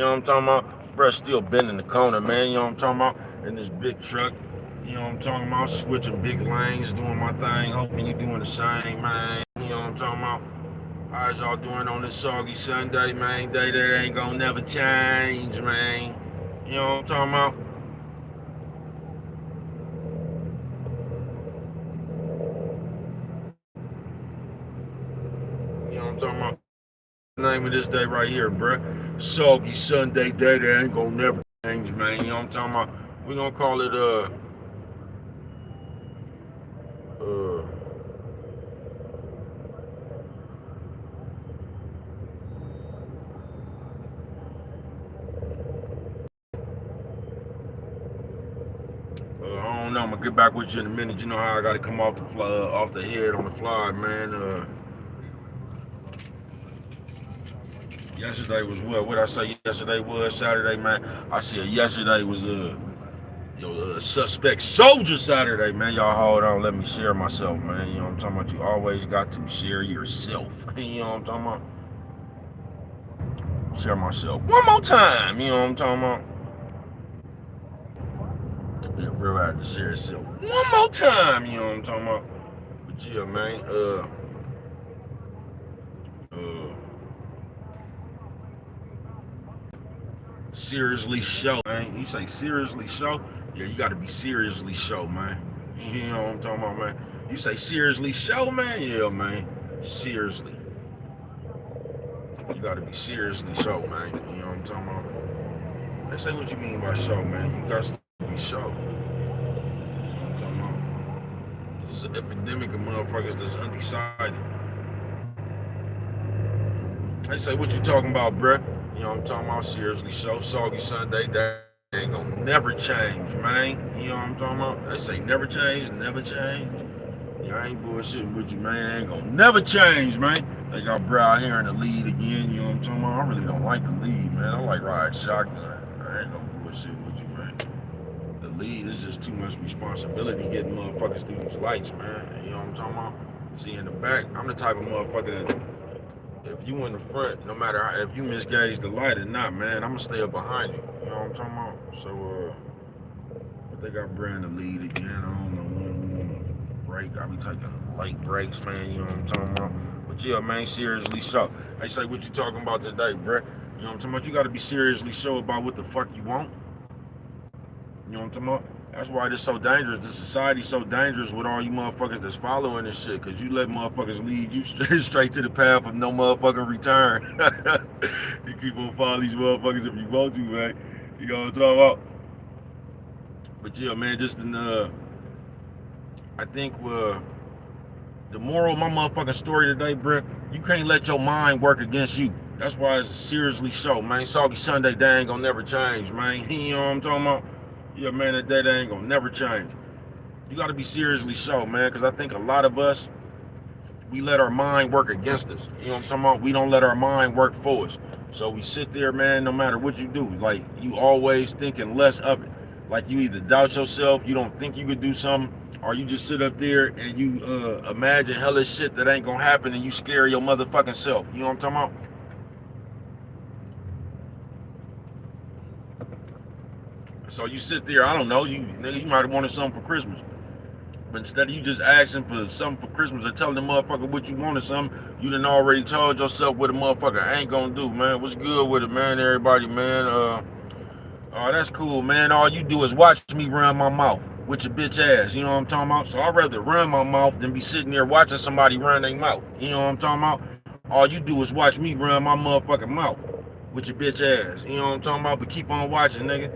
You know what I'm talking about? Bruh still bending the corner, man. You know what I'm talking about? In this big truck. You know what I'm talking about? Switching big lanes, doing my thing. Hoping you doing the same, man. You know what I'm talking about? How's y'all doing on this soggy Sunday, man? Day that ain't gonna never change, man. You know what I'm talking about? You know what I'm talking about? That's the name of this day right here, bruh. Soggy Sunday day that ain't gonna never change, man. You know what I'm talking about? We gonna call it uh I don't know. I'm gonna get back with you in a minute. You know how I gotta come off the fly, off the head on the fly, man. Yesterday was what? What I say? Yesterday was Saturday, man. I said yesterday was suspect soldier Saturday, man. Y'all hold on. Let me share myself, man. You know what I'm talking about? You always got to share yourself. You know what I'm talking about? Share myself one more time. You know what I'm talking about? Yeah, real had to share itself one more time. You know what I'm talking about? But yeah, man. Uh, seriously show, man. You say seriously show? Yeah, you gotta be seriously show, man. You know what I'm talking about, man? You say seriously show, man? Yeah, man. Seriously. You gotta be seriously show, man. You know what I'm talking about? They say what you mean by show, man. You got to be show. You know what I'm talking about? It's an epidemic of motherfuckers that's undecided. They say what you talking about, bruh? You know what I'm talking about? Seriously show. Soggy Sunday, that ain't gonna never change, man. You know what I'm talking about? They say never change, never change. Yeah, I ain't bullshitting with you, man. It ain't gonna never change, man. They got bro out here in the lead again, you know what I'm talking about? I really don't like the lead, man. I like riding shotgun. I ain't gonna bullshit with you, man. The lead is just too much responsibility getting motherfuckers through these lights, man. You know what I'm talking about? See, in the back, I'm the type of motherfucker that if you in the front, no matter how, if you misgauge the light or not, man, I'm gonna stay up behind you. You know what I'm talking about? So, but they got Brand the lead again. I don't know when we wanna break. I be taking late breaks, man. You know what I'm talking about? But yeah, man, seriously so. They say what you talking about today, bruh. You know what I'm talking about? You gotta be seriously sure about what the fuck you want. You know what I'm talking about? That's why it's so dangerous. The society's so dangerous with all you motherfuckers that's following this shit. Cause you let motherfuckers lead you straight to the path of no motherfucking return. You keep on following these motherfuckers if you want to, man. You know what I'm talking about? But yeah, man, just in I think the moral of my motherfucking story today, bruh, you can't let your mind work against you. That's why it's seriously so, man. Soggy Sunday, they ain't gonna never change, man. You know what I'm talking about? Yeah, man, that day they ain't gonna never change. You gotta be seriously so, man, because I think a lot of us, we let our mind work against us. You know what I'm talking about? We don't let our mind work for us. So we sit there, man, no matter what you do, like you always thinking less of it. Like you either doubt yourself, you don't think you could do something, or you just sit up there and you imagine hella shit that ain't gonna happen and you scare your motherfucking self. You know what I'm talking about? So you sit there, I don't know, you might have wanted something for Christmas. But instead of you just asking for something for Christmas or telling the motherfucker what you want or something, you done already told yourself what a motherfucker ain't gonna do, man. What's good with it, man? Everybody, man. Oh, that's cool, man. All you do is watch me run my mouth with your bitch ass. You know what I'm talking about? So I'd rather run my mouth than be sitting there watching somebody run their mouth. You know what I'm talking about? All you do is watch me run my motherfucking mouth with your bitch ass. You know what I'm talking about? But keep on watching, nigga.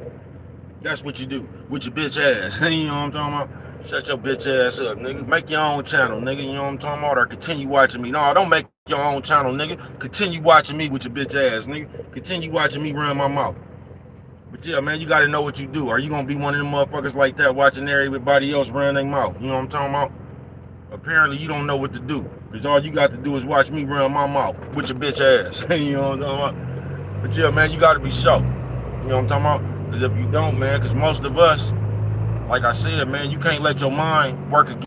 That's what you do with your bitch ass. You know what I'm talking about? Shut your bitch ass up, nigga. Make your own channel, nigga. You know what I'm talking about? Or continue watching me. No, don't make your own channel, nigga. Continue watching me with your bitch ass, nigga. Continue watching me run my mouth. But yeah, man, you gotta know what you do. Are you gonna be one of them motherfuckers like that watching everybody else run their mouth? You know what I'm talking about? Apparently you don't know what to do. Because all you got to do is watch me run my mouth with your bitch ass. You know what I'm talking about? But yeah, man, you gotta be sure. You know what I'm talking about? Because if you don't, man, because most of us, like I said, man, you can't let your mind work again.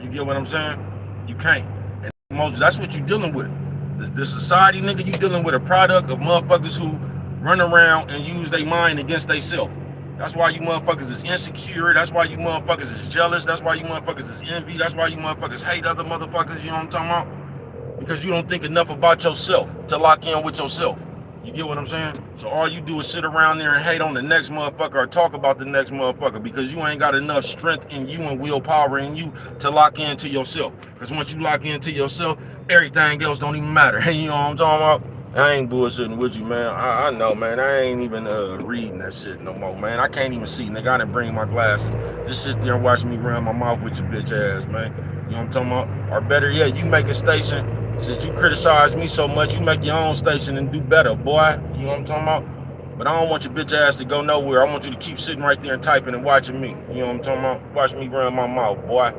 You get what I'm saying? You can't. And most that's what you're dealing with. The society, nigga, you dealing with a product of motherfuckers who run around and use their mind against theyself. That's why you motherfuckers is insecure. That's why you motherfuckers is jealous. That's why you motherfuckers is envy. That's why you motherfuckers hate other motherfuckers. You know what I'm talking about? Because you don't think enough about yourself to lock in with yourself. You get what I'm saying? So all you do is sit around there and hate on the next motherfucker or talk about the next motherfucker because you ain't got enough strength in you and willpower in you to lock into yourself. Because once you lock into yourself, everything else don't even matter. Hey, you know what I'm talking about? I ain't bullshitting with you, man. I know, man. I ain't even reading that shit no more, man. I can't even see, nigga. I didn't bring my glasses. Just sit there and watch me run my mouth with your bitch ass, man. You know what I'm talking about? Or better yet, you make a station. Since you criticize me so much, you make your own station and do better, boy. You know what I'm talking about? But I don't want your bitch ass to go nowhere. I want you to keep sitting right there and typing and watching me. You know what I'm talking about? Watch me run my mouth, boy.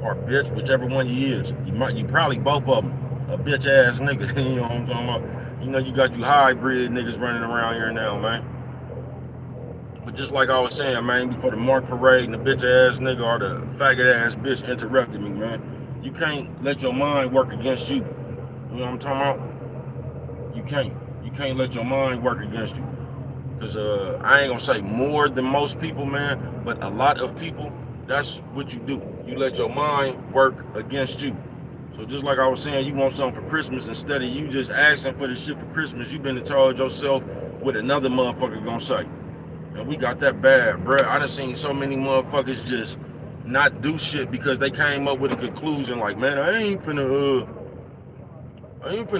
Or bitch, whichever one you is. You probably both of them. A bitch ass nigga. You know what I'm talking about? You know you got you hybrid niggas running around here now, man. But just like I was saying, man, before the Mark Parade and the bitch ass nigga or the faggot ass bitch interrupted me, man. You can't let your mind work against you. You know what I'm talking about? You can't. You can't let your mind work against you. Because I ain't gonna say more than most people, man, but a lot of people, that's what you do. You let your mind work against you. So just like I was saying, you want something for Christmas, instead of you just asking for the shit for Christmas, you been told yourself what another motherfucker gonna say. And we got that bad, bruh. I done seen so many motherfuckers just not do shit because they came up with a conclusion like, man, I ain't finna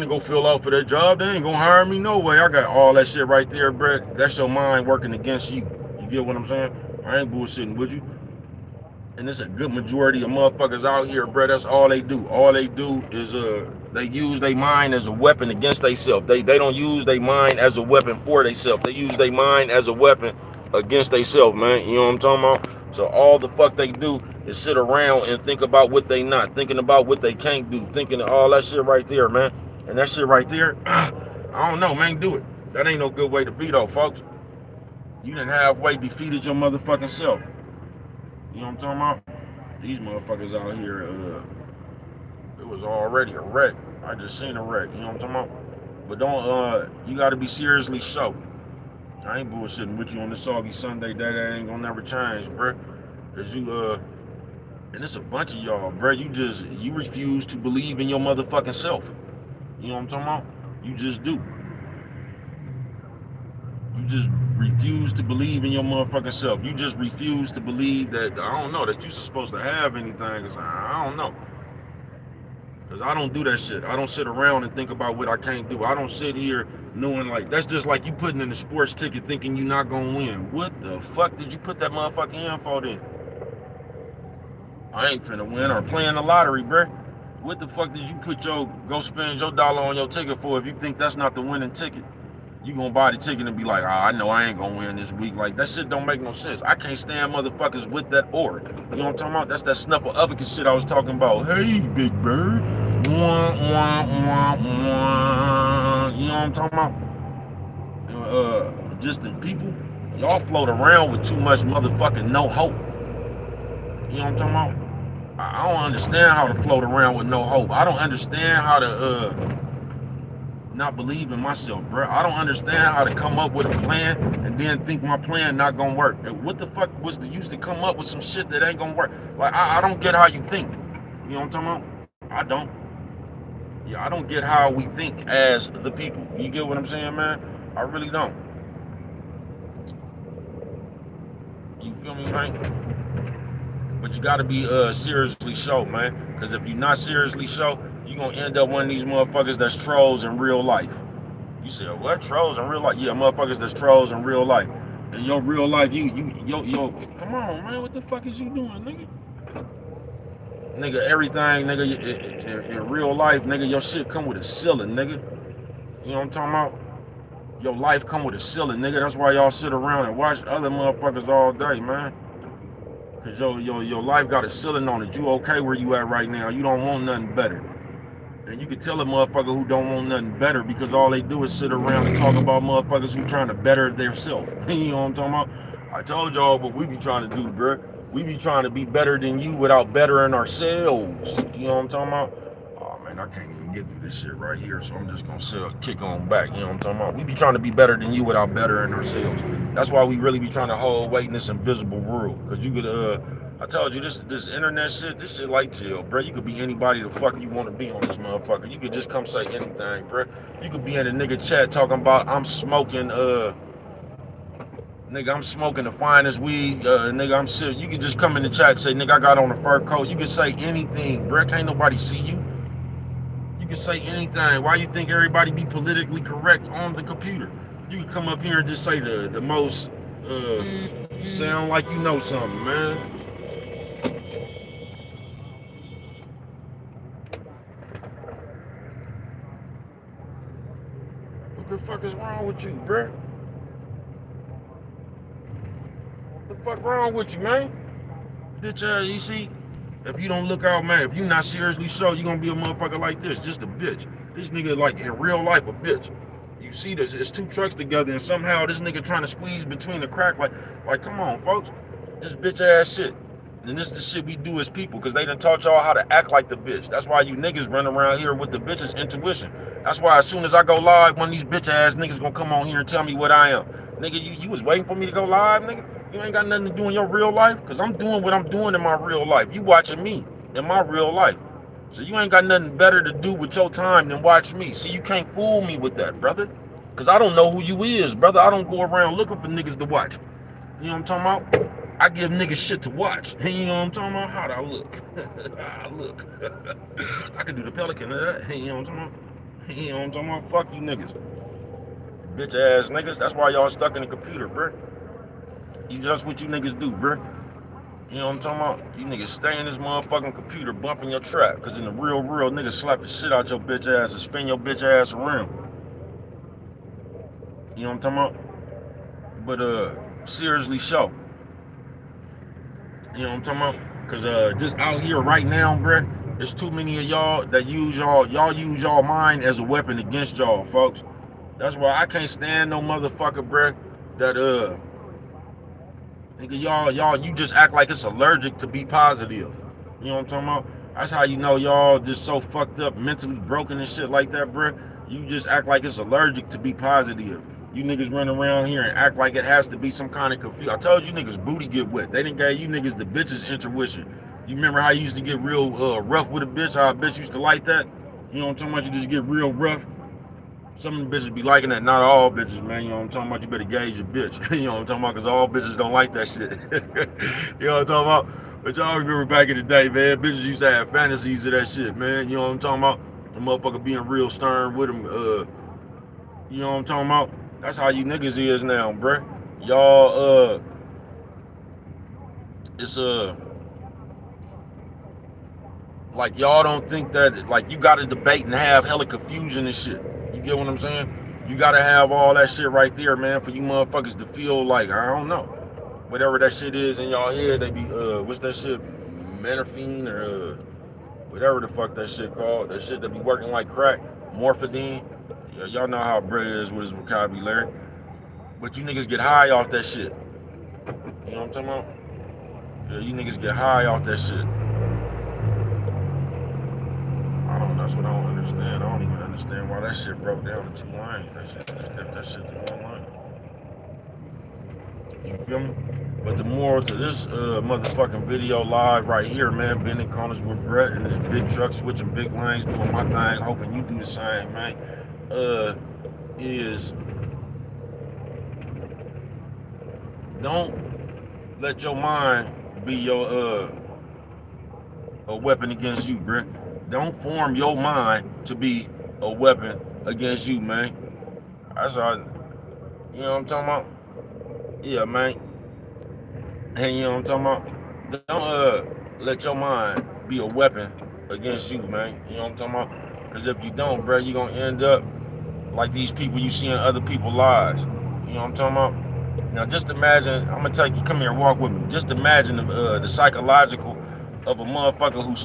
go fill out for that job. They ain't gonna hire me no way. I got all that shit right there, bruh. That's your mind working against you. You get what I'm saying? I ain't bullshitting with you. And there's a good majority of motherfuckers out here, bruh. That's all they do. All they do is they use their mind as a weapon against themselves. They don't use their mind as a weapon for themselves. They use their mind as a weapon against themselves, man. You know what I'm talking about? So all the fuck they do is sit around and think about what they not, thinking about what they can't do, thinking of all that shit right there, man. And that shit right there, I don't know, man, do it. That ain't no good way to be though, folks. You done halfway defeated your motherfucking self. You know what I'm talking about? These motherfuckers out here, it was already a wreck. I just seen a wreck, you know what I'm talking about? But don't, you gotta be seriously soaked. I ain't bullshitting with you on this soggy Sunday. That ain't gonna never change, bruh. Cause you, and it's a bunch of y'all, bruh. You refuse to believe in your motherfucking self. You know what I'm talking about? You just do. You just refuse to believe in your motherfucking self. You just refuse to believe that, I don't know, that you're supposed to have anything. Cause I don't know. Cause I don't do that shit. I don't sit around and think about what I can't do. I don't sit here knowing like, that's just like you putting in a sports ticket thinking you're not gonna win. What the fuck did you put that motherfucking info in? I ain't finna win. Or playing the lottery, bruh. What the fuck did you go spend your dollar on your ticket for if you think that's not the winning ticket? You gonna buy the ticket and be like, I know I ain't gonna win this week. Like, that shit don't make no sense. I can't stand motherfuckers with that aura. You know what I'm talking about? That's that snuffle uppercut shit I was talking about. Hey, big bird. Wah, wah, wah, wah. You know what I'm talking about? Distant people. Y'all float around with too much motherfucking no hope. You know what I'm talking about? I don't understand how to float around with no hope. I don't understand how to not believe in myself, bro. I don't understand how to come up with a plan and then think my plan not gonna work. What the fuck was the use to come up with some shit that ain't gonna work? Like, I don't get how you think. You know what I'm talking about? I don't. Yeah, I don't get how we think as the people. You get what I'm saying, man? I really don't. You feel me, man? But you gotta be seriously show, man. Because if you're not seriously show, you're gonna end up one of these motherfuckers that's trolls in real life. You say, what? Trolls in real life? Yeah, motherfuckers that's trolls in real life. In your real life, yo, come on, man, what the fuck is you doing, nigga? Nigga, everything, nigga, in real life, nigga, your shit come with a ceiling, nigga. You know what I'm talking about? Your life come with a ceiling, nigga. That's why y'all sit around and watch other motherfuckers all day, man. Cause your life got a ceiling on it. You okay where you at right now. You don't want nothing better. And you can tell a motherfucker who don't want nothing better because all they do is sit around and talk about motherfuckers who trying to better themselves. You know what I'm talking about? I told y'all what we be trying to do, bro. We be trying to be better than you without bettering ourselves. You know what I'm talking about? Oh, man, Man, I can't even get through this shit right here, so I'm just gonna kick on back. You know what I'm talking about? We be trying to be better than you without bettering ourselves. That's why we really be trying to hold weight in this invisible world. Cause you could, I told you this internet shit, this shit like jail, bro. You could be anybody the fuck you want to be on this motherfucker. You could just come say anything, bro. You could be in a nigga chat talking about I'm smoking, nigga, I'm smoking the finest weed. Nigga, I'm sick. You can just come in the chat and say, nigga, I got on a fur coat. You can say anything, bro. Can't nobody see you. You can say anything. Why you think everybody be politically correct on the computer? You can come up here and just say the most, sound like you know something, man. What the fuck is wrong with you, bro? What the fuck wrong with you, man? Bitch, you see, if you don't look out, man, if you not seriously show, you gonna be a motherfucker like this, just a bitch. This nigga, like, in real life, a bitch. You see this, it's two trucks together, and somehow this nigga trying to squeeze between the crack, like, come on, folks. This bitch ass shit. And this is the shit we do as people, because they done taught y'all how to act like the bitch. That's why you niggas run around here with the bitch's intuition. That's why as soon as I go live, one of these bitch ass niggas gonna come on here and tell me what I am. Nigga, you was waiting for me to go live, nigga? You ain't got nothing to do in your real life? Because I'm doing what I'm doing in my real life. You watching me in my real life. So you ain't got nothing better to do with your time than watch me. See, you can't fool me with that, brother. Because I don't know who you is, brother. I don't go around looking for niggas to watch. You know what I'm talking about? I give niggas shit to watch. You know what I'm talking about? How'd I look? I look. I could do the pelican of that. You know what I'm talking about? You know what I'm talking about? Fuck you niggas. Bitch ass niggas. That's why y'all stuck in the computer, bruh. That's what you niggas do, bruh. You know what I'm talking about? You niggas stay in this motherfucking computer bumping your trap. Cause in the real niggas slap the shit out your bitch ass and spin your bitch ass around. You know what I'm talking about? But seriously show. You know what I'm talking about? Cause just out here right now, bruh, there's too many of y'all that use y'all use y'all mind as a weapon against y'all, folks. That's why I can't stand no motherfucker, bruh, that nigga, y'all, you just act like it's allergic to be positive. You know what I'm talking about? That's how you know y'all just so fucked up, mentally broken and shit like that, bruh. You just act like it's allergic to be positive. You niggas run around here and act like it has to be some kind of confusion. I told you niggas booty get wet. They done gave you niggas the bitch's intuition. You remember how you used to get real rough with a bitch, how a bitch used to like that? You know what I'm talking about? You just get real rough. Some of the bitches be liking that. Not all bitches, man. You know what I'm talking about? You better gauge your bitch. You know what I'm talking about? Because all bitches don't like that shit. You know what I'm talking about? But y'all remember back in the day, man, bitches used to have fantasies of that shit, man. You know what I'm talking about? The motherfucker being real stern with them. You know what I'm talking about? That's how you niggas is now, bruh. Y'all, it's like y'all don't think that, like, you gotta debate and have hella confusion and shit. You get what I'm saying? You gotta have all that shit right there, man, for you motherfuckers to feel like, I don't know, whatever that shit is in y'all head, they be, what's that shit, Menafine or whatever the fuck that shit called, that shit that be working like crack, morphidine. Yeah, y'all know how Bray is with his vocabulary. But you niggas get high off that shit. You know what I'm talking about? Yeah, you niggas get high off that shit. I don't know, that's what I don't understand. I don't even understand why that shit broke down to 2 lines. That shit just kept that shit to 1 line. You feel me? But the moral to this motherfucking video live right here, man, bending corners with Brett and this big truck switching big lanes, doing my thing, hoping you do the same, man, is don't let your mind be your a weapon against you, Brett. Don't form your mind to be a weapon against you, man. That's all. You know what I'm talking about? Yeah, man. And you know what I'm talking about? Don't let your mind be a weapon against you, man. You know what I'm talking about? Because if you don't, bro, you're gonna end up like these people you see in other people's lives. You know what I'm talking about? Now just imagine, I'm gonna take you, come here, walk with me. Just imagine the psychological of a motherfucker who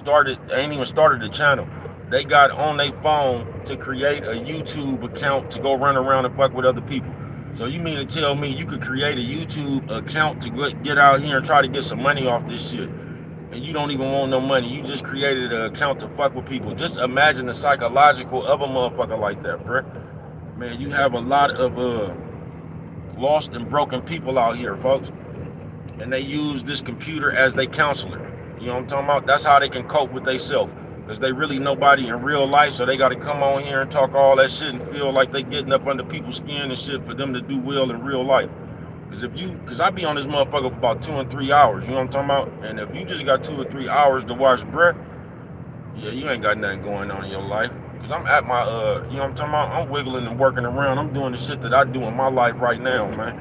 ain't even started the channel. They got on their phone to create a YouTube account to go run around and fuck with other people. So you mean to tell me you could create a YouTube account to get out here and try to get some money off this shit? and you don't even want no money. You just created an account to fuck with people. Just imagine the psychological of a motherfucker like that, bro. Man, you have a lot of lost and broken people out here, folks. And they use this computer as their counselor. You know what I'm talking about? That's how they can cope with themselves. Because they really nobody in real life, so they got to come on here and talk all that shit and feel like they getting up under people's skin and shit for them to do well in real life. Because I be on this motherfucker for about 2 and 3 hours, you know what I'm talking about? And if you just got 2 or 3 hours to watch bruh, yeah, you ain't got nothing going on in your life. Because I'm at my, you know what I'm talking about? I'm wiggling and working around. I'm doing the shit that I do in my life right now, man.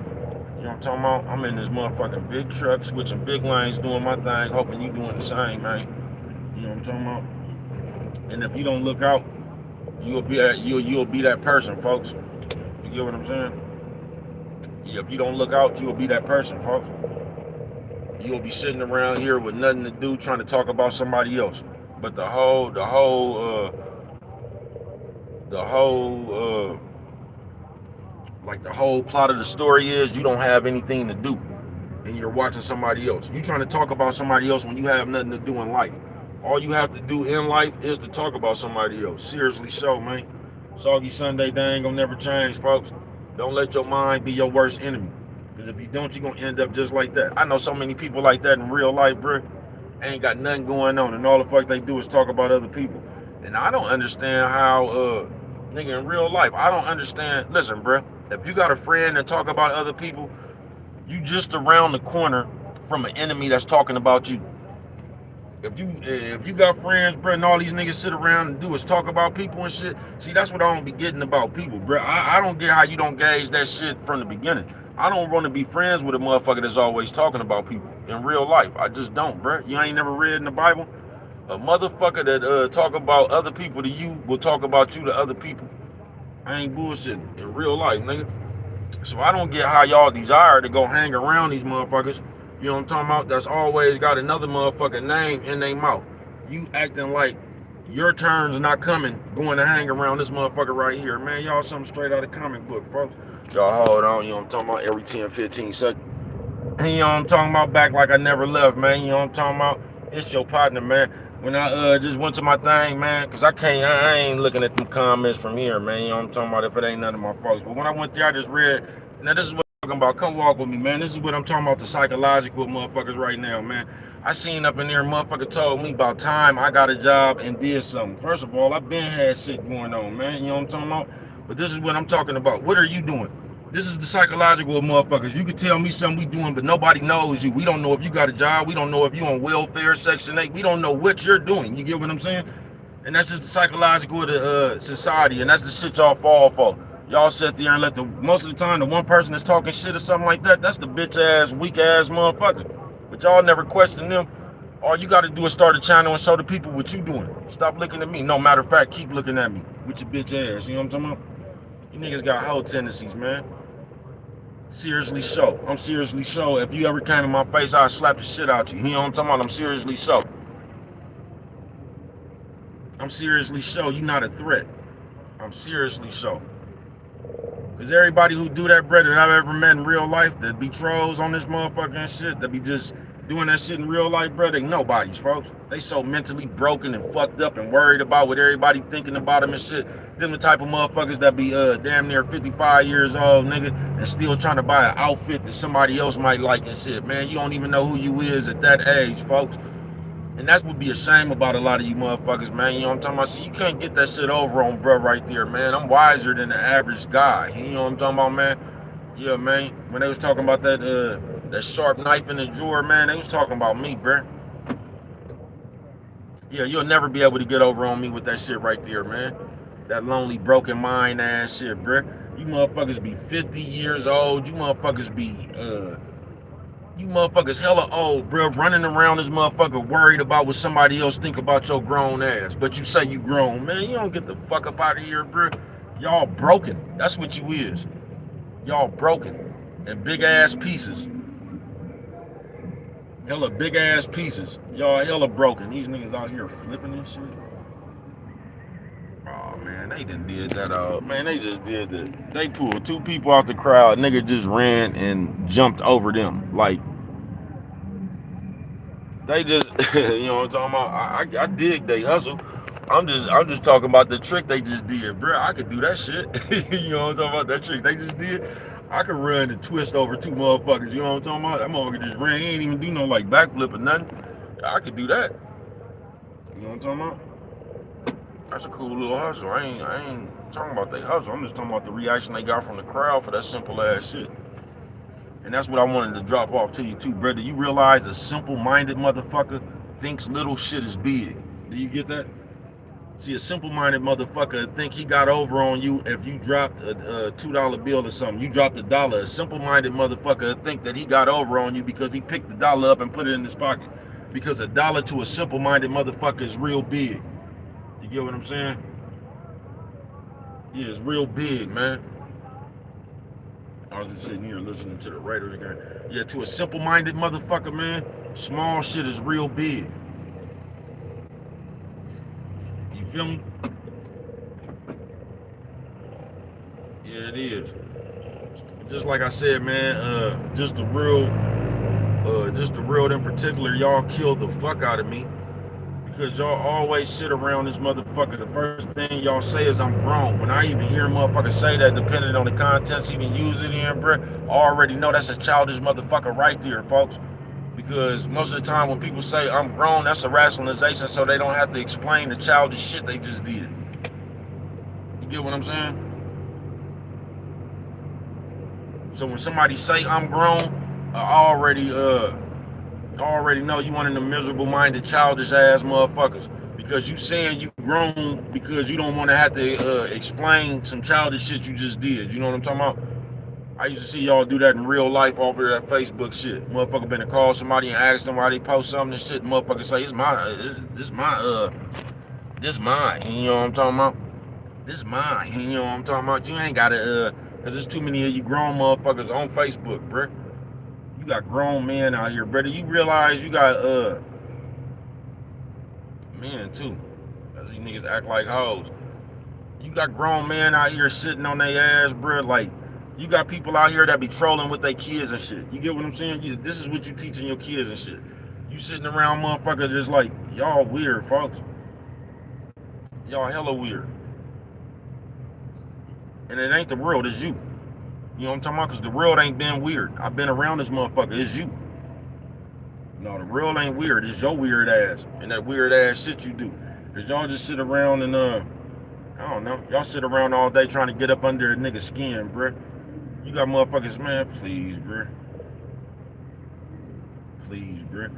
You know what I'm talking about? I'm in this motherfucking big truck, switching big lanes, doing my thing, hoping you doing the same, man. You know what I'm talking about? And if you don't look out, you'll be that person, folks. You get what I'm saying? Yeah, if you don't look out, you'll be that person, folks. You'll be sitting around here with nothing to do, trying to talk about somebody else. But the whole plot of the story is you don't have anything to do, and you're watching somebody else. You trying to talk about somebody else when you have nothing to do in life. All you have to do in life is to talk about somebody else. Seriously, so man. Soggy Sunday, they ain't gonna never change, folks. Don't let your mind be your worst enemy. Because if you don't, you're gonna end up just like that. I know so many people like that in real life, bro. Ain't got nothing going on, and all the fuck they do is talk about other people. And I don't understand how, nigga, in real life, I don't understand. Listen, bro, if you got a friend that talk about other people, you just around the corner from an enemy that's talking about you. If you got friends, bro, and all these niggas sit around and do is talk about people and shit, see, that's what I don't be getting about people, bro. I don't get how you don't gauge that shit from the beginning. I don't want to be friends with a motherfucker that's always talking about people in real life. I just don't, bro. You ain't never read in the Bible? A motherfucker that talk about other people to you will talk about you to other people. I ain't bullshitting in real life, nigga. So I don't get how y'all desire to go hang around these motherfuckers. You know what I'm talking about? That's always got another motherfucking name in their mouth. You acting like your turn's not coming, going to hang around this motherfucker right here. Man, y'all something straight out of comic book, folks. Y'all hold on, you know what I'm talking about? Every 10, 15 seconds. And you know what I'm talking about? Back like I never left, man. You know what I'm talking about? It's your partner, man. When I just went to my thing, man, because I ain't looking at them comments from here, man. You know what I'm talking about? If it ain't none of my folks. But when I went there, I just read. Now, this is what I'm talking about. Come walk with me, man. This is what I'm talking about, the psychological motherfuckers right now, man. I seen up in there, motherfucker told me about time I got a job and did something. First of all, I've been had shit going on, man. You know what I'm talking about? But this is what I'm talking about. What are you doing? This is the psychological of motherfuckers. You can tell me something we doing, but nobody knows you. We don't know if you got a job. We don't know if you on welfare, Section 8. We don't know what you're doing. You get what I'm saying? And that's just the psychological of the society, and that's the shit y'all fall for. Y'all sit there and let most of the time, the one person that's talking shit or something like that, that's the bitch ass, weak ass motherfucker. But y'all never question them. All you got to do is start a channel and show the people what you doing. Stop looking at me. No, matter of fact, keep looking at me with your bitch ass. You know what I'm talking about? You niggas got whole tendencies, man. Seriously so. I'm seriously so. If you ever came in my face, I'll slap the shit out you. You know what I'm talking about? I'm seriously so. I'm seriously so. You not a threat. I'm seriously so. Because everybody who do that, brother, that I've ever met in real life, that be trolls on this motherfucking shit, that be just doing that shit in real life, bro, they nobody's, folks. They so mentally broken and fucked up and worried about what everybody thinking about them and shit. Them the type of motherfuckers that be damn near 55 years old, nigga, and still trying to buy an outfit that somebody else might like and shit, man. You don't even know who you is at that age, folks. And that's what be a shame about a lot of you motherfuckers, man. You know what I'm talking about? So you can't get that shit over on bro right there, man. I'm wiser than the average guy. You know what I'm talking about, man? Yeah, man. When they was talking about that sharp knife in the drawer, man, they was talking about me, bro. Yeah, you'll never be able to get over on me with that shit right there, man. That lonely, broken mind ass shit, bro. You motherfuckers be 50 years old. You motherfuckers be, you motherfuckers hella old, bro, running around this motherfucker worried about what somebody else think about your grown ass. But you say you grown, man. You don't get the fuck up out of here, bro. Y'all broken. That's what you is. Y'all broken. And big ass pieces. Hella big ass pieces. Y'all hella broken. These niggas out here flipping and shit. Oh man, they done did that. Man, they just did that. They pulled 2 people out the crowd. Nigga just ran and jumped over them. Like, They just, you know what I'm talking about? I dig they hustle. I'm just talking about the trick they just did, bro. I could do that shit. You know what I'm talking about? That trick they just did. I could run and twist over two motherfuckers. You know what I'm talking about? That motherfucker just ran. He ain't even do no like backflip or nothing. I could do that. You know what I'm talking about? That's a cool little hustle. I ain't talking about they hustle. I'm just talking about the reaction they got from the crowd for that simple ass shit. And that's what I wanted to drop off to you too, brother. You realize a simple-minded motherfucker thinks little shit is big. Do you get that? See, a simple-minded motherfucker think he got over on you if you dropped a $2 bill or something. You dropped a dollar. A simple-minded motherfucker think that he got over on you because he picked the dollar up and put it in his pocket. Because a dollar to a simple-minded motherfucker is real big. You get what I'm saying? Yeah, it's real big, man. I was just sitting here listening to the Raiders again. Yeah, to a simple-minded motherfucker, man, small shit is real big. You feel me? Yeah, it is. Just like I said, man, just the real in particular, y'all killed the fuck out of me. Because y'all always sit around this motherfucker. The first thing y'all say is I'm grown. When I even hear a motherfucker say that, depending on the contents he can use it in, bro, I already know that's a childish motherfucker right there, folks. Because most of the time when people say I'm grown, that's a rationalization so they don't have to explain the childish shit they just did. You get what I'm saying? So when somebody say I'm grown, I already know you one of the miserable-minded, childish-ass motherfuckers. Because you saying you grown because you don't want to have to explain some childish shit you just did. You know what I'm talking about? I used to see y'all do that in real life over that Facebook shit. Motherfucker been to call somebody and ask them why they post something and shit. Motherfucker say, this mine. You know what I'm talking about? This mine. You know what I'm talking about? You ain't gotta, cause there's too many of you grown motherfuckers on Facebook, bruh. You got grown men out here, brother. You realize you got men too. These niggas act like hoes. You got grown men out here sitting on their ass, bro. Like, you got people out here that be trolling with their kids and shit. You get what I'm saying? This is what you teaching your kids and shit. You sitting around motherfuckers just like, y'all weird, folks. Y'all hella weird. And it ain't the world, it's you. You know what I'm talking about? Because the world ain't been weird. I've been around this motherfucker. It's you. No, the world ain't weird. It's your weird ass. And that weird ass shit you do. Because y'all just sit around and, I don't know. Y'all sit around all day trying to get up under a nigga's skin, bruh. You got motherfuckers, man, please, bruh. Please, bruh.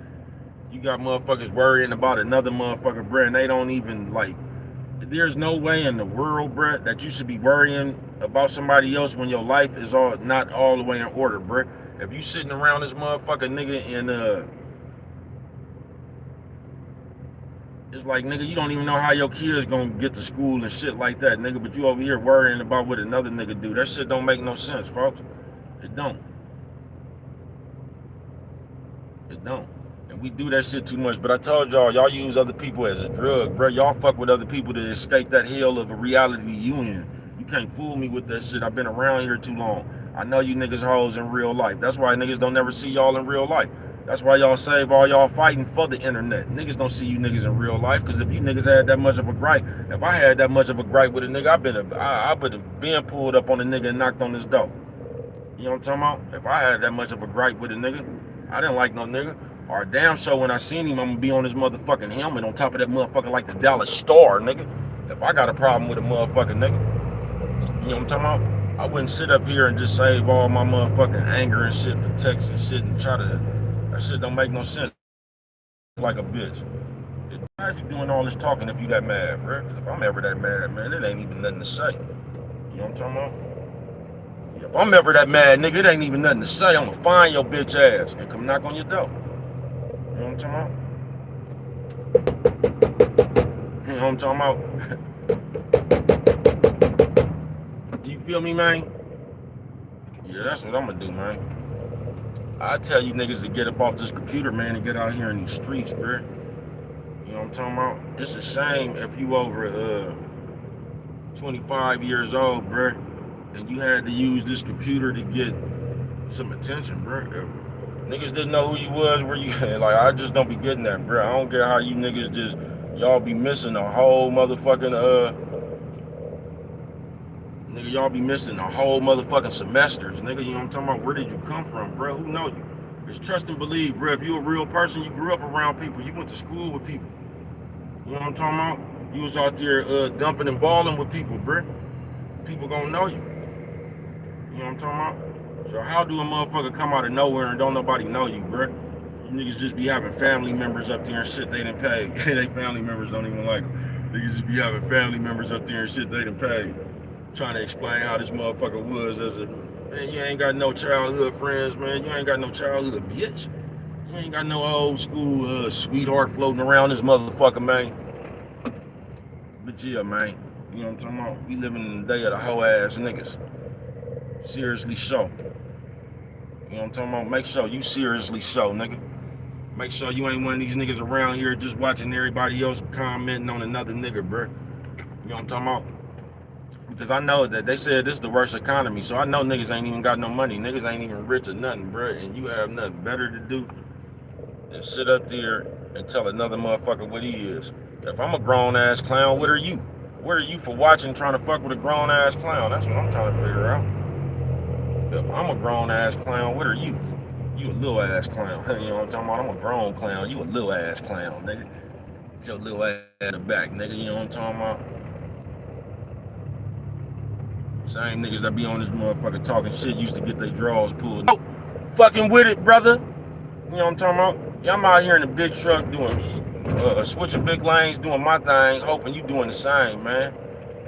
You got motherfuckers worrying about another motherfucker, bruh, and they don't even, like, there's no way in the world, bruh, that you should be worrying about somebody else when your life is not all the way in order, bruh. If you sitting around this motherfucker, nigga, and, it's like, nigga, you don't even know how your kids gonna get to school and shit like that, nigga, but you over here worrying about what another nigga do. That shit don't make no sense, folks. It don't. It don't. And we do that shit too much. But I told y'all use other people as a drug, bro. Y'all fuck with other people to escape that hell of a reality you in. You can't fool me with that shit. I've been around here too long. I know you niggas hoes in real life. That's why niggas don't never see y'all in real life. That's why y'all save all y'all fighting for the internet. Niggas don't see you niggas in real life, because if you niggas had that much of a gripe, if I had that much of a gripe with a nigga, I would have been pulled up on a nigga and knocked on his door. You know what I'm talking about? If I had that much of a gripe with a nigga, I didn't like no nigga. Or damn sure when I seen him, I'm gonna be on his motherfucking helmet on top of that motherfucker like the Dallas Star, nigga. If I got a problem with a motherfucking nigga, you know what I'm talking about? I wouldn't sit up here and just save all my motherfucking anger and shit for text and shit and try to, that shit don't make no sense. Like a bitch. Why are you doing all this talking if you that mad, bro? Because if I'm ever that mad, man, it ain't even nothing to say. You know what I'm talking about? If I'm ever that mad, nigga, it ain't even nothing to say. I'm gonna find your bitch ass and come knock on your door. You know what I'm talking about? You know what I'm talking about? You feel me, man? Yeah, that's what I'm gonna do, man. I tell you niggas to get up off this computer, man, and get out here in these streets, bro. You know what I'm talking about? It's a shame if you over 25 years old, bro, and you had to use this computer to get some attention, bro. Niggas didn't know who you was, where you like. I just don't be getting that, bro. I don't get how you niggas just y'all be missing a whole motherfucking nigga. Y'all be missing a whole motherfucking semesters, nigga. You know what I'm talking about? Where did you come from, bro? Who know you? It's trust and believe, bro. If you a real person, you grew up around people, you went to school with people. You know what I'm talking about? You was out there dumping and balling with people, bro. People gonna know you. You know what I'm talking about? So how do a motherfucker come out of nowhere and don't nobody know you, bro? You niggas just be having family members up there and shit they done paid. They family members don't even like them. Niggas just be having family members up there and shit they done paid. Trying to explain how this motherfucker was as a, man, you ain't got no childhood friends, man. You ain't got no childhood bitch. You ain't got no old school sweetheart floating around this motherfucker, man. But yeah, man. You know what I'm talking about? We living in the day of the hoe ass niggas. Seriously so. You know what I'm talking about? Make sure you seriously so, nigga. Make sure you ain't one of these niggas around here just watching everybody else commenting on another nigga, bro. You know what I'm talking about? Because I know that they said this is the worst economy, so I know niggas ain't even got no money. Niggas ain't even rich or nothing, bro. And you have nothing better to do than sit up there and tell another motherfucker what he is. If I'm a grown-ass clown, what are you? What are you for watching trying to fuck with a grown-ass clown? That's what I'm trying to figure out. If I'm a grown-ass clown, what are you? You a little-ass clown. You know what I'm talking about? I'm a grown clown. You a little-ass clown, nigga. Get your little ass in the back, nigga. You know what I'm talking about? Same niggas that be on this motherfucker talking shit used to get their drawers pulled. Oh, fucking with it, brother. You know what I'm talking about? Yeah, I'm out here in the big truck doing, switching big lanes, doing my thing, hoping you doing the same, man.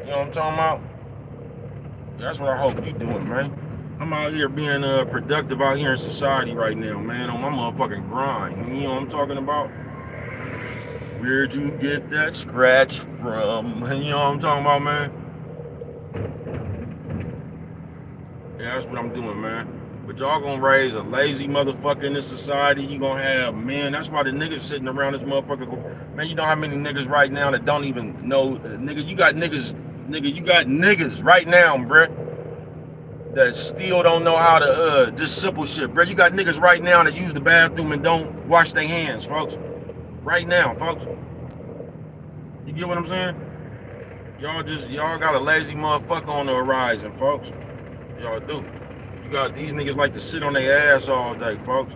You know what I'm talking about? Yeah, that's what I hope you doing, man. I'm out here being productive out here in society right now, man, on my motherfucking grind. You know what I'm talking about? Where'd you get that scratch from? You know what I'm talking about, man? Yeah, that's what I'm doing, man. But y'all gonna raise a lazy motherfucker in this society. You gonna have men. That's why the niggas sitting around this motherfucker go, man, you know how many niggas right now that don't even know, nigga, you got niggas right now, bruh, that still don't know how to, just simple shit, bruh. You got niggas right now that use the bathroom and don't wash their hands, folks. Right now, folks. You get what I'm saying? Y'all got a lazy motherfucker on the horizon, folks. Y'all do. You got these niggas like to sit on their ass all day, folks.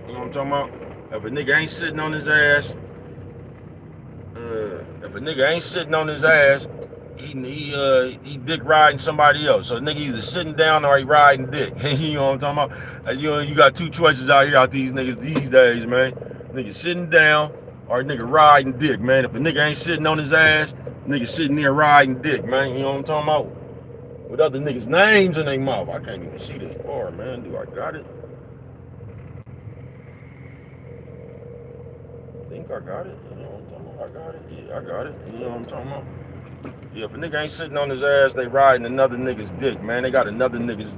You know what I'm talking about? If a nigga ain't sitting on his ass, he dick riding somebody else. So the nigga either sitting down or he riding dick. You know what I'm talking about? You got two choices out here out these niggas these days, man. Nigga sitting down or nigga riding dick, man. If a nigga ain't sitting on his ass, nigga sitting there riding dick, man. You know what I'm talking about? With other niggas' names in their mouth. I can't even see this far, man. Do I got it? I think I got it. You know what I'm talking about? I got it. Yeah, I got it. You know what I'm talking about? Yeah, if a nigga ain't sitting on his ass, they riding another nigga's dick, man. They got another nigga's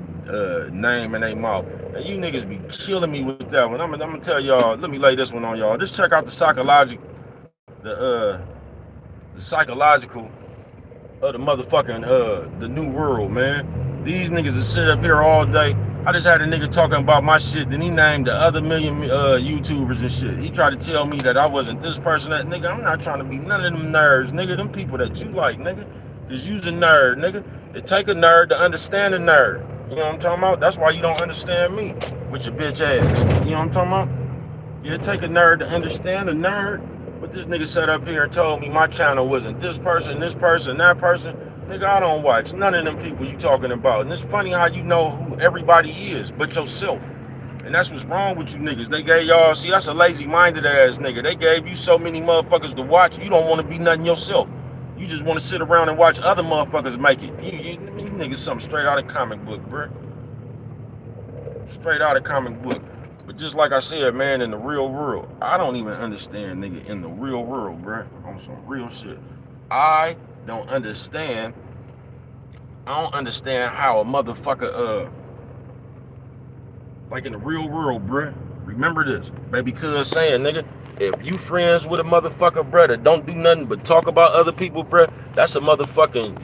name in their mouth. And you niggas be killing me with that one. I'm gonna tell y'all, let me lay this one on y'all. Just check out the psychological of the motherfucking the new world, man. These niggas that sit up here all day. I just had a nigga talking about my shit, then he named the other million YouTubers and shit. He tried to tell me that I wasn't this person, that nigga. I'm not trying to be none of them nerds, nigga. Them people that you like, nigga. Cause you's a nerd, nigga. It take a nerd to understand a nerd. You know what I'm talking about? That's why you don't understand me with your bitch ass. You know what I'm talking about? Yeah, it take a nerd to understand a nerd. But this nigga sat up here and told me my channel wasn't this person, that person. Nigga, I don't watch none of them people you talking about. And it's funny how you know who everybody is but yourself. And that's what's wrong with you niggas. They gave y'all, see, that's a lazy-minded ass nigga. They gave you so many motherfuckers to watch, you don't want to be nothing yourself. You just want to sit around and watch other motherfuckers make it. You niggas something straight out of comic book, bro. Straight out of comic book. But just like I said, man, in the real world, I don't even understand, nigga, in the real world, bro, on some real shit. I don't understand how a motherfucker, like in the real world, bruh, remember this, baby cuz saying, nigga, if you friends with a motherfucker, bruh, that don't do nothing but talk about other people, bruh, that's a motherfucking,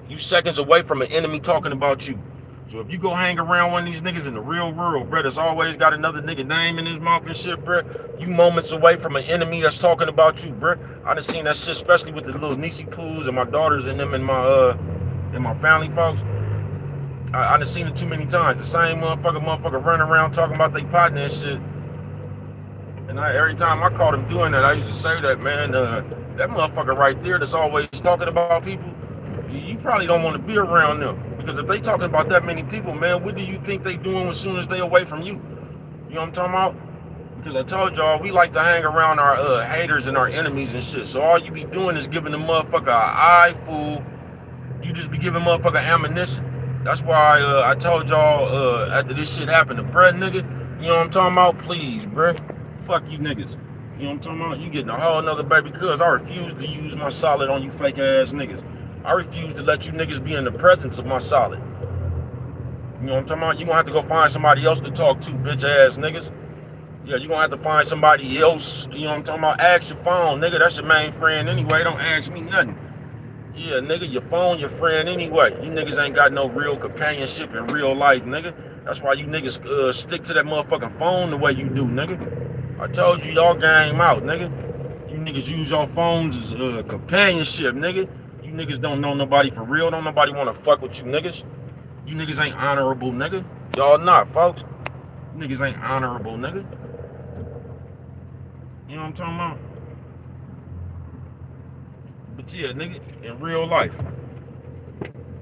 you seconds away from an enemy talking about you. So if you go hang around one of these niggas in the real world, bro, that's always got another nigga name in his mouth and shit, bro, you moments away from an enemy that's talking about you, bro. I done seen that shit, especially with the little niecey poos and my daughters and them and my family folks. I done seen it too many times. The same motherfucker running around talking about they partner and shit. And every time I caught him doing that, I used to say that, man, that motherfucker right there that's always talking about people, you probably don't want to be around them. Because if they talking about that many people, man, what do you think they doing as soon as they away from you? You know what I'm talking about? Because I told y'all, we like to hang around our haters and our enemies and shit. So all you be doing is giving the motherfucker an eye, fool. You just be giving motherfucker ammunition. That's why I told y'all after this shit happened to bruh, nigga, you know what I'm talking about? Please, bruh, fuck you niggas. You know what I'm talking about? You getting a whole nother baby cuz I refuse to use my solid on you fake ass niggas. I refuse to let you niggas be in the presence of my solid. You know what I'm talking about? You gonna have to go find somebody else to talk to, bitch ass niggas. Yeah, you gonna have to find somebody else. You know what I'm talking about? Ask your phone, nigga. That's your main friend anyway. Don't ask me nothing. Yeah, nigga, your phone, your friend anyway. You niggas ain't got no real companionship in real life, nigga. That's why you niggas stick to that motherfucking phone the way you do, nigga. I told you, y'all game out, nigga. You niggas use your phones as companionship, nigga. You niggas don't know nobody for real. Don't nobody want to fuck with you niggas. You niggas ain't honorable, nigga. Y'all not, folks. You niggas ain't honorable, nigga. You know what I'm talking about? But yeah, nigga, in real life,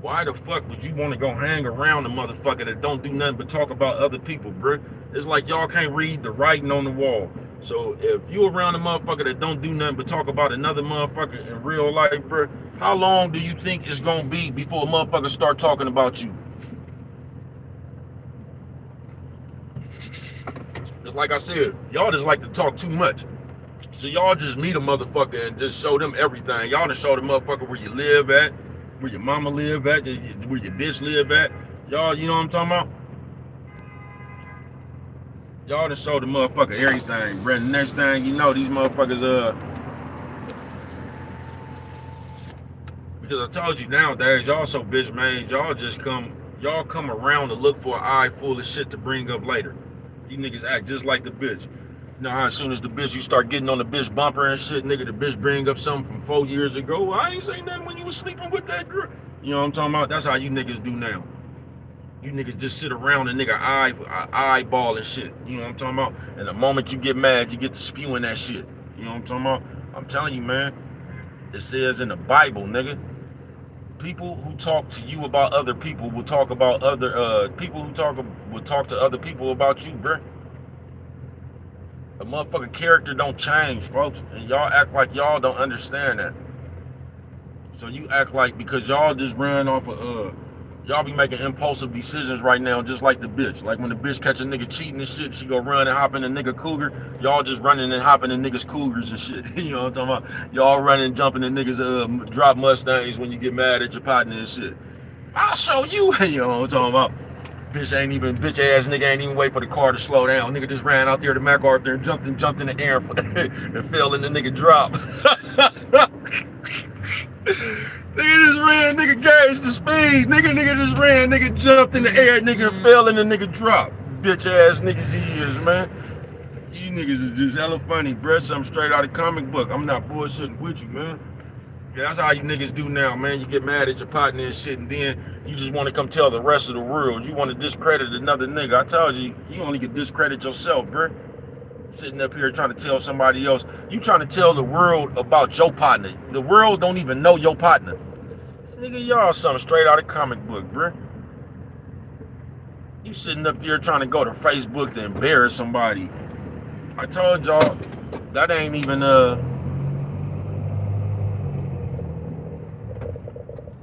why the fuck would you want to go hang around a motherfucker that don't do nothing but talk about other people, bruh? It's like y'all can't read the writing on the wall. So if you around a motherfucker that don't do nothing but talk about another motherfucker in real life, bruh, how long do you think it's gonna be before a motherfucker start talking about you? It's like I said, y'all just like to talk too much. So y'all just meet a motherfucker and just show them everything. Y'all done show the motherfucker where you live at, where your mama live at, where your bitch live at. Y'all, you know what I'm talking about? Y'all done show the motherfucker everything, bro. Next thing you know, these motherfuckers, because I told you nowadays, y'all so bitch made, y'all come around to look for an eye full of shit to bring up later. You niggas act just like the bitch. You know how as soon as the bitch, you start getting on the bitch bumper and shit, nigga, the bitch bring up something from 4 years ago. Well, I ain't saying nothing when you was sleeping with that girl. You know what I'm talking about? That's how you niggas do now. You niggas just sit around and nigga eyeball and shit. You know what I'm talking about? And the moment you get mad, you get to spewing that shit. You know what I'm talking about? I'm telling you, man. It says in the Bible, nigga, people who talk to you about other people will talk about other people who will talk to other people about you, bruh. A motherfucking character don't change, folks, and y'all act like y'all don't understand that. So you act like because y'all just ran off of y'all be making impulsive decisions right now, just like the bitch. Like when the bitch catch a nigga cheating and shit, she go run and hop in a nigga cougar. Y'all just running and hopping in niggas cougars and shit. You know what I'm talking about? Y'all running, jumping in niggas drop Mustangs when you get mad at your partner and shit. I'll show you. You know what I'm talking about? Bitch ass nigga ain't even wait for the car to slow down. Nigga just ran out there to MacArthur and jumped in the air and fell in the nigga drop. Nigga just ran, nigga gauged the speed. Nigga just ran, nigga jumped in the air, nigga fell in the nigga drop. Bitch ass niggas he is, man. You niggas is just hella funny, bruh. Something straight out of comic book. I'm not bullshitting with you, man. Yeah, that's how you niggas do now, man. You get mad at your partner and shit, and then you just want to come tell the rest of the world. You want to discredit another nigga. I told you, you only can discredit yourself, bruh. Sitting up here trying to tell somebody else. You trying to tell the world about your partner. The world don't even know your partner. Nigga, y'all something straight out of comic book, bruh. You sitting up there trying to go to Facebook to embarrass somebody. I told y'all, that ain't even,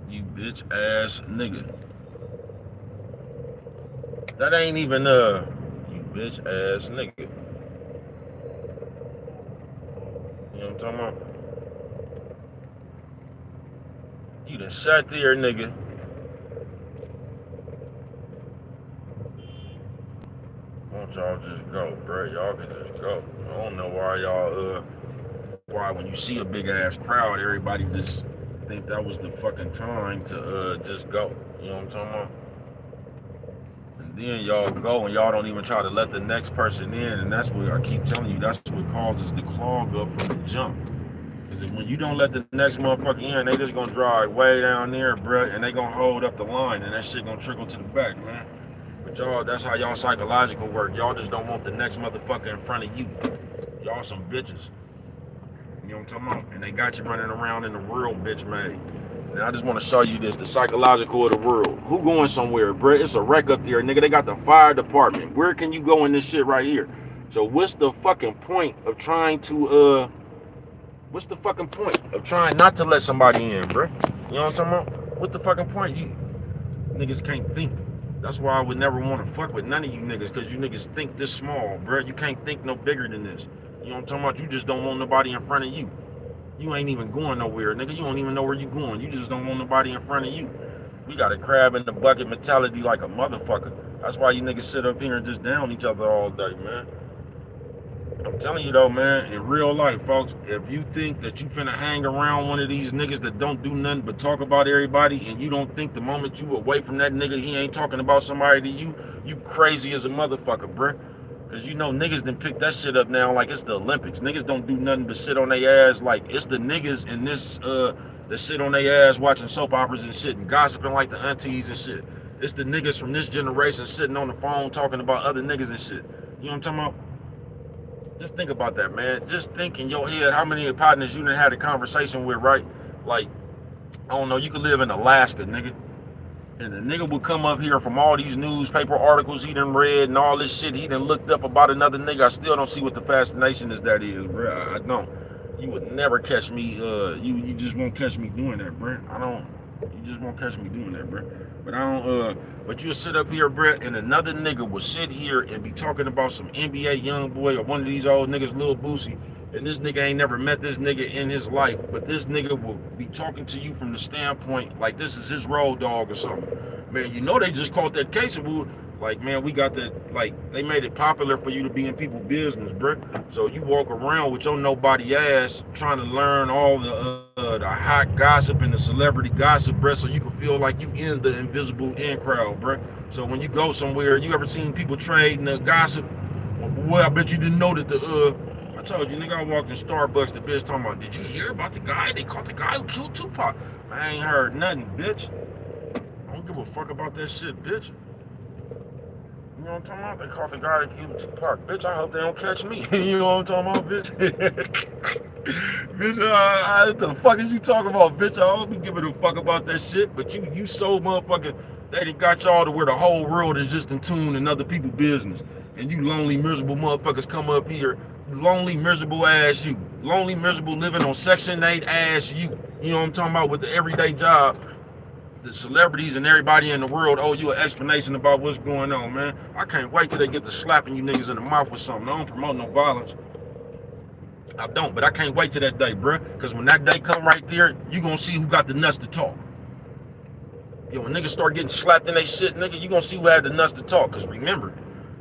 you bitch ass nigga. That ain't even, you bitch ass nigga. You know what I'm talking about? You done sat there, nigga. Won't y'all just go, bro? Y'all can just go. I don't know why y'all, why when you see a big ass crowd, everybody just think that was the fucking time to, just go. You know what I'm talking about? And then y'all go and y'all don't even try to let the next person in, and that's what I keep telling you. That's what causes the clog up from the jump. Because when you don't let the next motherfucker in, they just gonna drive way down there, bruh, and they gonna hold up the line, and that shit gonna trickle to the back, man. But y'all, that's how y'all psychological work. Y'all just don't want the next motherfucker in front of you. Y'all some bitches. You know what I'm talking about? And they got you running around in the world, bitch made. And I just want to show you this, the psychological of the world. Who going somewhere, bruh? It's a wreck up there, nigga. They got the fire department. Where can you go in this shit right here? So what's the fucking point of trying to, what's the fucking point of trying not to let somebody in, bruh? You know what I'm talking about? What the fucking point? You niggas can't think. That's why I would never want to fuck with none of you niggas, because you niggas think this small, bruh. You can't think no bigger than this. You know what I'm talking about? You just don't want nobody in front of you. You ain't even going nowhere, nigga. You don't even know where you going. You just don't want nobody in front of you. We got a crab in the bucket mentality like a motherfucker. That's why you niggas sit up here and just down each other all day, man. I'm telling you though, man, in real life, folks, if you think that you finna hang around one of these niggas that don't do nothing but talk about everybody, and you don't think the moment you away from that nigga, he ain't talking about somebody to you, you crazy as a motherfucker, bruh. Cause you know niggas done pick that shit up now like it's the Olympics. Niggas don't do nothing but sit on their ass like it's the niggas in this that sit on their ass watching soap operas and shit and gossiping like the aunties and shit. It's the niggas from this generation sitting on the phone talking about other niggas and shit. You know what I'm talking about? Just think about that, man. Just think in your head how many partners you done had a conversation with, right? Like, I don't know, you could live in Alaska, nigga. And the nigga would come up here from all these newspaper articles he done read and all this shit he done looked up about another nigga. I still don't see what the fascination is that is, bro. I don't. You would never catch me, you just won't catch me doing that, bro. I don't, you just won't catch me doing that, bro. But I don't, but you'll sit up here, bro, and another nigga will sit here and be talking about some NBA young boy or one of these old niggas, Lil Boosie. And this nigga ain't never met this nigga in his life, but this nigga will be talking to you from the standpoint like this is his road dog or something. Man, you know they just caught that case and we like, man, we got that, like, they made it popular for you to be in people's business, bro. So you walk around with your nobody ass trying to learn all the hot gossip and the celebrity gossip, bro, so you can feel like you in the invisible in crowd, bro. So when you go somewhere, you ever seen people trading the gossip? Well, boy, I bet you didn't know that I told you, nigga, I walked in Starbucks, the bitch talking about, did you hear about the guy? They caught the guy who killed Tupac. I ain't heard nothing, bitch. I don't give a fuck about that shit, bitch. You know what I'm talking about? They caught the guy that killed Tupac. Bitch, I hope they don't catch me. You know what I'm talking about, bitch? Bitch, what the fuck is you talking about, bitch? I don't be giving a fuck about that shit, but you so motherfucking, they done got y'all to where the whole world is just in tune in other people's business. And you lonely, miserable motherfuckers come up here, lonely, miserable ass you. Lonely, miserable, living on Section 8 ass you. You know what I'm talking about, with the everyday job. The celebrities and everybody in the world owe you an explanation about what's going on, man. I can't wait till they get to slapping you niggas in the mouth with something. I don't promote no violence. I don't, but I can't wait till that day, bruh. Because when that day come right there, you gonna see who got the nuts to talk. Yo, when niggas start getting slapped in they shit, nigga, you gonna see who had the nuts to talk. Because remember,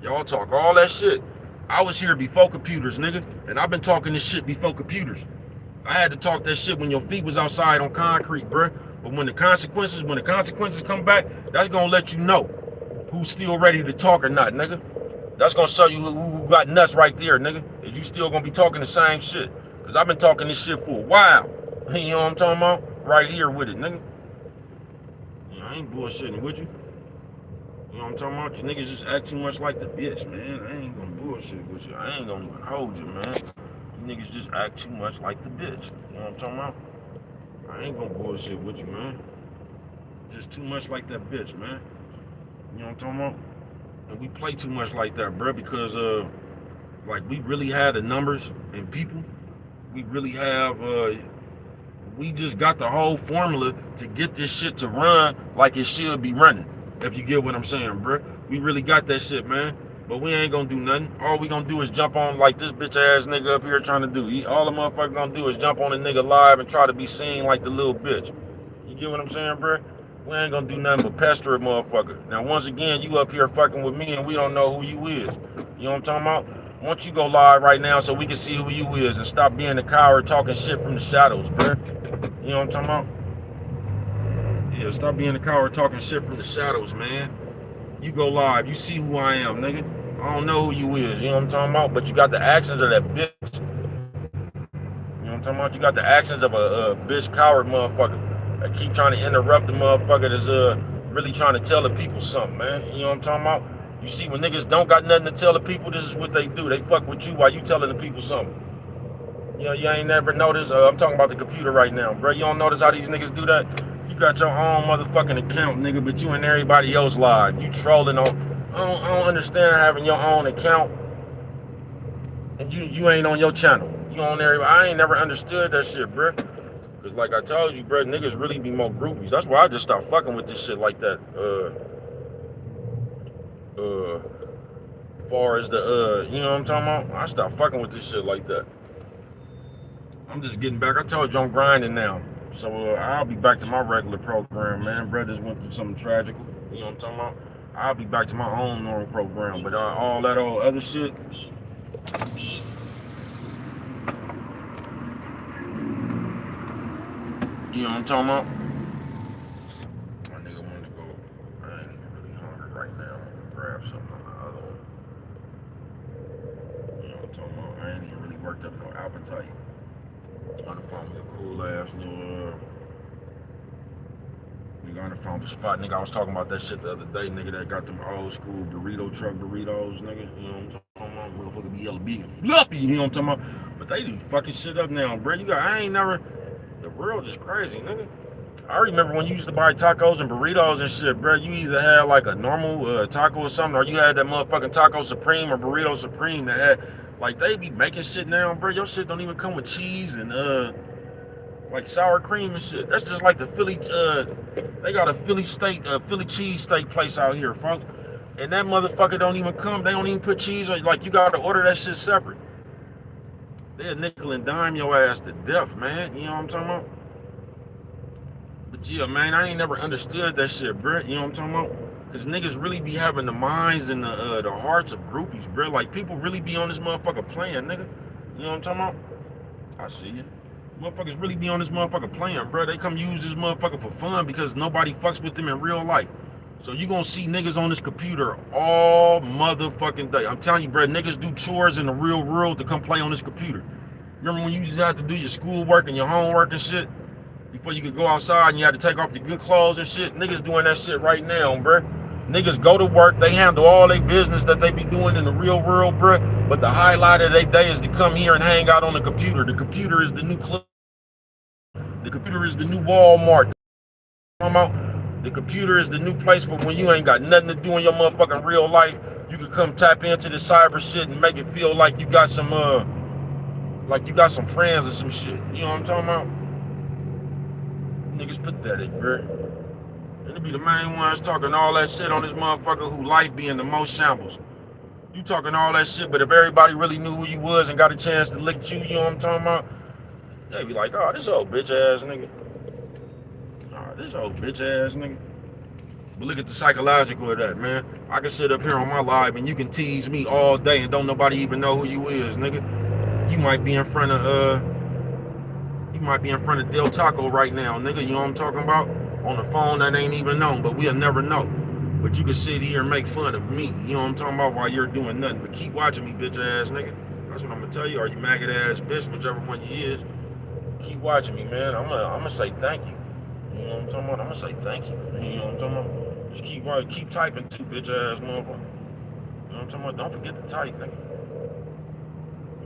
y'all talk all that shit. I was here before computers, nigga. And I've been talking this shit before computers. I had to talk that shit when your feet was outside on concrete, bruh. But when the consequences come back, that's gonna let you know who's still ready to talk or not, nigga. That's gonna show you who got nuts right there, nigga. Is you still gonna be talking the same shit? Cause I've been talking this shit for a while. You know what I'm talking about? Right here with it, nigga. I ain't bullshitting with you. You know what I'm talking about? You niggas just act too much like the bitch, man. I ain't gonna bullshit with you. I ain't gonna even hold you, man. You niggas just act too much like the bitch. You know what I'm talking about? I ain't gonna bullshit with you, man. Just too much like that bitch, man. You know what I'm talking about? And we play too much like that, bro, because like we really had the numbers and people. We really have we just got the whole formula to get this shit to run like it should be running. If you get what I'm saying, bro. We really got that shit, man. But we ain't gonna do nothing. All we gonna do is jump on like this bitch ass nigga up here trying to do. All the motherfucker gonna do is jump on a nigga live and try to be seen like the little bitch. You get what I'm saying, bro? We ain't gonna do nothing but pester a motherfucker. Now, once again, you up here fucking with me and we don't know who you is. You know what I'm talking about? Why don't you go live right now so we can see who you is and stop being a coward talking shit from the shadows, bro? You know what I'm talking about? Yeah, stop being a coward talking shit from the shadows, man. You go live, you see who I am, nigga. I don't know who you is, you know what I'm talking about? But you got the actions of that bitch. You know what I'm talking about? You got the actions of a bitch coward motherfucker that keep trying to interrupt the motherfucker that's really trying to tell the people something, man. You know what I'm talking about? You see, when niggas don't got nothing to tell the people, this is what they do. They fuck with you while you telling the people something. You know, you ain't never noticed. I'm talking about the computer right now, bro. You don't notice how these niggas do that? You got your own motherfucking account, nigga, but you and everybody else live. You trolling on. I don't understand having your own account and you ain't on your channel. You on everybody. I ain't never understood that shit, bro. Cause like I told you, bro, niggas really be more groupies. That's why I just stopped fucking with this shit like that. Far as the you know what I'm talking about? I stopped fucking with this shit like that. I'm just getting back. I told you I'm grinding now. So I'll be back to my regular program, man. Brothers went through something tragic. You know what I'm talking about? I'll be back to my own normal program. But all that old other shit. You know what I'm talking about? My nigga want to go. I ain't even really hungry right now. I'm gonna grab something on the other one. You know what I'm talking about? I ain't even really worked up no appetite. Trying to find me a cool ass little nigga on the phone the spot, nigga. I was talking about that shit the other day, nigga, that got them old school burrito truck burritos, nigga. You know what I'm talking about? Motherfucker be yellow, big and fluffy, you know what I'm talking about? But they do fucking shit up now, bro. I ain't never, the world is crazy, nigga. I remember when you used to buy tacos and burritos and shit, bro. You either had like a normal taco or something, or you had that motherfucking taco supreme or burrito supreme that had, like, they be making shit now, bro. Your shit don't even come with cheese and like sour cream and shit. That's just like the Philly. They got a Philly cheese steak place out here, folks. And that motherfucker don't even come. They don't even put cheese on. Like, you gotta order that shit separate. They'll nickel and dime your ass to death, man. You know what I'm talking about? But yeah, man, I ain't never understood that shit, bro. You know what I'm talking about? Cause niggas really be having the minds and the hearts of groupies, bro. Like, people really be on this motherfucker playing, nigga. You know what I'm talking about? I see you. Motherfuckers really be on this motherfucker playing, bro. They come use this motherfucker for fun because nobody fucks with them in real life. So you gonna see niggas on this computer all motherfucking day. I'm telling you, bro, niggas do chores in the real world to come play on this computer. Remember when you used to have to do your schoolwork and your homework and shit before you could go outside and you had to take off your good clothes and shit? Niggas doing that shit right now, bro. Niggas go to work, they handle all their business that they be doing in the real world, bro. But the highlight of their day is to come here and hang out on the computer. The computer is the new club. The computer is the new Walmart. The computer is the new place for when you ain't got nothing to do in your motherfucking real life. You can come tap into the cyber shit and make it feel like you got some friends or some shit. You know what I'm talking about? Niggas pathetic, bro. And it be the main ones talking all that shit on this motherfucker who life be in the most shambles. You talking all that shit, but if everybody really knew who you was and got a chance to lick you, you know what I'm talking about? They be like, oh, this old bitch ass nigga. Oh, this old bitch ass nigga. But look at the psychological of that, man. I can sit up here on my live and you can tease me all day and don't nobody even know who you is, nigga. You might be in front of Del Taco right now, nigga. You know what I'm talking about? On the phone that ain't even known, but we'll never know. But you can sit here and make fun of me. You know what I'm talking about? While you're doing nothing. But keep watching me, bitch ass nigga. That's what I'm gonna tell you. Or you maggot ass bitch, whichever one you is. Keep watching me, man. I'm gonna say thank you. You know what I'm talking about? I'm gonna say thank you. You know what I'm talking about? Just keep typing too, bitch ass motherfucker. You know what I'm talking about? Don't forget to type, nigga.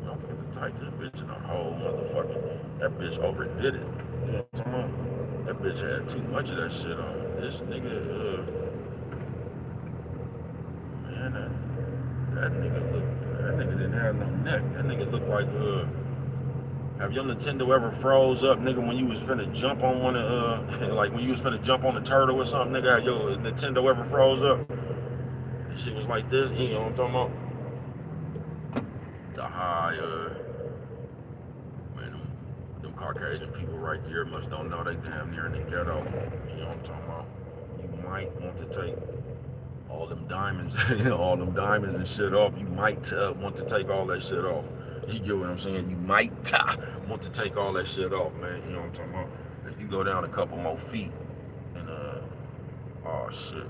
Don't forget to type this bitch in the whole motherfucker. That bitch overdid it. You know what I'm talking about? That bitch had too much of that shit on. This nigga, man, that nigga didn't have no neck. That nigga looked like, have your Nintendo ever froze up, nigga, when you was finna jump on one of, like when you was finna jump on a turtle or something, nigga, have your Nintendo ever froze up? That shit was like this, you know what I'm talking about? The high, man, them Caucasian people right there must don't know they damn near in the ghetto. You know what I'm talking about? You might want to take all them diamonds, all them diamonds and shit off. You might want to take all that shit off. You get what I'm saying? You might want to take all that shit off, man. You know what I'm talking about? If you go down a couple more feet and oh shit.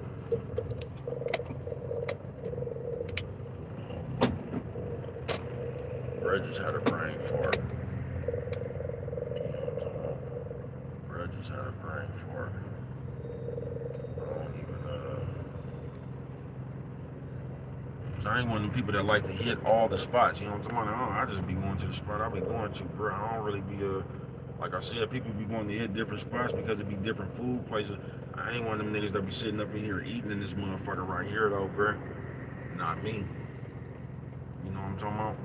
Bruh just had a brain fart. You know what I'm talking about? Bruh just had a brain fart. I don't even, cause I ain't one of them people that like to hit all the spots. You know what I'm talking about? I just be going to the spot I be going to, bro. I don't really be like I said, people be wanting to hit different spots because it be different food places. I ain't one of them niggas that be sitting up in here eating in this motherfucker right here though, bro. Not me. You know what I'm talking about?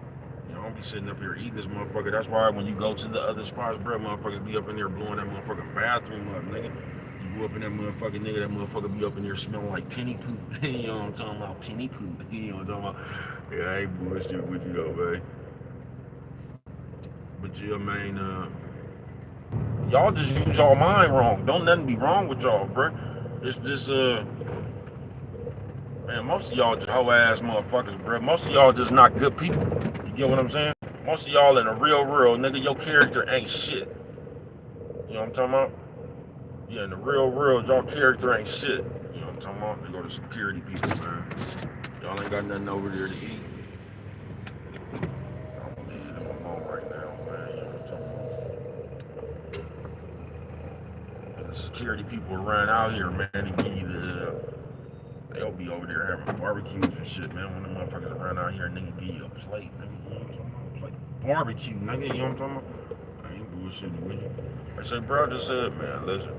You know, I don't be sitting up here eating this motherfucker. That's why when you go to the other spots, bro, motherfuckers be up in there blowing that motherfucking bathroom up, nigga. You go up in that motherfucking nigga, that motherfucker be up in there smelling like penny poop. You know what I'm talking about? Penny poop. You know what I'm talking about? Yeah, I ain't bullshit with you though, man. But yeah, man, y'all just use y'all mind wrong. Don't nothing be wrong with y'all, bro. It's just man, most of y'all just hoe ass motherfuckers, bro. Most of y'all just not good people. You get what I'm saying? Most of y'all in the real world, nigga, your character ain't shit. You know what I'm talking about? Yeah, in the real world, y'all character ain't shit. You know what I'm talking about? They go to security people, man. Y'all ain't got nothing over there to eat. I'm gonna leave them alone right now, man. You know what I'm talking about? The security people around out here, man, they give you they'll be over there having barbecues and shit, man. When the motherfuckers around out here, nigga give you a plate, nigga. You know what I'm talking about? Plate barbecue, nigga. You know what I'm talking about? I ain't bullshitting with you. I said, bro, I just said, man, listen.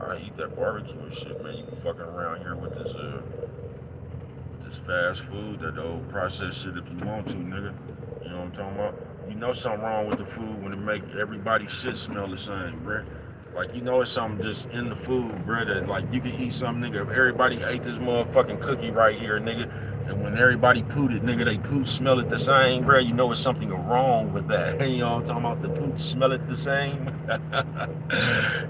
I eat that barbecue and shit, man. You can fucking around here with this fast food, that old processed shit if you want to, nigga. You know what I'm talking about? You know something wrong with the food when it make everybody's shit smell the same, bruh. Like, you know it's something just in the food, bruh, that like you can eat something, nigga. If everybody ate this motherfucking cookie right here, nigga, and when everybody poot it, nigga, they poot smell it the same, bruh, you know it's something wrong with that. You know what I'm talking about? The poot smell it the same.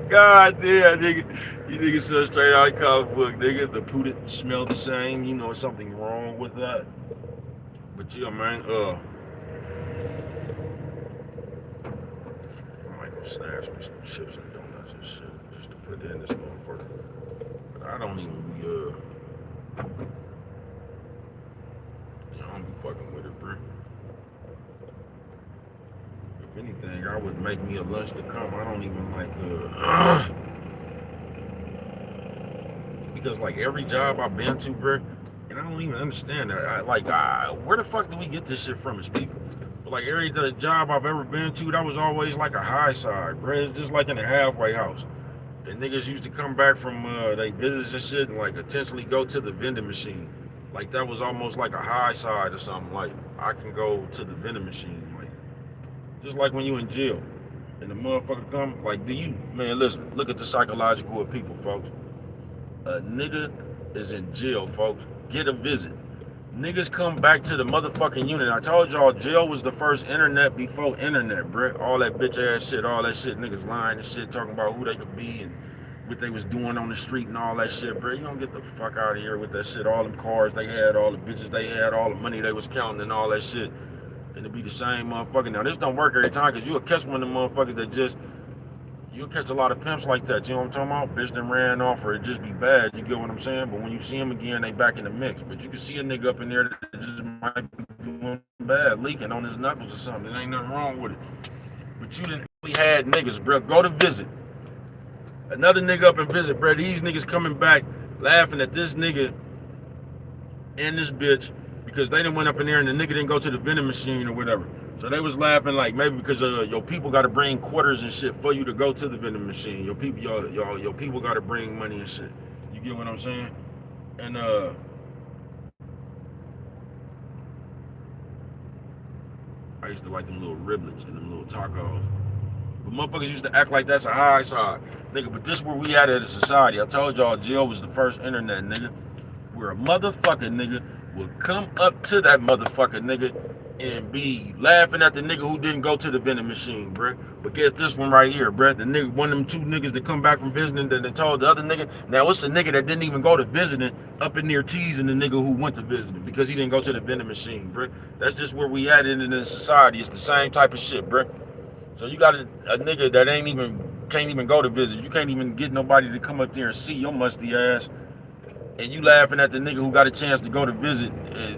God damn, nigga. You niggas so straight out of comic book, nigga. The poot it smell the same, you know something wrong with that. But yeah, man, I might go snatch me some chips and donuts and shit just to put in this motherfucker. But I don't even be I don't be fucking with it, bro. If anything, I would make me a lunch to come. I don't even like because like every job I've been to, bro, and I don't even understand that. Where the fuck do we get this shit from as people? Like every job I've ever been to, that was always like a high side, bro. It's just like in a halfway house. And niggas used to come back from they visits and shit and like intentionally go to the vending machine. Like that was almost like a high side or something. Like I can go to the vending machine, like just like when you in jail and the motherfucker come. Like, do you, man? Listen, look at the psychological of people, folks. A nigga is in jail, folks. Get a visit. Niggas come back to the motherfucking unit. I told y'all jail was the first internet before internet, bro. All that bitch ass shit, all that shit, niggas lying and shit, talking about who they could be and what they was doing on the street and all that shit, bro. You don't get the fuck out of here with that shit. All them cars they had, all the bitches they had, all the money they was counting and all that shit. And it be the same motherfucker. Now this don't work every time because you'll catch one of them motherfuckers that just, you'll catch a lot of pimps like that, you know what I'm talking about? Bitch done ran off or it just be bad, you get what I'm saying? But when you see them again, they back in the mix. But you can see a nigga up in there that just might be doing bad, leaking on his knuckles or something. There ain't nothing wrong with it. But you didn't really had niggas, bro. Go to visit. Another nigga up and visit, bro. These niggas coming back laughing at this nigga and this bitch because they done went up in there and the nigga didn't go to the vending machine or whatever. So they was laughing like maybe because your people got to bring quarters and shit for you to go to the vending machine. Your people got to bring money and shit. You get what I'm saying? And I used to like them little riblets and them little tacos. But motherfuckers used to act like that's a high side, nigga. But this is where we at as a society. I told y'all jail was the first internet, nigga. Where a motherfucker, nigga, will come up to that motherfucker, nigga, and be laughing at the nigga who didn't go to the vending machine, bruh. But guess this one right here, bruh. The nigga, one of them two niggas that come back from visiting that they told the other nigga. Now it's a nigga that didn't even go to visiting up in there teasing the nigga who went to visiting because he didn't go to the vending machine, bruh. That's just where we at in society. It's the same type of shit, bruh. So you got a nigga that can't even go to visit. You can't even get nobody to come up there and see your musty ass. And you laughing at the nigga who got a chance to go to visit.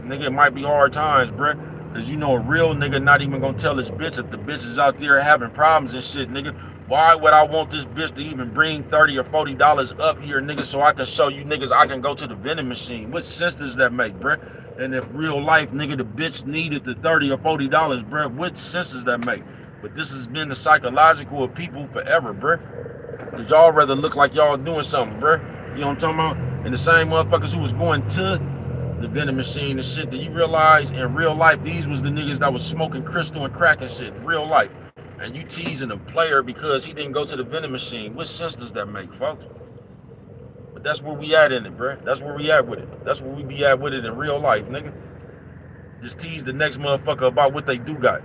Nigga, it might be hard times, bruh. Cause you know a real nigga not even gonna tell his bitch if the bitch is out there having problems and shit, nigga. Why would I want this bitch to even bring $30 or $40 up here, nigga, so I can show you niggas I can go to the vending machine? What sense does that make, bruh? And if real life, nigga, the bitch needed the $30 or $40, bruh, what sense does that make? But this has been the psychological of people forever, bruh. Cause y'all rather look like y'all doing something, bruh. You know what I'm talking about? And the same motherfuckers who was going to the vending machine and shit, do you realize in real life these was the niggas that was smoking crystal and crack and shit in real life? And you teasing a player because he didn't go to the vending machine. What sense does that make, folks? But that's where we at in it, bruh. That's where we at with it. That's where we be at with it in real life, nigga. Just tease the next motherfucker about what they do got.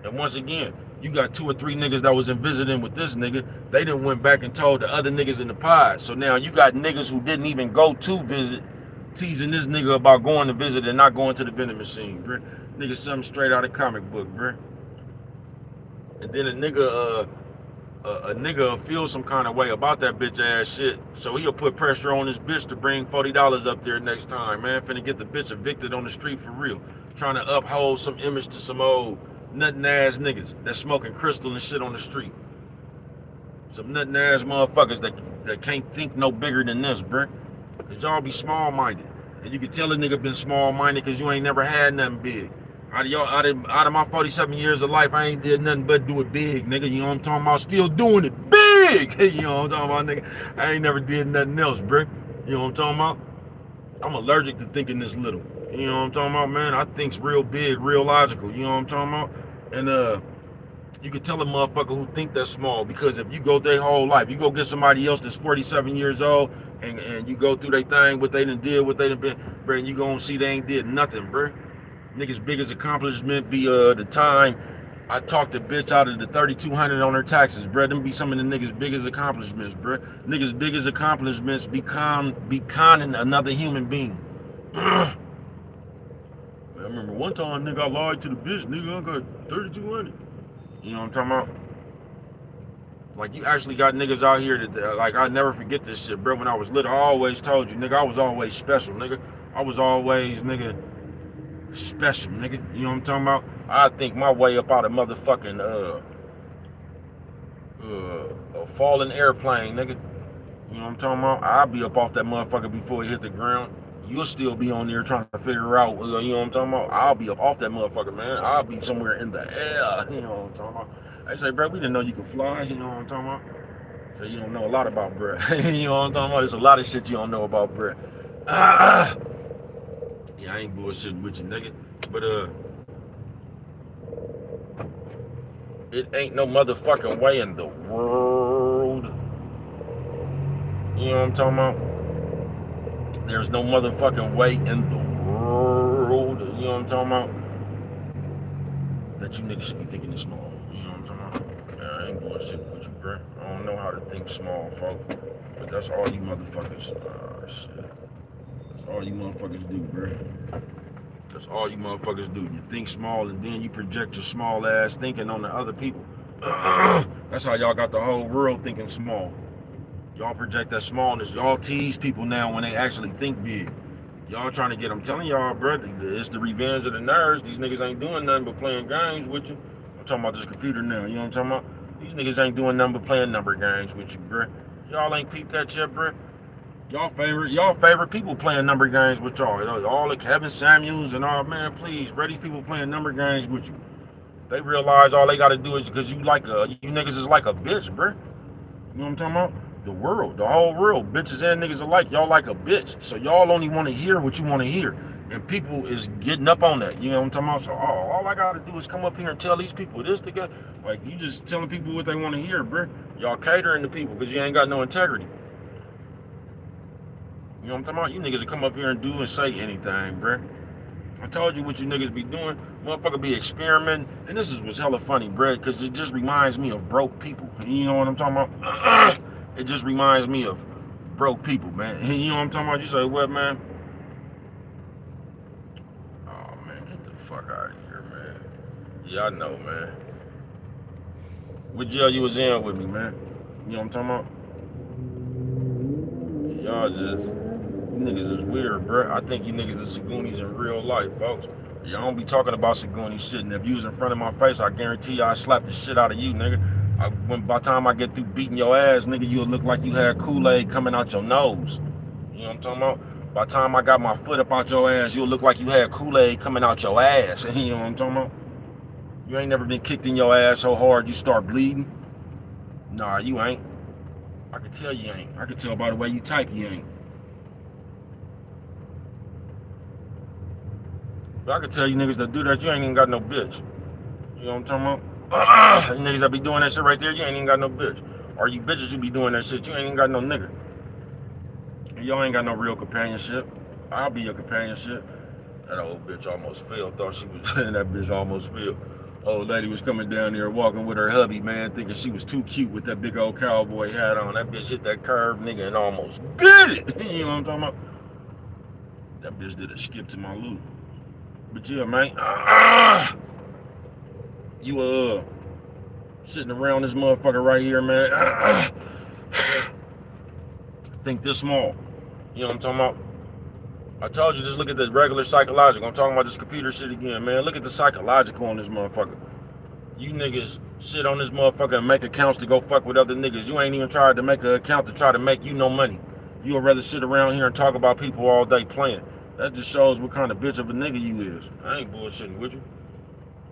And once again, you got 2 or 3 niggas that was in visiting with this nigga. They done went back and told the other niggas in the pod. So now you got niggas who didn't even go to visit teasing this nigga about going to visit and not going to the vending machine, bruh. Nigga, something straight out of comic book, bruh. And then a nigga feel some kind of way about that bitch ass shit, so he'll put pressure on his bitch to bring $40 up there next time, man. Finna get the bitch evicted on the street for real. Trying to uphold some image to some old nuttin' ass niggas that's smoking crystal and shit on the street. Some nuttin' ass motherfuckers that can't think no bigger than this, bruh. Cause y'all be small-minded. And you can tell a nigga been small-minded cause you ain't never had nothing big. Out of my 47 years of life, I ain't did nothing but do it big, nigga. You know what I'm talking about? Still doing it big. You know what I'm talking about, nigga? I ain't never did nothing else, bruh. You know what I'm talking about? I'm allergic to thinking this little. You know what I'm talking about, man? I think's real big, real logical. You know what I'm talking about? And you can tell a motherfucker who think that's small, because if you go their whole life, you go get somebody else that's 47 years old and you go through their thing, what they done did, what they done been, bro, and you gonna see they ain't did nothing, bro. Niggas' biggest accomplishment be the time I talked a bitch out of the 3,200 on her taxes, bro. Them be some of the niggas' biggest accomplishments, bro. Niggas' biggest accomplishments be conning another human being. I remember one time, nigga, I lied to the bitch, nigga, I got 3,200. You know what I'm talking about? Like, you actually got niggas out here that, like, I never forget this shit, bro. When I was little, I always told you, nigga, I was always special, nigga. I was always, nigga, special, nigga. You know what I'm talking about? I think my way up out of motherfucking, a falling airplane, nigga. You know what I'm talking about? I'll be up off that motherfucker before it hit the ground. You'll still be on there trying to figure out, you know what I'm talking about? I'll be up off that motherfucker, man. I'll be somewhere in the air, you know what I'm talking about? I say, bro, we didn't know you could fly, you know what I'm talking about? So you don't know a lot about, bro. You know what I'm talking about? There's a lot of shit you don't know about, bro. Yeah, I ain't bullshitting with you, nigga. But, it ain't no motherfucking way in the world. You know what I'm talking about? There's no motherfucking way in the world, you know what I'm talking about, that you niggas should be thinking it's small. You know what I'm talking about? Yeah, I ain't bullshitting with you, bro. I don't know how to think small, folks. But that's all you motherfuckers. Shit. That's all you motherfuckers do, bro. That's all you motherfuckers do. You think small and then you project your small ass thinking on the other people. That's how y'all got the whole world thinking small. Y'all project that smallness. Y'all tease people now when they actually think big. Y'all trying to get them. Telling y'all, bro, it's the revenge of the nerds. These niggas ain't doing nothing but playing games with you. I'm talking about this computer now. You know what I'm talking about? These niggas ain't doing nothing but playing number games with you, bro. Y'all ain't peeped that yet, bro. Y'all favorite people playing number games with y'all. All the Kevin Samuels and all, man, please, bro. These people playing number games with you. They realize all they got to do is because you niggas is like a bitch, bro. You know what I'm talking about? The world, the whole world, bitches and niggas alike, y'all like a bitch. So y'all only want to hear what you want to hear. And people is getting up on that. You know what I'm talking about? So all I gotta do is come up here and tell these people this, nigga. Like, you just telling people what they want to hear, bro. Y'all catering to people because you ain't got no integrity. You know what I'm talking about? You niggas will come up here and do and say anything, bro. I told you what you niggas be doing. Motherfucker be experimenting. And this is what's hella funny, bro, because it just reminds me of broke people. You know what I'm talking about? It just reminds me of broke people, man. You know what I'm talking about? You say, what, man? Oh, man, get the fuck out of here, man. Yeah, I know, man. What jail you was in with me, man? You know what I'm talking about? Y'all just, you niggas is weird, bro. I think you niggas are Sagoonies in real life, folks. Y'all don't be talking about Sigourney shit, and if you was in front of my face, I guarantee you I'd slap the shit out of you, nigga. By the time I get through beating your ass, nigga, you'll look like you had Kool-Aid coming out your nose. You know what I'm talking about? By the time I got my foot up out your ass, you'll look like you had Kool-Aid coming out your ass. You know what I'm talking about? You ain't never been kicked in your ass so hard you start bleeding. Nah, you ain't. I can tell you ain't. I can tell by the way you type you ain't. But I can tell you niggas that do that, you ain't even got no bitch. You know what I'm talking about? Niggas that be doing that shit right there, you ain't even got no bitch. Or you bitches you be doing that shit, you ain't even got no nigga. Y'all ain't got no real companionship. I'll be your companionship. That old bitch almost fell. Thought she was, that bitch almost fell. Old lady was coming down there walking with her hubby, man, thinking she was too cute with that big old cowboy hat on. That bitch hit that curve, nigga, and almost bit it. You know what I'm talking about? That bitch did a skip to my loot. But yeah, man, you sitting around this motherfucker right here, man. Think this small. You know what I'm talking about? I told you, just look at the regular psychological. I'm talking about this computer shit again, man. Look at the psychological on this motherfucker. You niggas sit on this motherfucker and make accounts to go fuck with other niggas. You ain't even tried to make an account to try to make you no money. You would rather sit around here and talk about people all day playing. That just shows what kind of bitch of a nigga you is. I ain't bullshitting with you.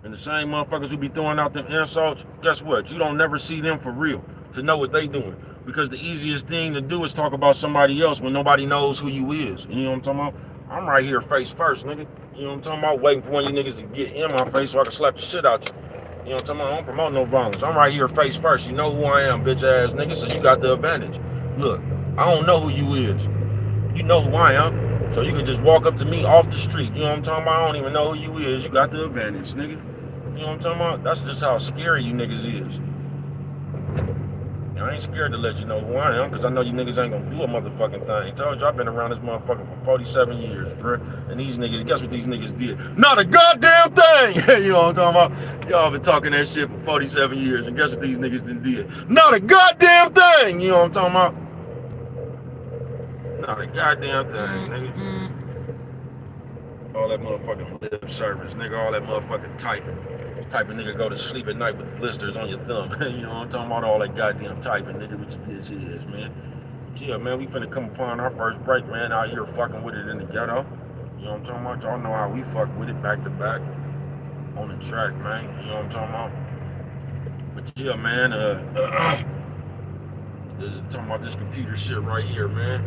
And the same motherfuckers who be throwing out them insults, guess what? You don't never see them for real to know what they doing. Because the easiest thing to do is talk about somebody else when nobody knows who you is. You know what I'm talking about? I'm right here face first, nigga. You know what I'm talking about? Waiting for one of you niggas to get in my face so I can slap the shit out you. You know what I'm talking about? I don't promote no violence. I'm right here face first. You know who I am, bitch ass nigga, so you got the advantage. Look, I don't know who you is. You know who I am. So you can just walk up to me off the street. You know what I'm talking about? I don't even know who you is. You got the advantage, nigga. You know what I'm talking about? That's just how scary you niggas is. I ain't scared to let you know who I am, because I know you niggas ain't gonna do a motherfucking thing. I told you I've been around this motherfucker for 47 years, bro. And these niggas, guess what these niggas did? Not a goddamn thing! You know what I'm talking about? Y'all been talking that shit for 47 years, and guess what these niggas did? Not a goddamn thing! You know what I'm talking about? Not a goddamn thing, nigga. All that motherfucking lip service, nigga, all that motherfucking typing. Type of nigga go to sleep at night with blisters on your thumb. You know what I'm talking about? All that goddamn typing, nigga, what your bitch is, man. Yeah, man, we finna come upon our first break, man, out here fucking with it in the ghetto. You know what I'm talking about? Y'all know how we fuck with it back to back on the track, man. You know what I'm talking about? But yeah, man, talking about this computer shit right here, man.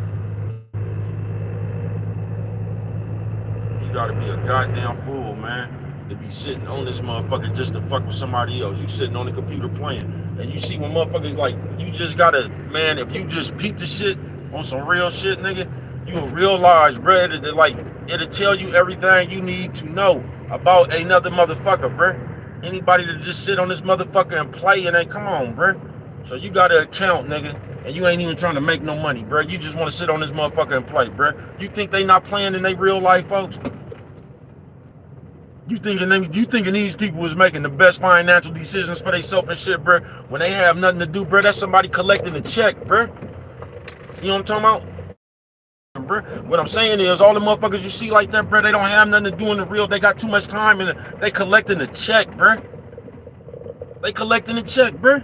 You gotta be a goddamn fool, man, to be sitting on this motherfucker just to fuck with somebody else. You sitting on the computer playing, and you see when motherfuckers like, you just gotta, man, if you just peep the shit on some real shit, nigga, you will realize, bro, that like, it'll tell you everything you need to know about another motherfucker, bro. Anybody that just sit on this motherfucker and play, and ain't, come on, bro. So you gotta account, nigga, and you ain't even trying to make no money, bro. You just want to sit on this motherfucker and play, bro. You think they not playing in their real life, folks? You thinking these people was making the best financial decisions for themselves and shit, bro? When they have nothing to do, bro, that's somebody collecting a check, bro. You know what I'm talking about? Bro, what I'm saying is, all the motherfuckers you see like that, bro, they don't have nothing to do in the real. They got too much time and they collecting a check, bro. They collecting a check, bro.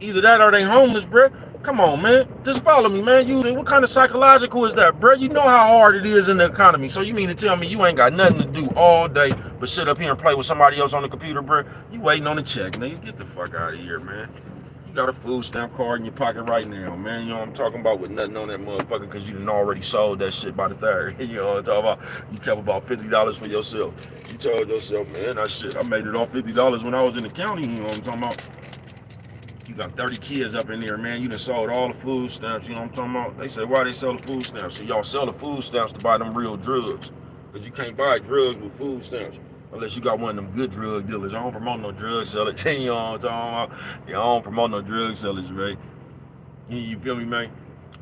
Either that or they homeless, bro. Come on, man. Just follow me, man. What kind of psychological is that, bro? You know how hard it is in the economy. So you mean to tell me you ain't got nothing to do all day but sit up here and play with somebody else on the computer, bro? You waiting on the check, nigga. Get the fuck out of here, man. You got a food stamp card in your pocket right now, man. You know what I'm talking about, with nothing on that motherfucker, because you done already sold that shit by the third. You know what I'm talking about? You kept about $50 for yourself. You told yourself, man, that shit, I made it off $50 when I was in the county. You know what I'm talking about? You got 30 kids up in there, man. You done sold all the food stamps. You know what I'm talking about? They say, why they sell the food stamps? So y'all sell the food stamps to buy them real drugs. Because you can't buy drugs with food stamps unless you got one of them good drug dealers. I don't promote no drug sellers. You know what I'm talking about? Yeah, I don't promote no drug sellers, right? You feel me, man?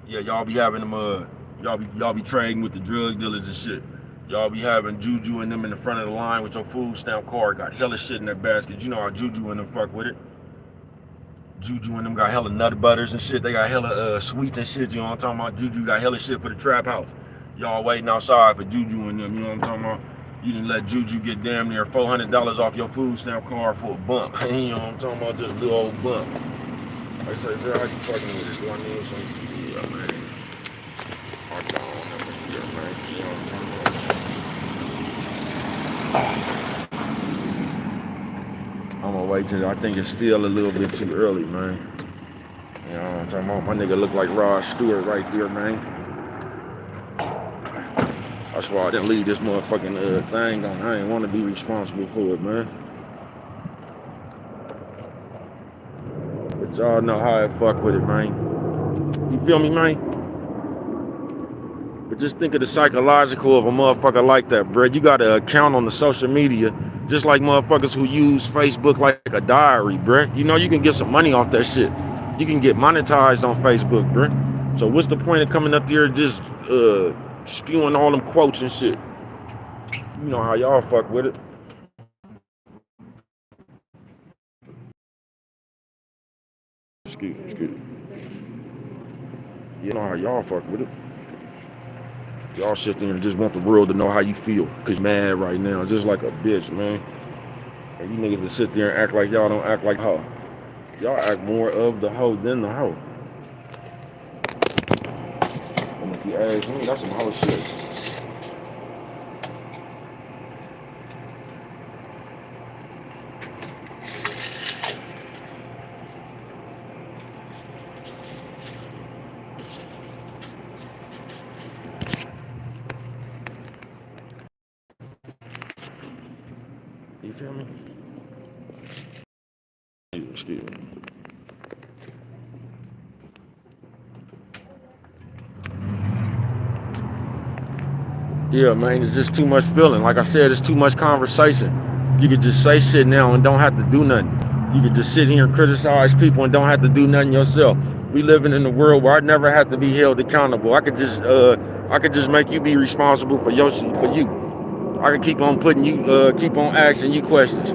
Yeah, y'all be having them, y'all be trading with the drug dealers and shit. Y'all be having Juju and them in the front of the line with your food stamp card. Got hella shit in their basket. You know how Juju and them fuck with it. Juju and them got hella nut butters and shit. They got hella sweets and shit. You know what I'm talking about? Juju got hella shit for the trap house. Y'all waiting outside for Juju and them. You know what I'm talking about? You didn't let Juju get damn near $400 off your food stamp card for a bump. You know what I'm talking about? Just a little old bump. I say, sir, how you fucking with it? Do I need some? Yeah, man. I don't never hear, man. You know what I'm talking about? I'm gonna wait till I think it's still a little bit too early, man. You know what I'm talking about? My nigga look like Rod Stewart right there, man. That's why I didn't leave this motherfucking thing on. I ain't want to be responsible for it, man. But y'all know how I fuck with it, man. You feel me, man? But just think of the psychological of a motherfucker like that, bro. You got an account on the social media, just like motherfuckers who use Facebook like a diary, bro. You know you can get some money off that shit. You can get monetized on Facebook, bro. So what's the point of coming up there just spewing all them quotes and shit? You know how y'all fuck with it. Excuse me. You know how y'all fuck with it. Y'all sit there and just want the world to know how you feel. Cause you're mad right now, just like a bitch, man. And you niggas that sit there and act like y'all don't act like hoe. Y'all act more of the hoe than the hoe. And if you ask me, that's some hoe shit. You feel me? Excuse me. Yeah, man, it's just too much feeling. Like I said, it's too much conversation. You could just say shit now and don't have to do nothing. You could just sit here and criticize people and don't have to do nothing yourself. We living in a world where I never have to be held accountable. I could just make you be responsible for your shit, for you. I can keep on putting you, keep on asking you questions.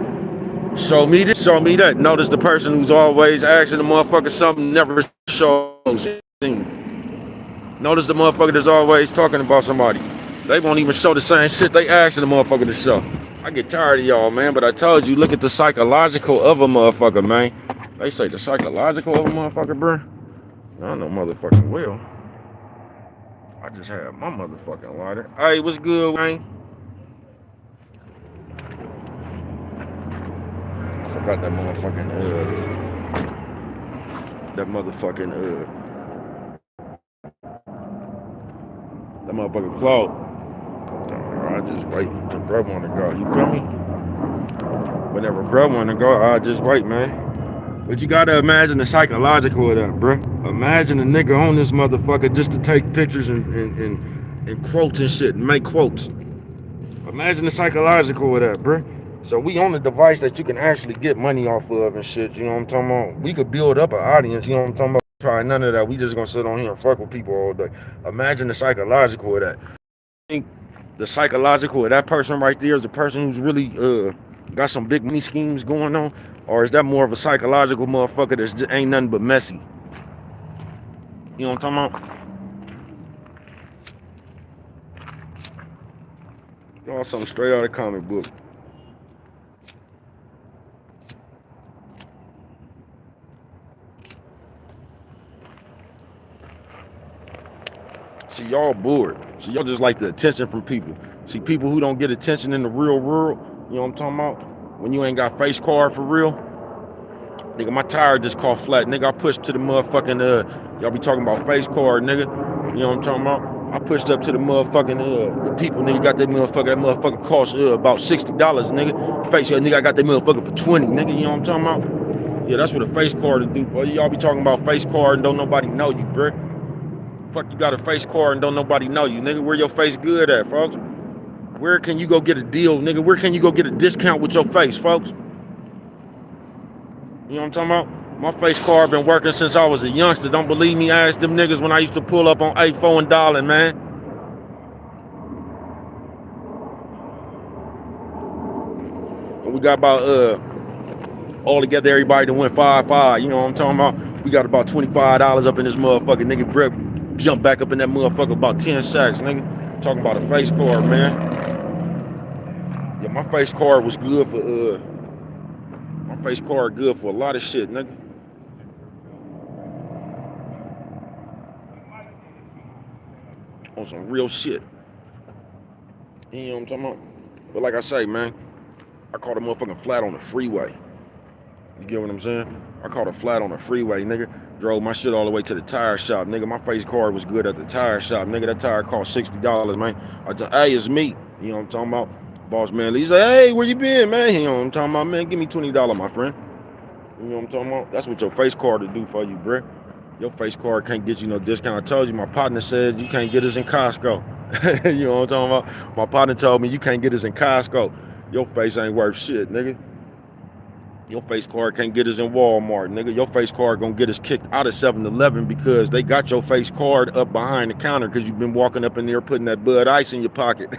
Show me this, show me that. Notice the person who's always asking the motherfucker something never shows anything. Notice the motherfucker that's always talking about somebody. They won't even show the same shit they asking the motherfucker to show. I get tired of y'all, man, but I told you, look at the psychological of a motherfucker, man. They say the psychological of a motherfucker, bro. I don't know motherfucking well. I just had my motherfucking lighter. Hey, what's good, man? I forgot that motherfucking, that motherfucking Claude. I just wait until bro wanna go. You feel me? Whenever bro wanna go, I just wait, man. But you gotta imagine the psychological of that, bro. Imagine a nigga on this motherfucker just to take pictures and quotes and shit and make quotes. Imagine the psychological of that, bro. So we on a device that you can actually get money off of and shit, you know what I'm talking about? We could build up an audience, you know what I'm talking about? Try none of that. We just gonna sit on here and fuck with people all day. Imagine the psychological of that. I think the psychological of that person right there is the person who's really got some big money schemes going on, or is that more of a psychological motherfucker that just ain't nothing but messy? You know what I'm talking about? Y'all something straight out of comic book. See, y'all bored. So y'all just like the attention from people. See, people who don't get attention in the real world, you know what I'm talking about? When you ain't got face card for real. Nigga, my tire just caught flat. Nigga, I pushed to the motherfucking, y'all be talking about face card, nigga. You know what I'm talking about? I pushed up to the motherfucking, the people, nigga, got that motherfucker cost about $60, nigga. Face card, nigga, I got that motherfucker for 20, nigga, you know what I'm talking about? Yeah, that's what a face card to do, boy. Y'all be talking about face card and don't nobody know you, bruh. Fuck, you got a face card and don't nobody know you, nigga. Where your face good at, folks? Where can you go get a deal, nigga? Where can you go get a discount with your face, folks? You know what I'm talking about? My face card been working since I was a youngster. Don't believe me? Ask them niggas when I used to pull up on A4 and Darling, man. And we got about all together, everybody that went 5-5. You know what I'm talking about? We got about $25 up in this motherfucker, nigga. Brett jump back up in that motherfucker about 10 sacks, nigga. Talking about a face card, man. Yeah, my face card was good for my face card good for a lot of shit, nigga. On some real shit. You know what I'm talking about? But like I say, man, I caught a motherfucking flat on the freeway. You get what I'm saying? I caught a flat on the freeway, nigga. Drove my shit all the way to the tire shop, nigga. My face card was good at the tire shop, nigga. That tire cost $60, man. Hey, it's me. You know what I'm talking about? Boss man Lee say, hey, where you been, man? You know what I'm talking about, man? Give me $20, my friend. You know what I'm talking about? That's what your face card will do for you, bruh. Your face card can't get you no discount. I told you, my partner said you can't get us in Costco. You know what I'm talking about? My partner told me you can't get us in Costco. Your face ain't worth shit, nigga. Your face card can't get us in Walmart, nigga. Your face card gonna get us kicked out of 7-Eleven because they got your face card up behind the counter because you've been walking up in there putting that Bud Ice in your pocket.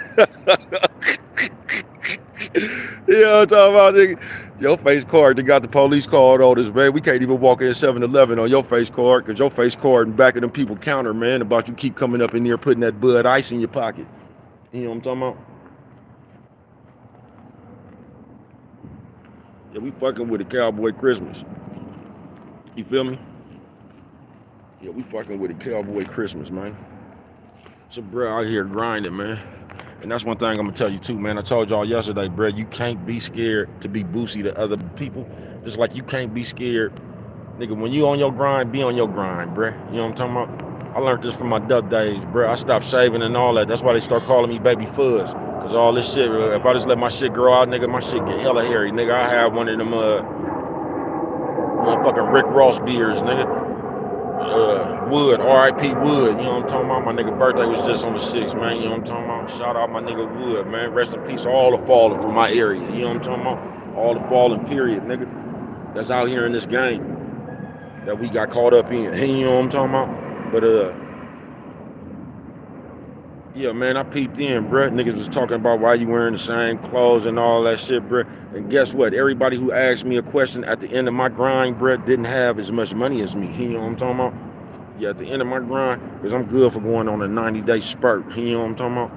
You know what I'm talking about, nigga? Your face card, they got the police card on this, man. We can't even walk in 7-Eleven on your face card because your face card in back of them people counter, man, about you keep coming up in there putting that Bud Ice in your pocket. You know what I'm talking about? Yeah, we fucking with a cowboy Christmas. You feel me? Yeah, we fucking with a cowboy Christmas, man. So, bro, out here grinding, man. And that's one thing I'm gonna tell you too, man. I told y'all yesterday, bro, you can't be scared to be boosy to other people. Just like you can't be scared. Nigga, when you on your grind, be on your grind, bro. You know what I'm talking about? I learned this from my duck days, bro. I stopped shaving and all that. That's why they start calling me Baby Fuzz. Cause all this shit, if I just let my shit grow out, nigga, my shit get hella hairy. Nigga, I have one of them motherfucking Rick Ross beards, nigga. Wood, R.I.P. Wood, you know what I'm talking about? My nigga birthday was just on the 6th, man, you know what I'm talking about? Shout out my nigga Wood, man. Rest in peace, all the fallen from my area, you know what I'm talking about? All the fallen, period, nigga. That's out here in this game that we got caught up in, you know what I'm talking about? But, yeah, man, I peeped in, bruh. Niggas was talking about why you wearing the same clothes and all that shit, bruh. And guess what? Everybody who asked me a question at the end of my grind, bruh, didn't have as much money as me. You know what I'm talking about? Yeah, at the end of my grind, because I'm good for going on a 90-day spurt. You know what I'm talking about?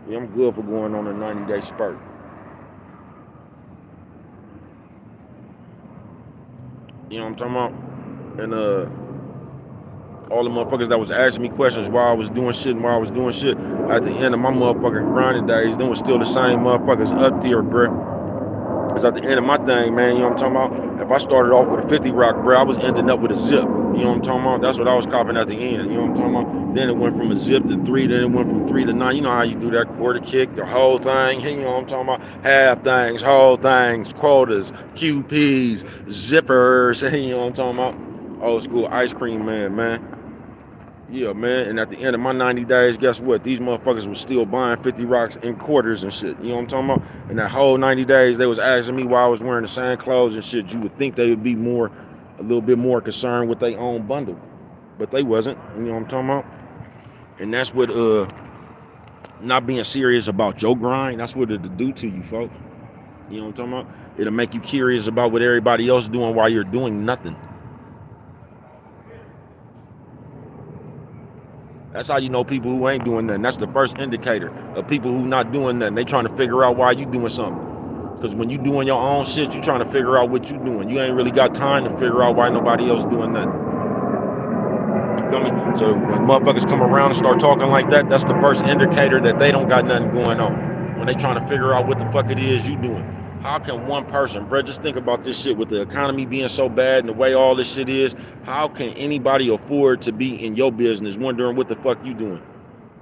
Yeah, I'm good for going on a 90-day spurt. You know what I'm talking about? And, all the motherfuckers that was asking me questions while I was doing shit and while I was doing shit, at the end of my motherfucking grinding days, them was still the same motherfuckers up there, bruh. Because at the end of my thing, man, you know what I'm talking about? If I started off with a 50 rock, bruh, I was ending up with a zip. You know what I'm talking about? That's what I was copping at the end. You know what I'm talking about? Then it went from a zip to 3, then it went from 3 to 9. You know how you do that quarter kick, the whole thing. You know what I'm talking about? Half things, whole things, quotas, QPs, zippers. You know what I'm talking about? Old school ice cream man. Yeah, man, and at the end of my 90 days, guess what? These motherfuckers was still buying 50 rocks in quarters and shit. You know what I'm talking about? And that whole 90 days, they was asking me why I was wearing the same clothes and shit. You would think they would be a little bit more concerned with their own bundle. But they wasn't. You know what I'm talking about? And that's what, not being serious about your grind, that's what it'll do to you, folks. You know what I'm talking about? It'll make you curious about what everybody else is doing while you're doing nothing. That's how you know people who ain't doing nothing. That's the first indicator of people who not doing nothing. They trying to figure out why you doing something. Because when you doing your own shit, you trying to figure out what you doing. You ain't really got time to figure out why nobody else doing nothing. You feel me? So when motherfuckers come around and start talking like that, that's the first indicator that they don't got nothing going on. When they trying to figure out what the fuck it is you doing. How can one person, bro, just think about this shit with the economy being so bad and the way all this shit is, how can anybody afford to be in your business wondering what the fuck you doing?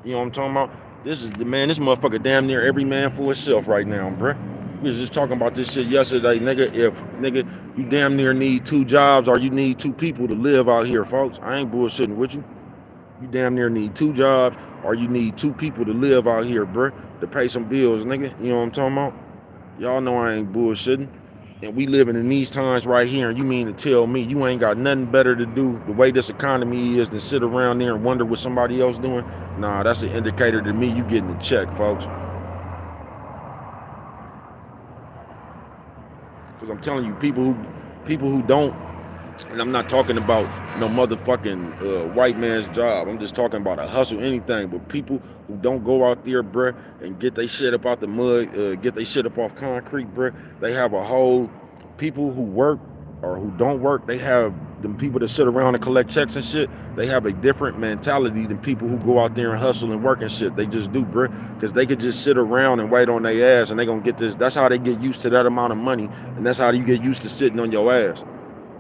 You know what I'm talking about? This motherfucker damn near every man for himself right now, bro. We was just talking about this shit yesterday, nigga. If, nigga, you damn near need 2 jobs or you need 2 people to live out here, folks. I ain't bullshitting with you. You damn near need 2 jobs or you need 2 people to live out here, bro, to pay some bills, nigga. You know what I'm talking about? Y'all know I ain't bullshitting. And we living in these times right here, and you mean to tell me you ain't got nothing better to do the way this economy is than sit around there and wonder what somebody else doing? Nah, that's an indicator to me you getting a check, folks. Because I'm telling you, people who don't And I'm not talking about no motherfucking white man's job. I'm just talking about a hustle, anything. But people who don't go out there, bruh, and get they shit up out the mud, get they shit up off concrete, bruh, they have a whole, people who work or who don't work, they have them people that sit around and collect checks and shit, they have a different mentality than people who go out there and hustle and work and shit. They just do, bruh, because they could just sit around and wait on their ass and they gonna get this. That's how they get used to that amount of money, and that's how you get used to sitting on your ass.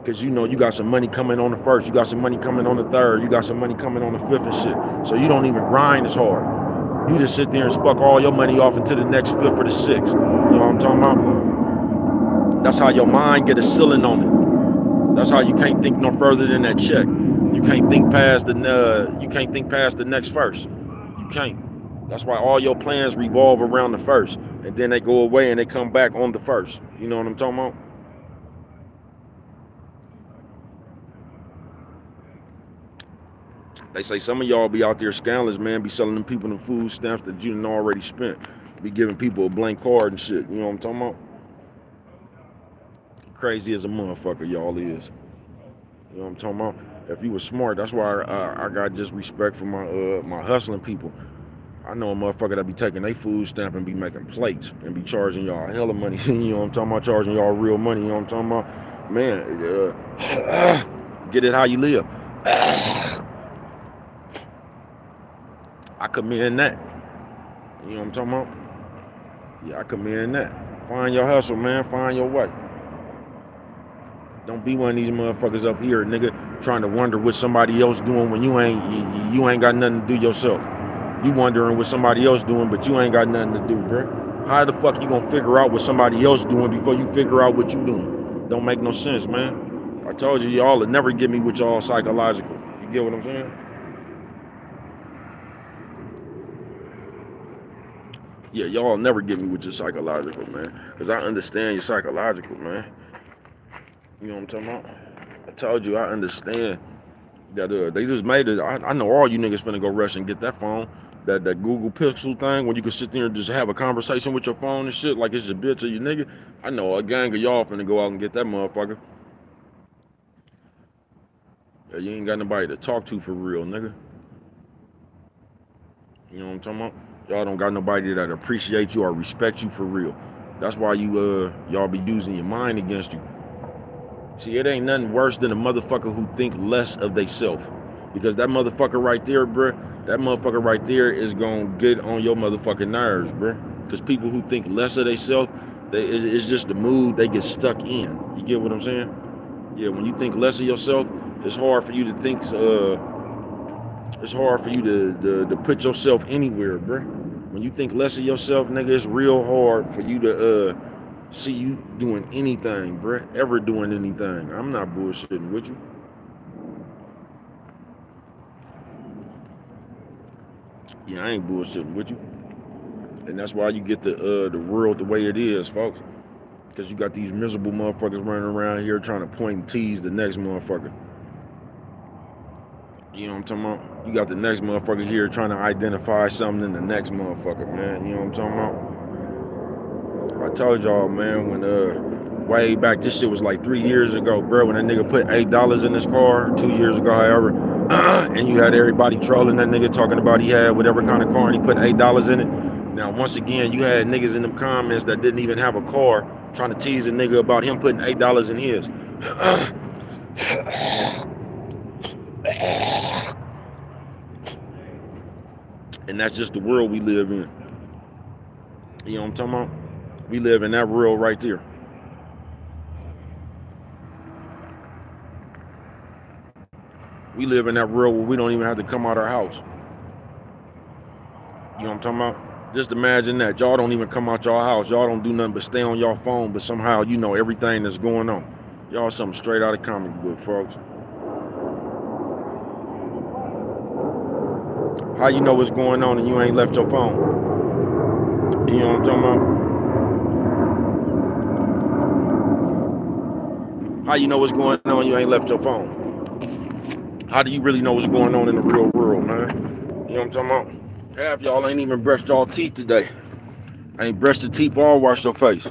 Because you know you got some money coming on the first, you got some money coming on the third, you got some money coming on the fifth and shit. So you don't even grind as hard. You just sit there and fuck all your money off into the next fifth or the sixth. You know what I'm talking about? That's how your mind get a ceiling on it. That's how you can't think no further than that check. You can't think past the next first. You can't. That's why all your plans revolve around the first, and then they go away and they come back on the first. You know what I'm talking about? They say some of y'all be out there scandalous, man, be selling them people the food stamps that you done already spent. Be giving people a blank card and shit. You know what I'm talking about? Crazy as a motherfucker, y'all is. You know what I'm talking about? If you was smart, that's why I got just respect for my hustling people. I know a motherfucker that be taking their food stamp and be making plates and be charging y'all hella money. You know what I'm talking about? Charging y'all real money. You know what I'm talking about? Man, get it how you live. I commend that. You know what I'm talking about? Yeah, I commend that. Find your hustle, man. Find your way. Don't be one of these motherfuckers up here, nigga, trying to wonder what somebody else doing when you ain't got nothing to do yourself. You wondering what somebody else doing, but you ain't got nothing to do, bro. How the fuck you gonna figure out what somebody else doing before you figure out what you doing? Don't make no sense, man. I told you, y'all would never get me with y'all psychological. You get what I'm saying? Yeah, y'all never get me with your psychological, man. Because I understand your psychological, man. You know what I'm talking about? I told you, I understand that they just made it. I know all you niggas finna go rush and get that phone, that Google Pixel thing, when you can sit there and just have a conversation with your phone and shit like it's your bitch or your nigga. I know a gang of y'all finna go out and get that motherfucker. Yeah, you ain't got nobody to talk to for real, nigga. You know what I'm talking about? Y'all don't got nobody that appreciate you or respect you for real. That's why y'all be using your mind against you. See, it ain't nothing worse than a motherfucker who think less of theyself. Because that motherfucker right there, bruh, that motherfucker right there is gonna get on your motherfucking nerves, bruh. Because people who think less of themselves, it's just the mood they get stuck in. You get what I'm saying? Yeah, when you think less of yourself, it's hard for you to think, it's hard for you to put yourself anywhere, bruh. When you think less of yourself, nigga, it's real hard for you to see you doing anything, bruh. Ever doing anything. I'm not bullshitting with you. Yeah, I ain't bullshitting with you. And that's why you get the world the way it is, folks. Because you got these miserable motherfuckers running around here trying to point and tease the next motherfucker. You know what I'm talking about? You got the next motherfucker here trying to identify something in the next motherfucker, man. You know what I'm talking about? I told y'all, man, when way back, this shit was like 3 years ago, bro, when that nigga put $8 in his car, 2 years ago, however, and you had everybody trolling that nigga, talking about he had whatever kind of car and he put $8 in it. Now, once again, you had niggas in them comments that didn't even have a car trying to tease a nigga about him putting $8 in his. And that's just the world we live in. You know what I'm talking about? We live in that world right there. We live in that world where we don't even have to come out our house. You know what I'm talking about? Just imagine that. Y'all don't even come out y'all house. Y'all don't do nothing but stay on your phone, but somehow you know everything that's going on. Y'all something straight out of comic book, folks. How you know what's going on and you ain't left your phone? You know what I'm talking about? How you know what's going on and you ain't left your phone? How do you really know what's going on in the real world, man? You know what I'm talking about? Half y'all ain't even brushed y'all teeth today. Ain't brushed your teeth or washed your face.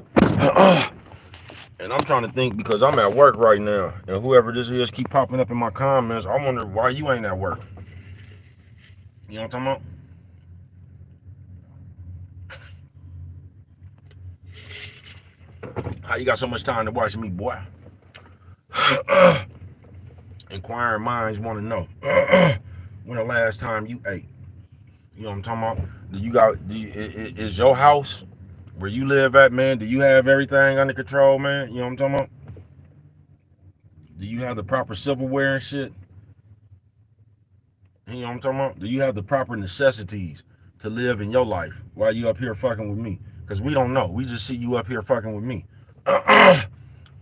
And And I'm trying to think because I'm at work right now, and whoever this is keep popping up in my comments. I wonder why you ain't at work. You know what I'm talking about? How you got so much time to watch me, boy? Inquiring minds want to know when the last time you ate. You know what I'm talking about? Is your house where you live at, man? Do you have everything under control, man? You know what I'm talking about? Do you have the proper silverware and shit? You know what I'm talking about? Do you have the proper necessities to live in your life while you up here fucking with me? Because we don't know. We just see you up here fucking with me.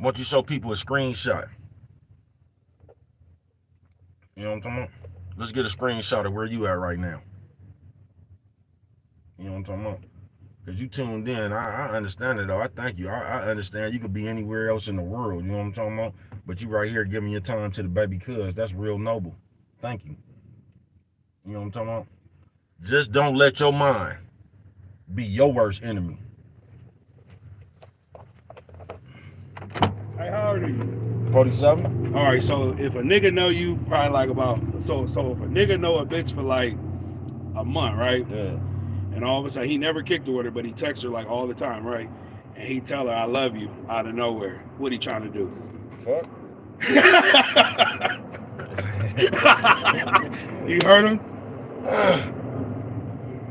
Want you show people a screenshot. You know what I'm talking about? Let's get a screenshot of where you at right now. You know what I'm talking about? Because you tuned in. I understand it, though. I thank you. I understand you could be anywhere else in the world. You know what I'm talking about? But you right here giving your time to the baby cuz. That's real noble. Thank you. You know what I'm talking about? Just don't let your mind be your worst enemy. Hey, how old are you? 47? All right, so if a nigga know you probably like about, so if a nigga know a bitch for like a month, right? Yeah. And all of a sudden, he never kicked it with her, but he texts her like all the time, right? And he tell her, I love you, out of nowhere. What he trying to do? Fuck. You heard him?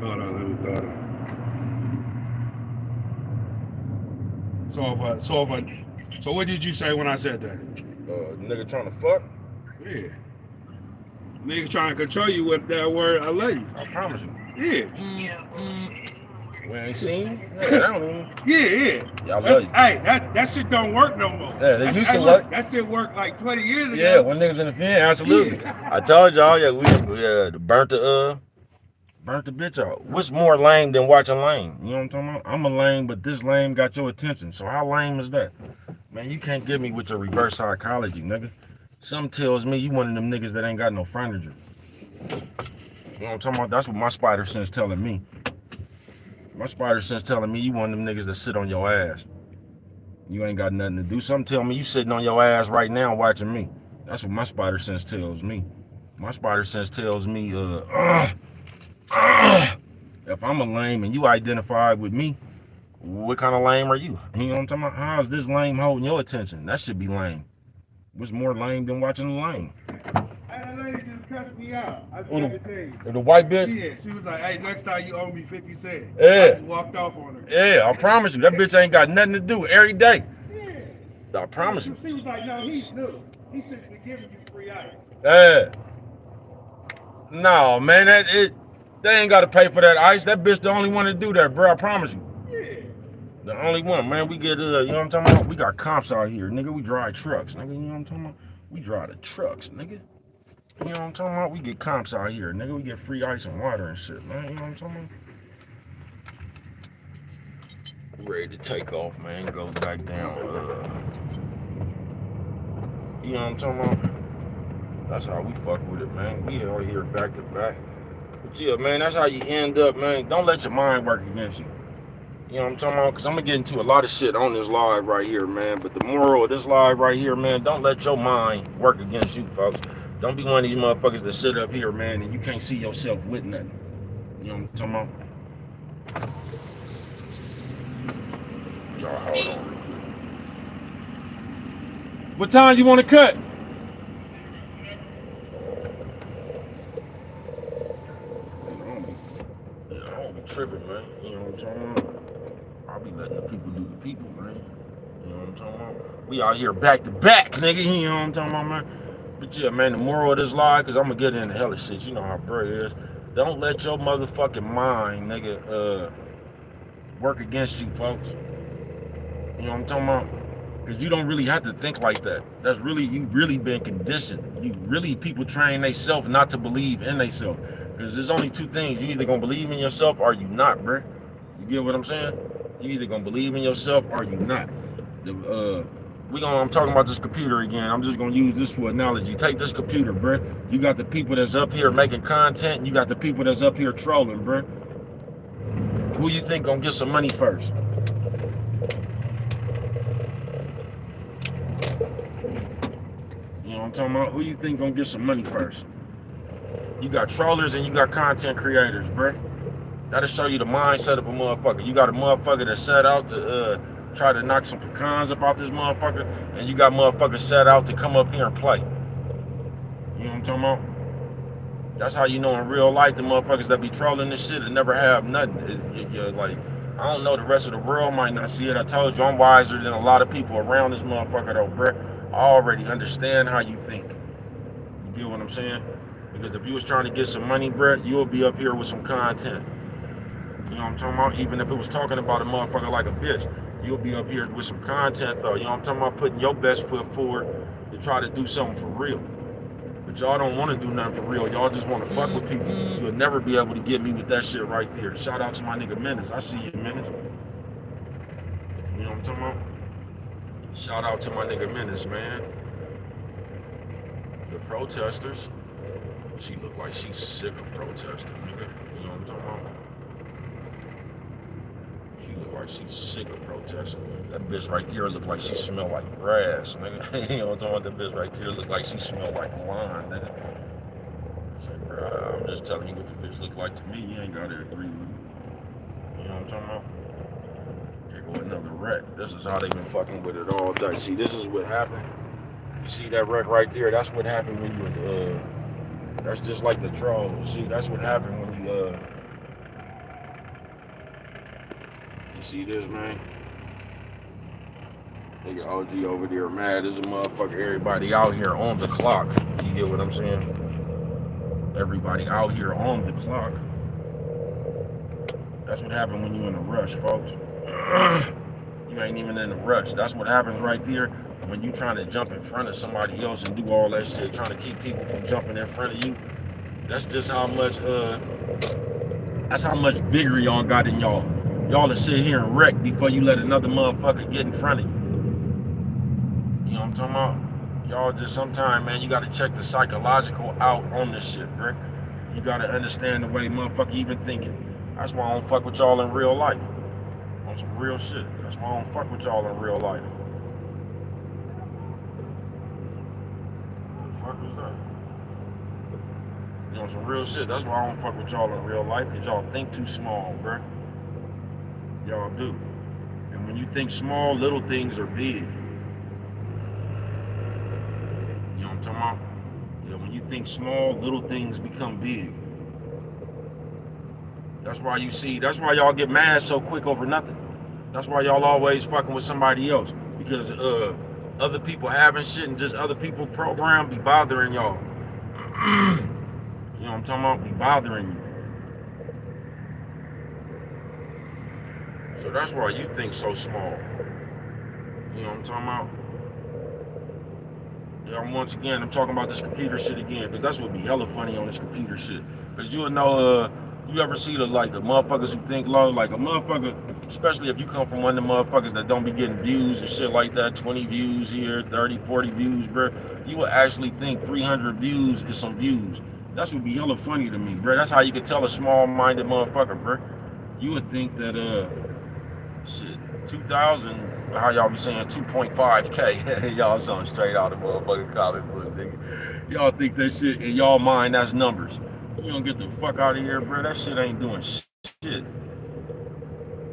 Hold on, let me throw it on. So what did you say when I said that? Nigga trying to fuck? Yeah. Niggas trying to control you with that word, I love you. I promise you. Yeah. We ain't seen? Yeah, that don't even. Yeah. Y'all love you. Hey, that shit don't work no more. Yeah, they used to work. That shit worked like 20 years ago. Yeah, when niggas in the fin, absolutely. Yeah. I told y'all, we burnt the bitch out. What's more lame than watching lame? You know what I'm talking about? I'm a lame, but this lame got your attention. So how lame is that? Man, you can't get me with your reverse psychology, nigga. Something tells me you one of them niggas that ain't got no furniture. You know what I'm talking about? That's what my spider sense telling me. My spider sense telling me you one of them niggas that sit on your ass. You ain't got nothing to do. Something tell me you sitting on your ass right now watching me. That's what my spider sense tells me. My spider sense tells me, if I'm a lame and you identify with me, what kind of lame are you? You know what I'm talking about? How's this lame holding your attention? That should be lame. What's more lame than watching the lame? That lady just cussed me out. I forgot to tell you. The white bitch? Yeah, she was like, hey, next time you owe me 50 cents. Yeah. I just walked off on her. Yeah, I promise you. That bitch ain't got nothing to do every day. Yeah. I promise you. She was like, no, he's new. He should be giving you free ice. Yeah. No, man, they ain't got to pay for that ice. That bitch the only one to do that, bro. I promise you. Yeah. The only one, man. We get, you know what I'm talking about? We got comps out here, nigga. We drive trucks, nigga. You know what I'm talking about? We drive the trucks, nigga. You know what I'm talking about? We get comps out here, nigga. We get free ice and water and shit, man. You know what I'm talking about? Ready to take off, man. Go back down. You know what I'm talking about? That's how we fuck with it, man. We out here back to back. But yeah, man, that's how you end up, man. Don't let your mind work against you. You know what I'm talking about? Because I'm going to get into a lot of shit on this live right here, man. But the moral of this live right here, man, don't let your mind work against you, folks. Don't be one of these motherfuckers that sit up here, man, and you can't see yourself with nothing. You know what I'm talking about? Y'all hold on. What time you want to cut? I don't be tripping, man. You know what I'm talking about? I'll be letting the people do the people, man. You know what I'm talking about? We out here back to back, nigga. You know what I'm talking about, man? But yeah, man, the moral of this live, because I'm going to get into hella shit. You know how bro is. Don't let your motherfucking mind, nigga, work against you, folks. You know what I'm talking about? Because you don't really have to think like that. That's really, you really been conditioned. You really, people train themselves not to believe in themselves. Because there's only two things. You either going to believe in yourself or you not, bruh. You get what I'm saying? You either going to believe in yourself or you not. I'm talking about this computer again. I'm just going to use this for analogy. Take this computer, bruh. You got the people that's up here making content. And you got the people that's up here trolling, bruh. Who you think going to get some money first? know what I'm talking about? Who you think gonna get some money first? You got trollers and you got content creators, bro. That'll show you the mindset of a motherfucker. You got a motherfucker that set out to try to knock some pecans about this motherfucker, and you got motherfuckers set out to come up here and play. You know what I'm talking about? That's how you know in real life the motherfuckers that be trolling this shit and never have nothing. You're like, I don't know, the rest of the world might not see it. I told you I'm wiser than a lot of people around this motherfucker though, bro. I already understand how you think. You get what I'm saying? Because if you was trying to get some money, bro, you'll be up here with some content. You know what I'm talking about? Even if it was talking about a motherfucker like a bitch, you'll be up here with some content though. You know what I'm talking about? Putting your best foot forward to try to do something for real. But y'all don't want to do nothing for real. Y'all just want to fuck with people. You'll never be able to get me with that shit right there. Shout out to my nigga Menace. I see you, Menace. You know what I'm talking about? Shout out to my nigga Menace, man. The protesters. She look like she's sick of protesting, nigga. You know what I'm talking about? She look like she's sick of protesting. That bitch right there look like she smell like grass, nigga. You know what I'm talking about? That bitch right there look like she smell like lawn, nigga. I said, bro, I'm just telling you what the bitch look like to me. You ain't gotta agree with me. You know what I'm talking about? Here go another wreck. This is how they been fucking with it all day. See, this is what happened. You see that wreck right there? That's what happened when you that's just like the troll. See, that's what happened when you see this, man? Nigga OG over there mad as a motherfucker. Everybody out here on the clock. You get what I'm saying? Everybody out here on the clock. That's what happened when you in a rush, folks. You ain't even in a rush. That's what happens right there when you trying to jump in front of somebody else and do all that shit, trying to keep people from jumping in front of you. That's just how much vigor y'all got in y'all. Y'all to sit here and wreck before you let another motherfucker get in front of you. You know what I'm talking about? Y'all just sometimes, man, you gotta check the psychological out on this shit, bro. You gotta understand the way motherfucker even thinking. That's why I don't fuck with y'all in real life. On some real shit. That's why I don't fuck with y'all in real life. What the fuck was that? You know, some real shit. That's why I don't fuck with y'all in real life, because y'all think too small, bro. Y'all do. And when you think small, little things are big. You know what I'm talking about? You know, when you think small, little things become big. That's why you see, that's why y'all get mad so quick over nothing. That's why y'all always fucking with somebody else. Because other people having shit and just other people program be bothering y'all. You know what I'm talking about? Be bothering you. So that's why you think so small. You know what I'm talking about? Yeah, once again, I'm talking about this computer shit again, because that's what be hella funny on this computer shit. Because you'll know, you ever see the motherfuckers who think low, like a motherfucker, especially if you come from one of the motherfuckers that don't be getting views and shit like that, 20 views here, 30, 40 views, bro. You would actually think 300 views is some views. That's what be hella funny to me, bro. That's how you can tell a small-minded motherfucker, bro. You would think that, shit, 2,000, how y'all be saying 2.5K. Y'all something straight out of motherfucking comic book, nigga. Y'all think that shit in y'all mind, that's numbers. You don't get the fuck out of here, bro. That shit ain't doing shit. You know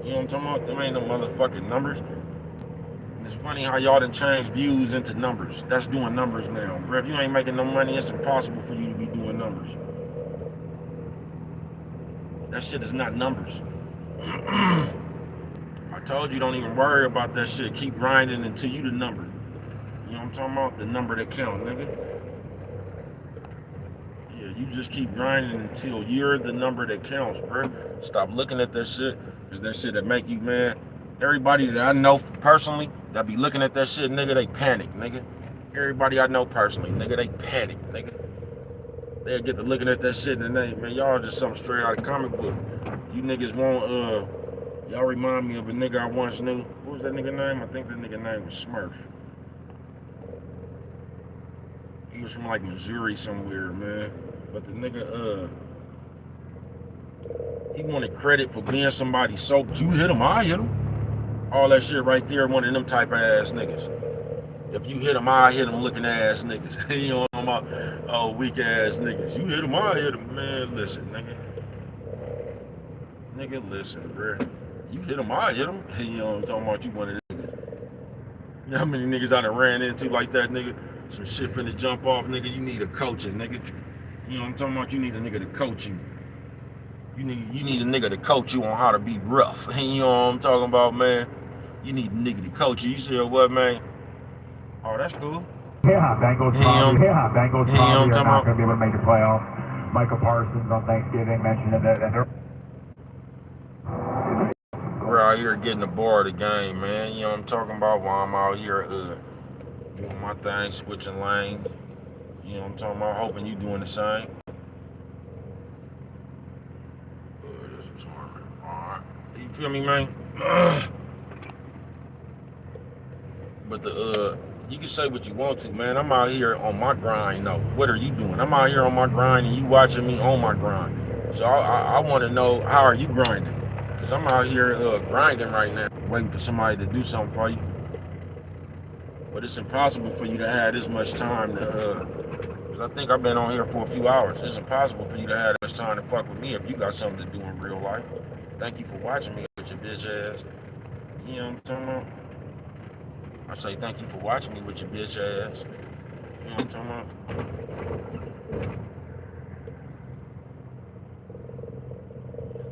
what I'm talking about? Them ain't no motherfucking numbers. And it's funny how y'all done changed views into numbers. That's doing numbers now, bro. If you ain't making no money, it's impossible for you to be doing numbers. That shit is not numbers. I told you, don't even worry about that shit. Keep grinding until you the number. You know what I'm talking about? The number that count, nigga. Yeah, you just keep grinding until you're the number that counts, bro. Stop looking at that shit, because that shit that make you mad. Everybody that I know personally that be looking at that shit, nigga, they panic, nigga. Everybody I know personally, nigga, they panic, nigga. They'll get to looking at that shit and they, man, y'all just something straight out of comic book. You niggas won't, y'all remind me of a nigga I once knew. What was that nigga name? I think that nigga name was Smurf. He was from like Missouri somewhere, man. But the nigga, he wanted credit for being somebody so, you hit him, I hit him. All that shit right there, one of them type of ass niggas. If you hit them, I hit them looking ass niggas. You know what I'm talking about? Oh, weak ass niggas. You hit them, I hit them. Man, listen, nigga. Nigga, listen, bruh. You hit them, I hit them. You know what I'm talking about? You one of them niggas. You know how many niggas I done ran into like that, nigga? Some shit finna jump off, nigga. You need a coaching, nigga. You know what I'm talking about? You need a nigga to coach you. You need a nigga to coach you on how to be rough. You know what I'm talking about, man? You need a nigga to coach you. You said what, man? Oh, that's cool. Yeah, Bengals probably are not going to be able to make the playoffs. Michael Parsons on Thanksgiving mentioned that we're out here getting the bar of the game, man. You know what I'm talking about? While I'm out here doing my thing, switching lanes. You know what I'm talking about? Hoping you doing the same. This is hard. Alright. You feel me, man? But you can say what you want to, man. I'm out here on my grind, though. What are you doing? I'm out here on my grind, and you watching me on my grind. So I want to know, how are you grinding? Because I'm out here grinding right now, waiting for somebody to do something for you. But it's impossible for you to have this much time to, because I think I've been on here for a few hours. It's impossible for you to have this much time to fuck with me if you got something to do in real life. Thank you for watching me with your bitch ass. You know what I'm talking about? I say thank you for watching me with your bitch ass. You know what I'm talking about?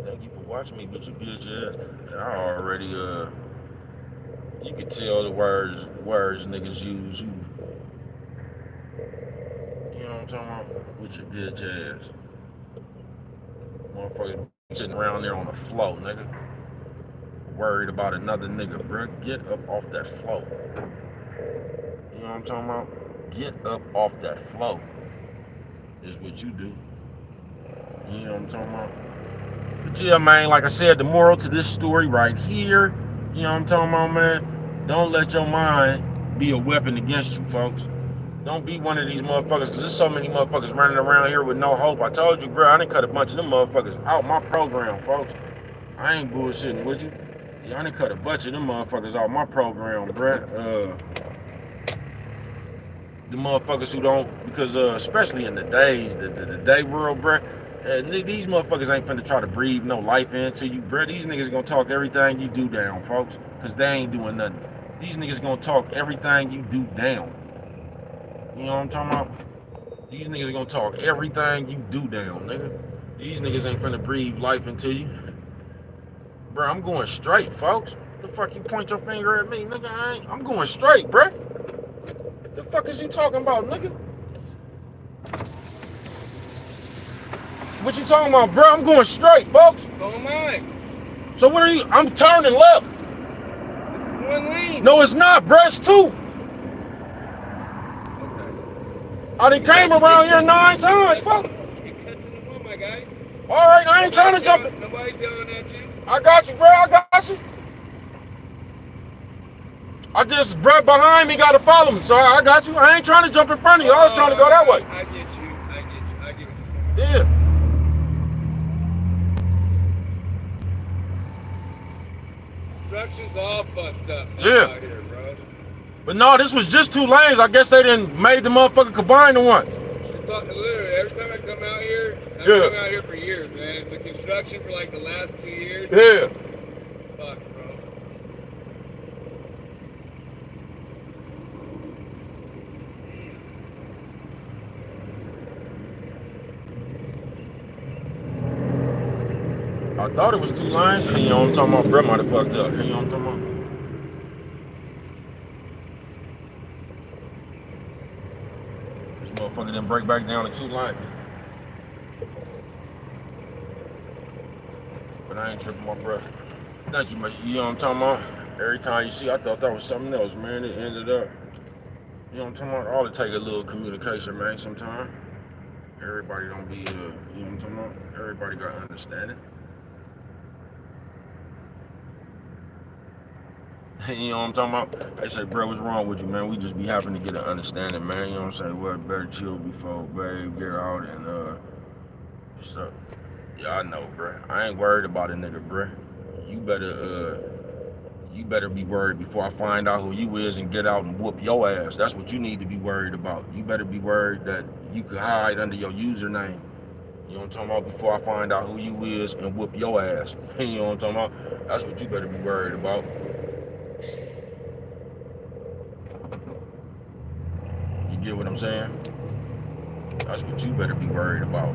Thank you for watching me with your bitch ass. And I already, you can tell the words niggas use. You know what I'm talking about? With your bitch ass. Motherfuckers sitting around there on the floor, nigga. Worried about another nigga, bro. Get up off that floor. You know what I'm talking about? Get up off that floor is what you do. You know what I'm talking about? But yeah, man, like I said, the moral to this story right here, you know what I'm talking about, man? Don't let your mind be a weapon against you, folks. Don't be one of these motherfuckers, because there's so many motherfuckers running around here with no hope. I told you, bro, I done cut a bunch of them motherfuckers out my program, folks. I ain't bullshitting with you. Yeah, I done cut a bunch of them motherfuckers out my program, bruh. The motherfuckers who don't, because especially in the days, the day world, bruh, these motherfuckers ain't finna try to breathe no life into you, bruh. These niggas gonna talk everything you do down, folks, because they ain't doing nothing. These niggas gonna talk everything you do down. You know what I'm talking about? These niggas gonna talk everything you do down, nigga. These niggas ain't finna breathe life into you. Bro, I'm going straight, folks. The fuck you point your finger at me, nigga? I'm going straight, bro. The fuck is you talking about, nigga? What you talking about, bro? I'm going straight, folks. So am I. So what are you? I'm turning left. This is one lane. No, it's not, bro. It's two. Okay. I done came around here 9 times, folks. You cut to the one, my guy. All right, I ain't trying to jump it. Nobody's yelling at you. I got you, bro. I got you. I just, bro, behind me got to follow me. So I got you. I ain't trying to jump in front of you. I was trying to go that way. I get you. I get what you're saying. Yeah. Construction's all fucked up Yeah. out here, bro. But no, this was just 2 lanes. I guess they didn't made the motherfucker combine to one. It's all, literally, every time I come out here, I've Yeah. come out here for years, man. The construction for like the last 2 years. Yeah. Fuck, bro. I thought it was 2 lanes. You know what I'm talking about? Bro might have fucked up. You know what I'm talking about? This motherfucker didn't break back down to 2 lanes. But I ain't tripping my breath. Thank you, man. You know what I'm talking about? Every time you see, I thought that was something else, man. It ended up. You know what I'm talking about? All it take a little communication, man, sometimes. Everybody don't be, you know what I'm talking about? Everybody got understanding. You know what I'm talking about? They say, bro, what's wrong with you, man? We just be having to get an understanding, man. You know what I'm saying? Well, better chill before, babe, get out and, so. Yeah, I know, bro. I ain't worried about a nigga, bro. You You better be worried before I find out who you is and get out and whoop your ass. That's what you need to be worried about. You better be worried that you could hide under your username. You know what I'm talking about? Before I find out who you is and whoop your ass. You know what I'm talking about? That's what you better be worried about. You get what I'm saying? That's what you better be worried about.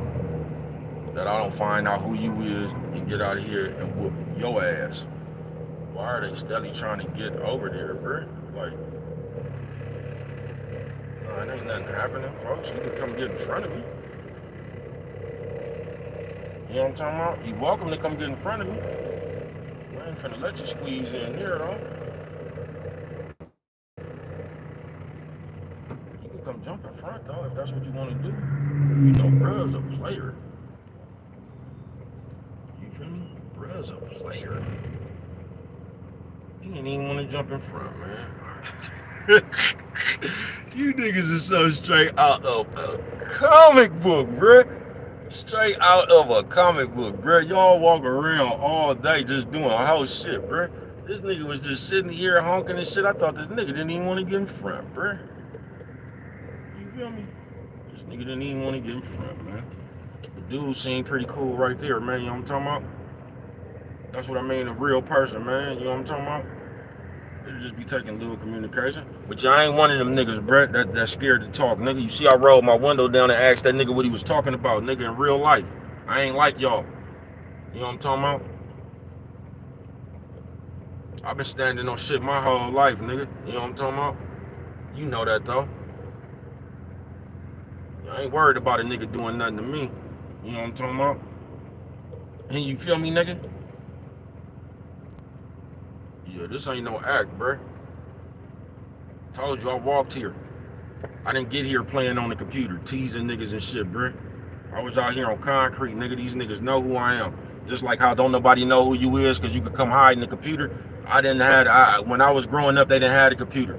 That I don't find out who you is and get out of here and whoop your ass. Why are they steadily trying to get over there, bro? Like, no, it ain't nothing happening, folks. You can come get in front of me. You know what I'm talking about? You're welcome to come get in front of me. I ain't finna let you squeeze in here, though. You can come jump in front, though, if that's what you want to do. You know, bruh's a player. You feel me? Bruh's a player. You didn't even want to jump in front, man. You niggas is so straight out of a comic book, bruh. Straight out of a comic book, bruh. Y'all walk around all day just doing whole shit, bruh. This nigga was just sitting here honking and shit. I thought this nigga didn't even want to get in front, bruh. You feel me? This nigga didn't even want to get in front, man. The dude seemed pretty cool right there, man. You know what I'm talking about? That's what I mean, a real person, man. You know what I'm talking about? They just be taking little communication. But y'all ain't one of them niggas, bruh, that's scared to talk. Nigga, you see I rolled my window down and asked that nigga what he was talking about, nigga, in real life. I ain't like y'all. You know what I'm talking about? I've been standing on shit my whole life, nigga. You know what I'm talking about? You know that, though. I ain't worried about a nigga doing nothing to me. You know what I'm talking about? And you feel me, nigga? Yeah, this ain't no act, bruh. Told you I walked here. I didn't get here playing on the computer, teasing niggas and shit, bruh. I was out here on concrete, nigga. These niggas know who I am. Just like how don't nobody know who you is because you could come hide in the computer. When I was growing up, they didn't have a computer.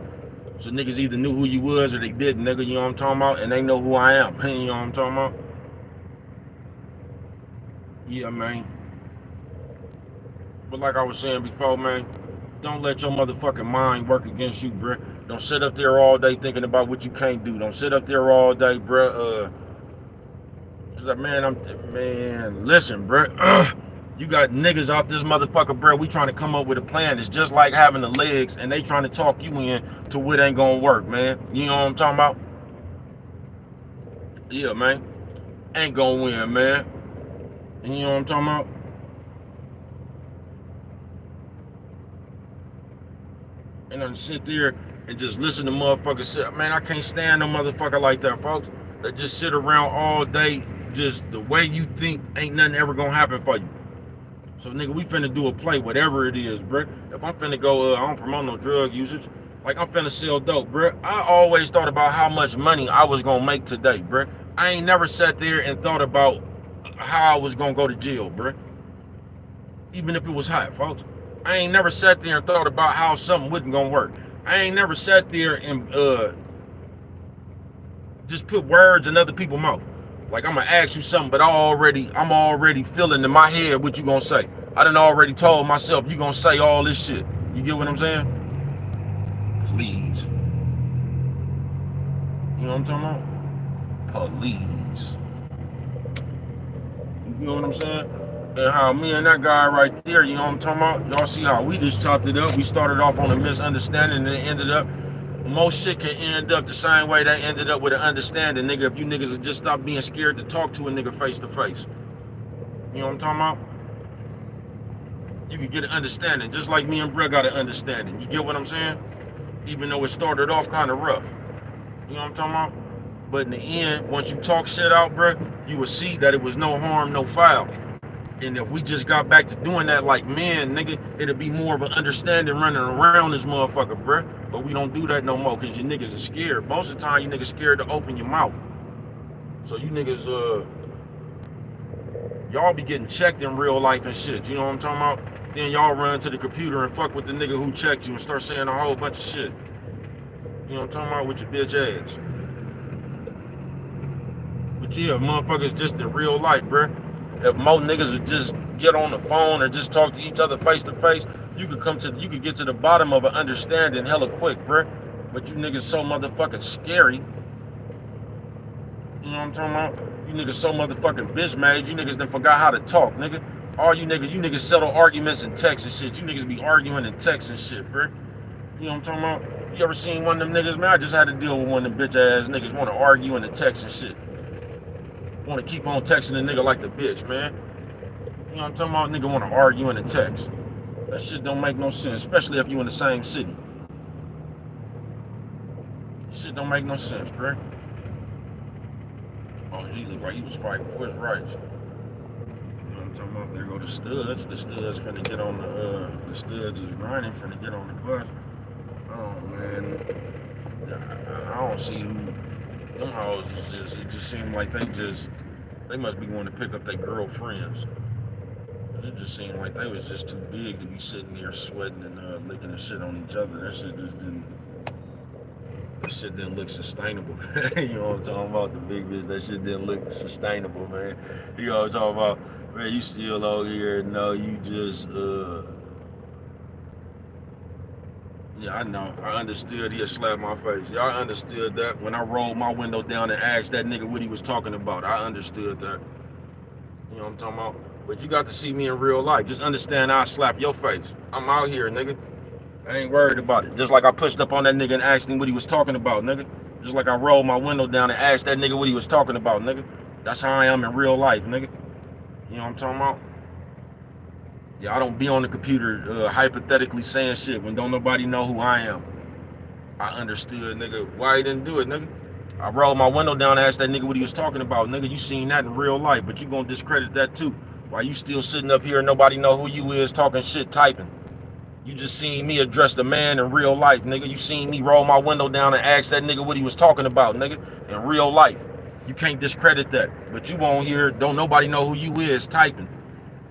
So niggas either knew who you was or they didn't, nigga. You know what I'm talking about? And they know who I am. You know what I'm talking about? Yeah, man. But like I was saying before, man, don't let your motherfucking mind work against you, bruh. Don't sit up there all day thinking about what you can't do. Don't sit up there all day, bruh. Man, listen, bruh. You got niggas out this motherfucker, bruh. We trying to come up with a plan. It's just like having the legs and they trying to talk you in to what ain't gonna work, man. You know what I'm talking about? Yeah, man. Ain't gonna win, man. And you know what I'm talking about? And then sit there and just listen to motherfuckers say, man, I can't stand no motherfucker like that, folks. That just sit around all day, just the way you think ain't nothing ever gonna happen for you. So nigga, we finna do a play, whatever it is, bruh. If I'm finna go, I don't promote no drug usage. Like I'm finna sell dope, bruh. I always thought about how much money I was gonna make today, bruh. I ain't never sat there and thought about how I was gonna go to jail, bruh. Even if it was hot, folks. I ain't never sat there and thought about how something wasn't gonna work. I ain't never sat there and just put words in other people's mouth. Like I'm gonna ask you something, but I'm already feeling in my head what you gonna say. I done already told myself you gonna say all this shit. You get what I'm saying? Please. You know what I'm talking about? Please. You feel what I'm saying? And how me and that guy right there, you know what I'm talking about? Y'all see how we just chopped it up. We started off on a misunderstanding and it ended up, most shit can end up the same way they ended up with an understanding, nigga, if you niggas would just stop being scared to talk to a nigga face to face. You know what I'm talking about? You can get an understanding, just like me and Brett got an understanding. You get what I'm saying? Even though it started off kind of rough. You know what I'm talking about? But in the end, once you talk shit out, Brett, you will see that it was no harm, no foul. And if we just got back to doing that like men, nigga, it'll be more of an understanding running around this motherfucker, bruh. But we don't do that no more because you niggas are scared. Most of the time, you niggas scared to open your mouth. So you niggas, y'all be getting checked in real life and shit. You know what I'm talking about? Then y'all run to the computer and fuck with the nigga who checked you and start saying a whole bunch of shit. You know what I'm talking about with your bitch ass. But yeah, motherfuckers just in real life, bruh. If more niggas would just get on the phone or just talk to each other face to face, you could get to the bottom of an understanding hella quick, bruh. But you niggas so motherfucking scary. You know what I'm talking about? You niggas so motherfucking bitch made. You niggas done forgot how to talk, nigga. All you niggas settle arguments in text and shit. You niggas be arguing in text and shit, bruh. You know what I'm talking about? You ever seen one of them niggas? Man, I just had to deal with one of them bitch ass niggas want to argue in the text and shit. Want to keep on texting a nigga like the bitch, man. You know what I'm talking about? Nigga want to argue in the text. That shit don't make no sense, especially if you in the same city. Shit don't make no sense, bruh. Oh, G looked like he was fighting for his rights. You know what I'm talking about? There go the studs. The studs finna get on the studs is grinding, finna get on the bus. Oh, man. I don't see who, them hoes is just, it just seemed like they must be going to pick up their girlfriends. It just seemed like they was just too big to be sitting there sweating and licking and shit on each other. That shit didn't look sustainable. You know what I'm talking about? The big bitch, that shit didn't look sustainable, man. You know what I'm talking about? Man, you still over here, no, you just, yeah, I know. I understood he'd slap my face. Yeah, I understood that. When I rolled my window down and asked that nigga what he was talking about, I understood that. You know what I'm talking about? But you got to see me in real life. Just understand I'll slap your face. I'm out here, nigga. I ain't worried about it. Just like I pushed up on that nigga and asked him what he was talking about, nigga. Just like I rolled my window down and asked that nigga what he was talking about, nigga. That's how I am in real life, nigga. You know what I'm talking about? Yeah, I don't be on the computer hypothetically saying shit when don't nobody know who I am. I understood, nigga, why he didn't do it, nigga. I rolled my window down and asked that nigga what he was talking about, nigga. You seen that in real life, but you gonna discredit that too. Why you still sitting up here and nobody know who you is talking shit, typing? You just seen me address the man in real life, nigga. You seen me roll my window down and ask that nigga what he was talking about, nigga, in real life. You can't discredit that. But you won't hear, don't nobody know who you is typing.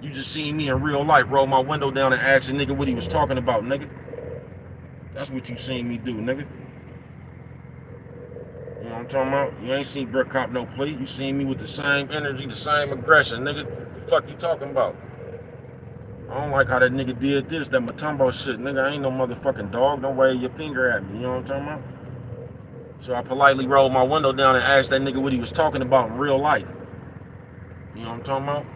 You just seen me in real life roll my window down and ask a nigga what he was talking about, nigga. That's what you seen me do, nigga. You know what I'm talking about? You ain't seen Brett cop no plea. You seen me with the same energy, the same aggression, nigga. The fuck you talking about? I don't like how that nigga did this, that Matumbo shit, nigga. I ain't no motherfucking dog. Don't wave your finger at me, you know what I'm talking about? So I politely rolled my window down and asked that nigga what he was talking about in real life. You know what I'm talking about?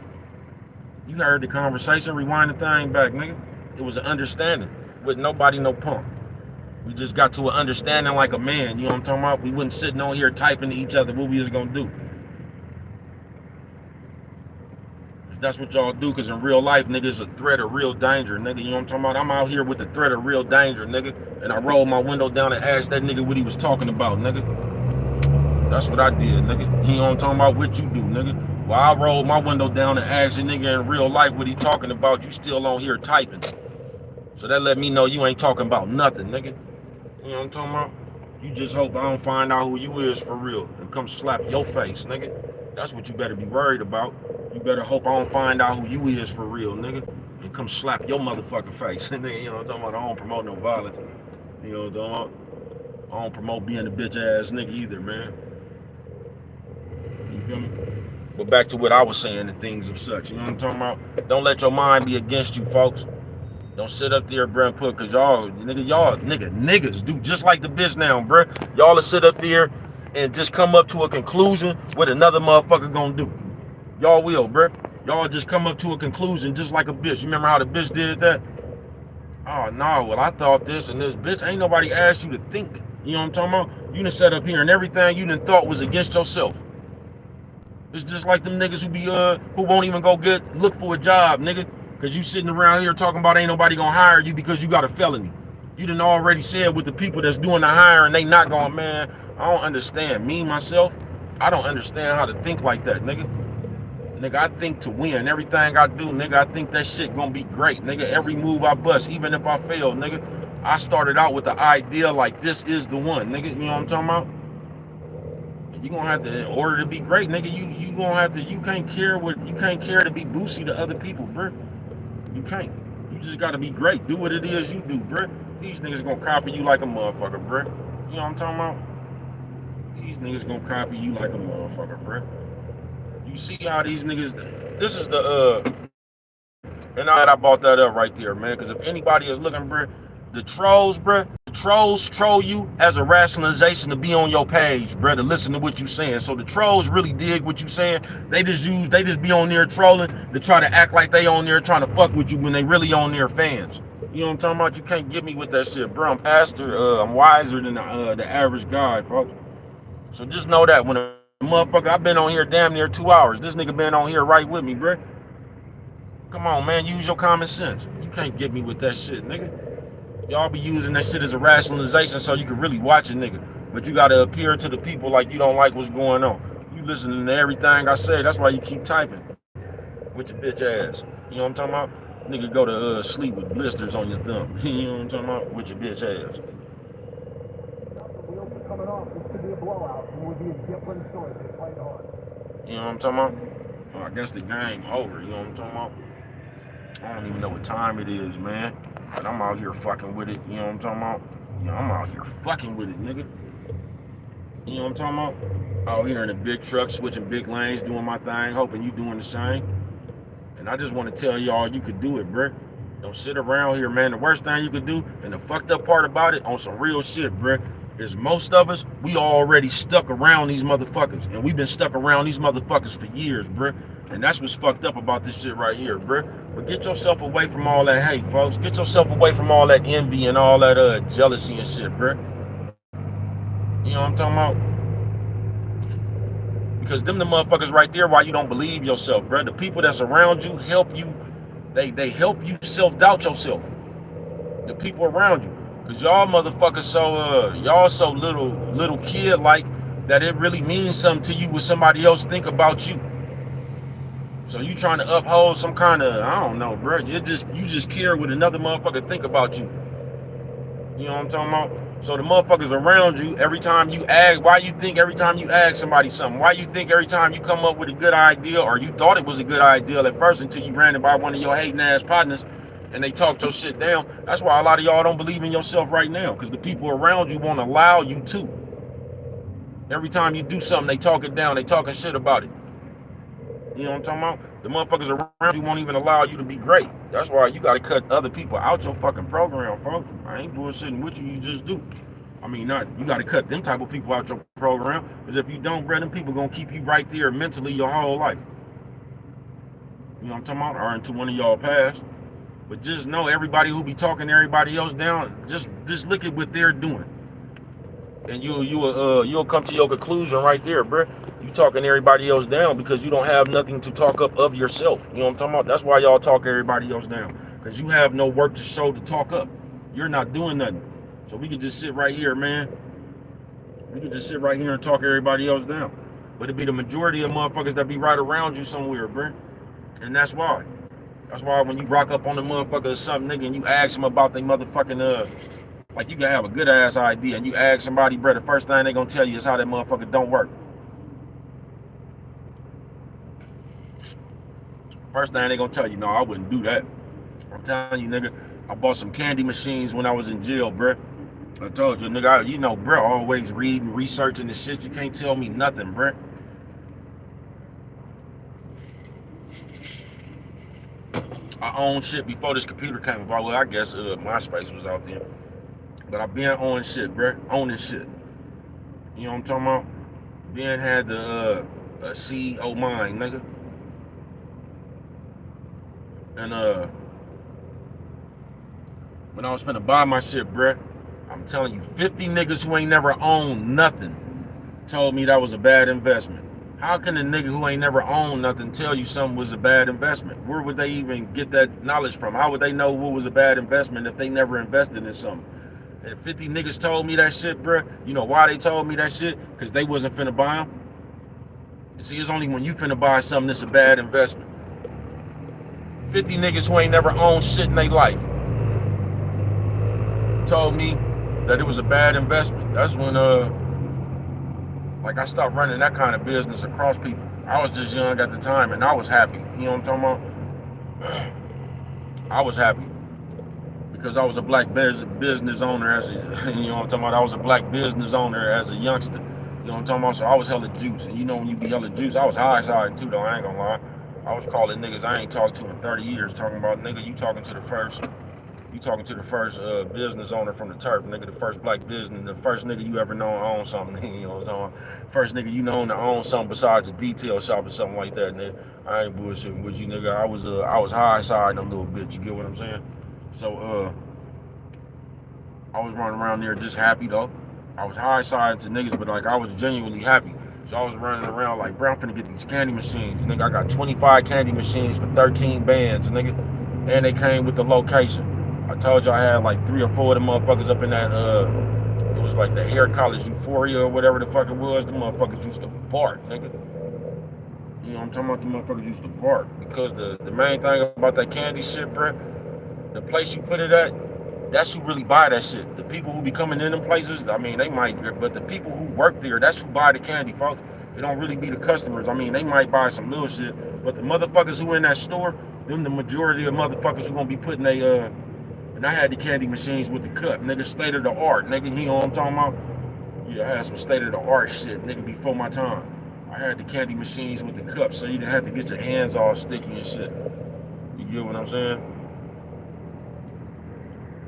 You heard the conversation, rewind the thing back, nigga. It was an understanding with nobody, no punk. We just got to an understanding like a man, you know what I'm talking about? We wasn't sitting on here typing to each other what we was gonna do. That's what y'all do, because in real life, nigga, it's a threat of real danger, nigga. You know what I'm talking about? I'm out here with the threat of real danger, nigga. And I rolled my window down and asked that nigga what he was talking about, nigga. That's what I did, nigga. You know what I'm talking about? What you do, nigga? While I rolled my window down and asked a nigga in real life what he talking about, you still on here typing. So that let me know you ain't talking about nothing, nigga. You know what I'm talking about? You just hope I don't find out who you is for real and come slap your face, nigga. That's what you better be worried about. You better hope I don't find out who you is for real, nigga, and come slap your motherfucking face. Nigga, you know what I'm talking about? I don't promote no violence. You know what I'm talking about? I don't promote being a bitch ass nigga either, man. You feel me? But back to what I was saying and things of such. You know what I'm talking about? Don't let your mind be against you, folks. Don't sit up there, bruh, and put, cause niggas do just like the bitch now, bruh. Y'all will sit up there and just come up to a conclusion what another motherfucker gonna do. Y'all will, bruh. Y'all just come up to a conclusion just like a bitch. You remember how the bitch did that? Oh, no, well, I thought this and this. Bitch, ain't nobody asked you to think. You know what I'm talking about? You done sat up here and everything you done thought was against yourself. It's just like them niggas who won't even go look for a job, nigga. Cause you sitting around here talking about ain't nobody gonna hire you because you got a felony. You done already said with the people that's doing the hiring, they not going, man, I don't understand. Me, myself, I don't understand how to think like that, nigga. Nigga, I think to win. Everything I do, nigga, I think that shit gonna be great. Nigga, every move I bust, even if I fail, nigga, I started out with the idea like this is the one, nigga. You know what I'm talking about? You gonna have to, in order to be great, nigga, you gonna have to, you can't care to be boosy to other people, bruh. You can't. You just gotta be great. Do what it is you do, bruh. These niggas gonna copy you like a motherfucker, bruh. You know what I'm talking about? These niggas gonna copy you like a motherfucker, bruh. You see how these niggas, this is the And I bought that up right there, man. Because if anybody is looking, bro, the trolls troll you as a rationalization to be on your page, bro, to listen to what you saying. So the trolls really dig what you saying. They just be on there trolling to try to act like they on there trying to fuck with you when they really on there fans. You know what I'm talking about? You can't get me with that shit, bro. I'm faster, I'm wiser than the average guy, folks. So just know that when a motherfucker, I've been on here damn near 2 hours. This nigga been on here right with me, bro. Come on, man, use your common sense. You can't get me with that shit, nigga. Y'all be using that shit as a rationalization so you can really watch a nigga. But you gotta appear to the people like you don't like what's going on. You listening to everything I say, that's why you keep typing. With your bitch ass. You know what I'm talking about? Nigga go to sleep with blisters on your thumb. You know what I'm talking about? With your bitch ass. Wheels are coming off. This could be a blowout. It would be a different story. They played hard. You know what I'm talking about? Well, I guess the game over. You know what I'm talking about? I don't even know what time it is, man. But I'm out here fucking with it. You know what I'm talking about? You know, I'm out here fucking with it, nigga. You know what I'm talking about? Out here in a big truck, switching big lanes, doing my thing, hoping you doing the same. And I just want to tell y'all, you could do it, bruh. Don't sit around here, man. The worst thing you could do, and the fucked up part about it, on some real shit, bruh, is most of us, we already stuck around these motherfuckers. And we've been stuck around these motherfuckers for years, bruh. And that's what's fucked up about this shit right here, bruh. But get yourself away from all that hate, folks. Get yourself away from all that envy and all that jealousy and shit, bruh. You know what I'm talking about? Because them the motherfuckers right there why you don't believe yourself, bruh. The people that's around you help you. They help you self-doubt yourself. The people around you. Because y'all motherfuckers y'all so little kid-like that it really means something to you what somebody else think about you. So you trying to uphold some kind of, I don't know, bro. You just care what another motherfucker think about you. You know what I'm talking about? So the motherfuckers around you, every time you ask, why you think every time you ask somebody something? Why you think every time you come up with a good idea, or you thought it was a good idea at first until you ran it by one of your hating ass partners and they talked your shit down? That's why a lot of y'all don't believe in yourself right now, because the people around you won't allow you to. Every time you do something, they talk it down, they talking shit about it. You know what I'm talking about? The motherfuckers around you won't even allow you to be great. That's why you gotta cut other people out your fucking program, folks. I ain't bullshitting with you, you just do. I mean, you gotta cut them type of people out your program, because if you don't, bro, them people gonna keep you right there mentally your whole life. You know what I'm talking about? Or until one of y'all pass. But just know, everybody who be talking everybody else down, just look at what they're doing. And you'll come to your conclusion right there, bro. You talking everybody else down because you don't have nothing to talk up of yourself. You know what I'm talking about? That's why y'all talk everybody else down, because you have no work to show to talk up. You're not doing nothing. So we can just sit right here, man. We can just sit right here and talk everybody else down. But it be the majority of motherfuckers that be right around you somewhere, bro. And that's why. That's why when you rock up on the motherfucker or something, nigga, and you ask them about they motherfucking like, you can have a good ass idea and you ask somebody, bro, the first thing they gonna tell you is how that motherfucker don't work. First thing they gonna tell you, no, I wouldn't do that. I'm telling you, nigga, I bought some candy machines when I was in jail, bro. I told you, nigga, you know, bro, always reading, researching the shit. You can't tell me nothing, bro. I owned shit before this computer came about. Well, I guess MySpace was out there. But I been on shit, bro. Owning shit. You know what I'm talking about? Ben had the CEO mind, nigga. And when I was finna buy my shit, bruh, I'm telling you, 50 niggas who ain't never owned nothing told me that was a bad investment. How can a nigga who ain't never owned nothing tell you something was a bad investment? Where would they even get that knowledge from? How would they know what was a bad investment if they never invested in something? And 50 niggas told me that shit, bruh. You know why they told me that shit? Because they wasn't finna buy them. You see, it's only when you finna buy something that's a bad investment. 50 niggas who ain't never owned shit in their life told me that it was a bad investment. That's when like I stopped running that kind of business across people. I was just young at the time and I was happy. You know what I'm talking about? I was happy because I was a black business owner as a, you know what I'm talking about? I was a black business owner as a youngster. You know what I'm talking about? So I was hella juice. And you know when you be hella juice, I was high siding too though, I ain't gonna lie. I was calling niggas I ain't talked to in 30 years, talking about, nigga, you talking to the first business owner from the turf, nigga, the first black business, the first nigga you ever known own something, you know what I'm saying? First nigga you known to own something besides a detail shop or something like that, nigga. I ain't bullshitting with you, nigga. I was high siding a little bit, you get what I'm saying? So I was running around there just happy though. I was high siding to niggas, but like I was genuinely happy. So I was running around like, bro, I'm finna get these candy machines. Nigga, I got 25 candy machines for 13 bands, nigga. And they came with the location. I told you I had like 3 or 4 of them motherfuckers up in that, it was like the Hair College Euphoria or whatever the fuck it was. The motherfuckers used to bark, nigga. You know what I'm talking about? The motherfuckers used to bark. Because the main thing about that candy shit, bro, the place you put it at, that's who really buy that shit. The people who be coming in them places, I mean, they might, but the people who work there, that's who buy the candy, folks. It don't really be the customers. I mean, they might buy some little shit, but the motherfuckers who in that store, them the majority of motherfuckers who gonna be putting and I had the candy machines with the cup, nigga, state of the art, nigga, you know what I'm talking about? Yeah, I had some state of the art shit, nigga, before my time. I had the candy machines with the cups, so you didn't have to get your hands all sticky and shit. You get what I'm saying?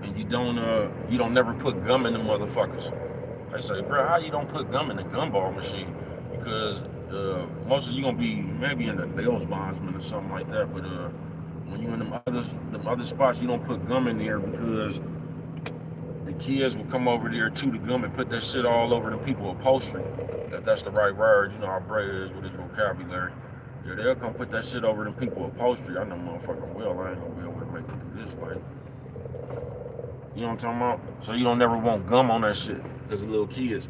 And you don't never put gum in the motherfuckers. They say, bro, how you don't put gum in the gumball machine? Because most of you gonna be maybe in the Bell's Bondsman or something like that, but when you in them other spots, you don't put gum in there because the kids will come over there, chew the gum and put that shit all over them people upholstery. If that's the right word, you know how Bray is with his vocabulary. Yeah, they'll come put that shit over them people upholstery. I know motherfucking well I ain't gonna be able to make it through this life. You know what I'm talking about? So you don't never want gum on that shit because of little kids.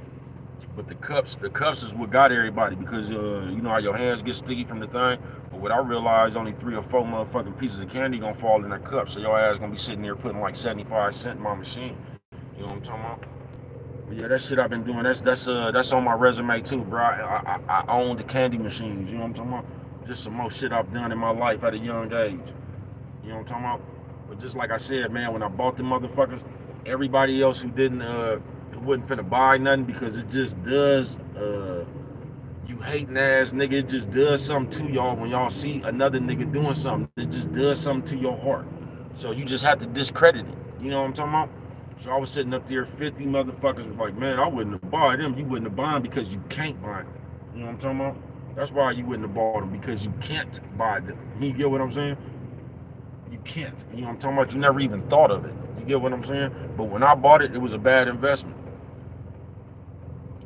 But the cups is what got everybody because you know how your hands get sticky from the thing. But what I realized, only 3 or 4 motherfucking pieces of candy gonna fall in that cup. So your ass gonna be sitting there putting like 75 cents in my machine. You know what I'm talking about? But yeah, that shit I've been doing. That's on my resume too, bro. I own the candy machines. You know what I'm talking about? Just some more shit I've done in my life at a young age. You know what I'm talking about? But just like I said, man, when I bought the motherfuckers, everybody else who didn't, who wasn't finna buy nothing because it just does, you hating ass nigga, it just does something to y'all when y'all see another nigga doing something. It just does something to your heart. So you just have to discredit it. You know what I'm talking about? So I was sitting up there, 50 motherfuckers was like, man, I wouldn't have bought them. You wouldn't have bought them because you can't buy them. You know what I'm talking about? That's why you wouldn't have bought them, because you can't buy them. You get what I'm saying? You can't. You know what I'm talking about? You never even thought of it. You get what I'm saying? But when I bought it, it was a bad investment.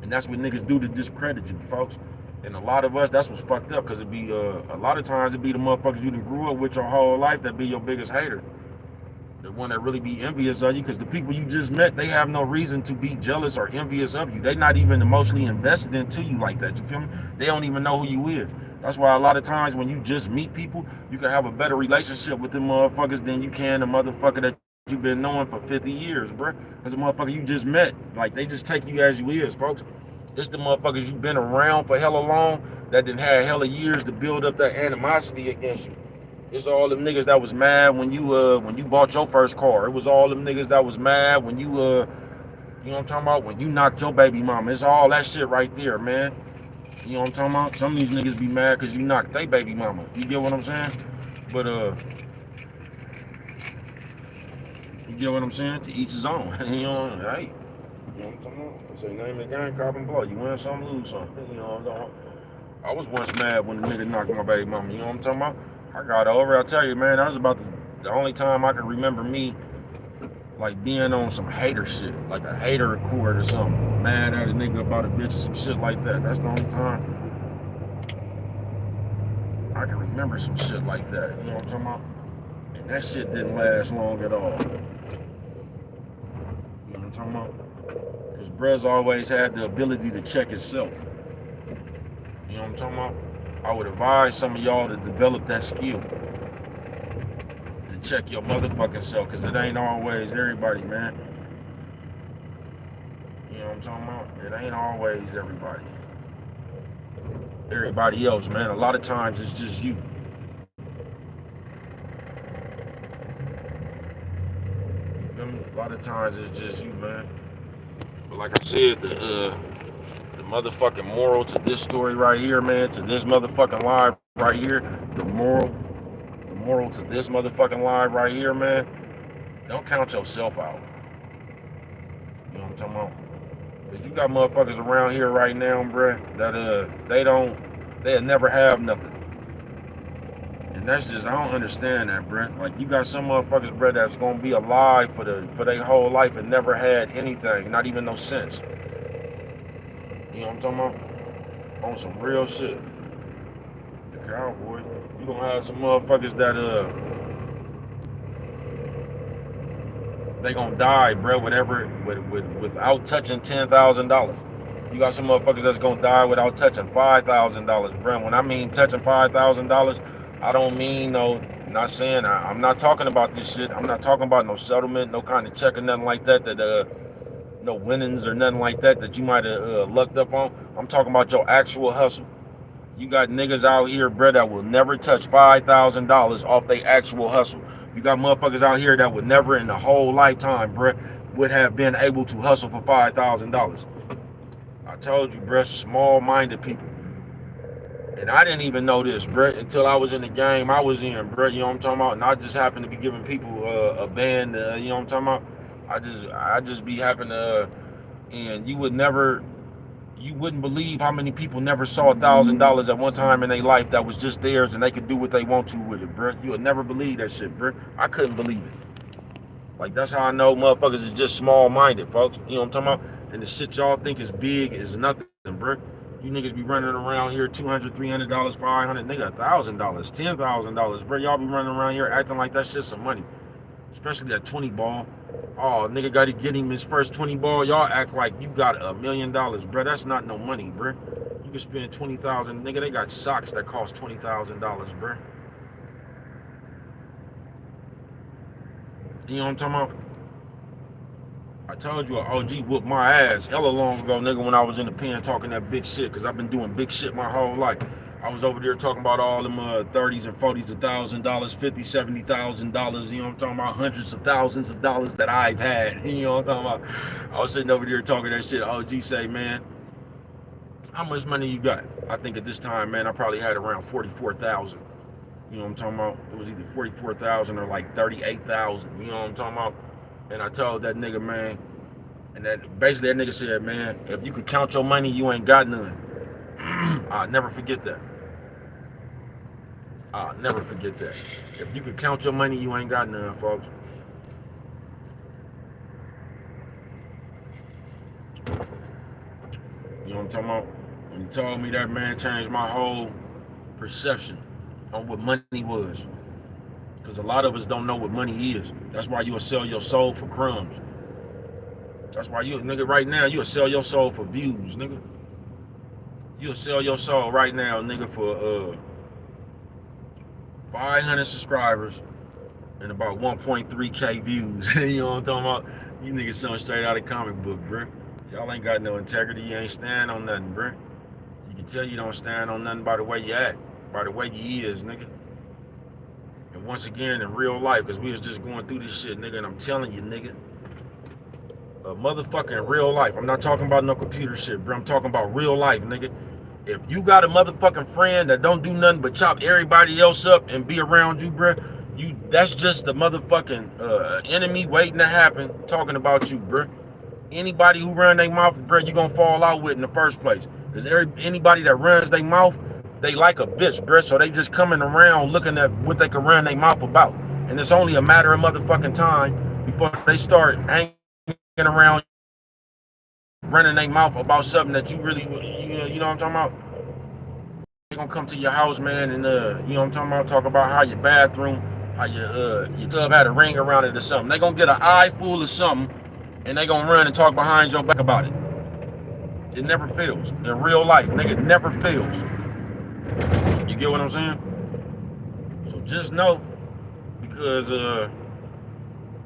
And that's what niggas do to discredit you, folks. And a lot of us, that's what's fucked up, because it be, a lot of times it be the motherfuckers you done grew up with your whole life that be your biggest hater. The one that really be envious of you, because the people you just met, they have no reason to be jealous or envious of you. They not even emotionally invested into you like that, you feel me? They don't even know who you is. That's why a lot of times when you just meet people, you can have a better relationship with them motherfuckers than you can the motherfucker that you've been knowing for 50 years, bro. Because the motherfucker you just met, like, they just take you as you is, folks. It's the motherfuckers you've been around for hella long that done had hella years to build up that animosity against you. It's all them niggas that was mad when you bought your first car. It was all them niggas that was mad when you know what I'm talking about, when you knocked your baby mama. It's all that shit right there, man. You know what I'm talking about? Some of these niggas be mad because you knocked their baby mama. You get what I'm saying? But you get what I'm saying? To each his own. You know, right? You know what I'm talking about? I say name of the game, cop and blow. You win some, lose some. You know what I'm talking about? I was once mad when the nigga knocked my baby mama. You know what I'm talking about? I got over. I tell you, man, that was about the only time I can remember me like being on some hater shit, like a hater record or something. Mad at a nigga about a bitch or some shit like that. That's the only time I can remember some shit like that. You know what I'm talking about? And that shit didn't last long at all. You know what I'm talking about? Because bruh's always had the ability to check himself. You know what I'm talking about? I would advise some of y'all to develop that skill. To check your motherfucking self, because it ain't always everybody, man. You know what I'm talking about? It ain't always everybody. Everybody else, man. A lot of times it's just you. You feel me? A lot of times it's just you, man. But like I said, the motherfucking moral to this story right here, man, to this motherfucking live right here, the moral to this motherfucking lie right here, man, don't count yourself out. You know what I'm talking about? Cause you got motherfuckers around here right now, bruh, that they'll never have nothing. And that's just, I don't understand that, bruh. Like, you got some motherfuckers, bruh, that's gonna be alive for their whole life and never had anything, not even no sense. You know what I'm talking about? On some real shit. The Cowboys. You gonna have some motherfuckers that they gonna die, bruh, without touching $10,000. You got some motherfuckers that's gonna die without touching $5,000, bruh. When I mean touching $5,000, I don't mean not saying, I'm not talking about this shit. I'm not talking about no settlement, no kind of check or nothing like that, no winnings or nothing like that you might have lucked up on. I'm talking about your actual hustle. You got niggas out here, bruh, that will never touch $5,000 off their actual hustle. You got motherfuckers out here that would never in the whole lifetime, bruh, would have been able to hustle for $5,000. I told you, bruh, small-minded people. And I didn't even know this, bruh, until I was in the game I was in, bruh, you know what I'm talking about? And I just happened to be giving people a band, you know what I'm talking about? I just be having to, and you wouldn't believe how many people never saw $1,000 at one time in their life that was just theirs and they could do what they want to with it, bruh. You would never believe that shit, bruh. I couldn't believe it. Like, that's how I know motherfuckers is just small-minded, folks. You know what I'm talking about? And the shit y'all think is big is nothing, bruh. You niggas be running around here $200, $300, $500, nigga, $1,000, $10,000, bruh. Y'all be running around here acting like that shit's some money. Especially that 20 ball. Oh, nigga got to get him his first 20 ball. Y'all act like you got $1 million, bro. That's not no money, bro. You can spend 20,000. Nigga, they got socks that cost $20,000, bro. You know what I'm talking about? I told you an OG whooped my ass hella long ago, nigga, when I was in the pen talking that big shit, because I've been doing big shit my whole life. I was over there talking about all them 30s and 40s of $1,000, $50,000, $70,000, you know what I'm talking about, hundreds of thousands of dollars that I've had, you know what I'm talking about. I was sitting over there talking that shit. OG say, man, how much money you got? I think at this time, man, I probably had around 44,000. You know what I'm talking about? It was either 44,000 or like 38,000, you know what I'm talking about? And I told that nigga, man, and that basically that nigga said, man, if you could count your money, you ain't got none. I'll never forget that. I'll never forget that. If you could count your money, you ain't got none, folks. You know what I'm talking about? When he told me that, man, changed my whole perception on what money was. Because a lot of us don't know what money is. That's why you'll sell your soul for crumbs. That's why you, nigga, right now, you'll sell your soul for views, nigga. You'll sell your soul right now, nigga, for 500 subscribers and about 1.3K views. You know what I'm talking about? You niggas something straight out of comic book, bruh. Y'all ain't got no integrity. You ain't stand on nothing, bruh. You can tell you don't stand on nothing by the way you act, by the way you is, nigga. And once again, in real life, because we was just going through this shit, nigga, and I'm telling you, nigga, motherfucking real life. I'm not talking about no computer shit, bro. I'm talking about real life, nigga. If you got a motherfucking friend that don't do nothing but chop everybody else up and be around you, bro, that's just the motherfucking enemy waiting to happen talking about you, bro. Anybody who run their mouth, bro, you gonna fall out with in the first place. Because anybody that runs their mouth, they like a bitch, bro. So they just coming around looking at what they can run their mouth about. And it's only a matter of motherfucking time before they start hanging around running their mouth about something that you really, you know what I'm talking about? They gonna come to your house, man, and you know what I'm talking about, talk about how your bathroom, how your tub had a ring around it or something. They gonna get an eye full of something and they gonna run and talk behind your back about it. It never fails. In real life, nigga, it never fails. You get what I'm saying? So just know, because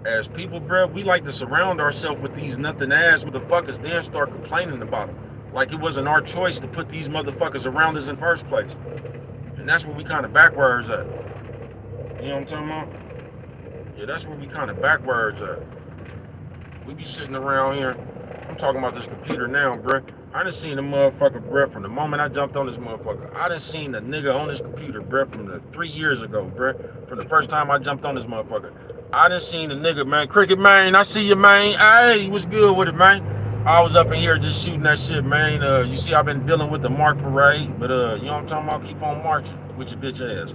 as people, bro, we like to surround ourselves with these nothing ass motherfuckers, then start complaining about them. Like it wasn't our choice to put these motherfuckers around us in the first place. And that's where we kind of backwards at. You know what I'm talking about? Yeah, that's where we kind of backwards at. We be sitting around here. I'm talking about this computer now, bruh. I done seen the motherfucker, bruh, from the moment I jumped on this motherfucker. I done seen the nigga on this computer, bruh, from the 3 years ago, bruh. From the first time I jumped on this motherfucker. I done seen the nigga, man. Cricket, man, I see you, man. Hey, what's good with it, man? I was up in here just shooting that shit, man. You see, I've been dealing with the Mark Parade, but, you know what I'm talking about? Keep on marching with your bitch ass.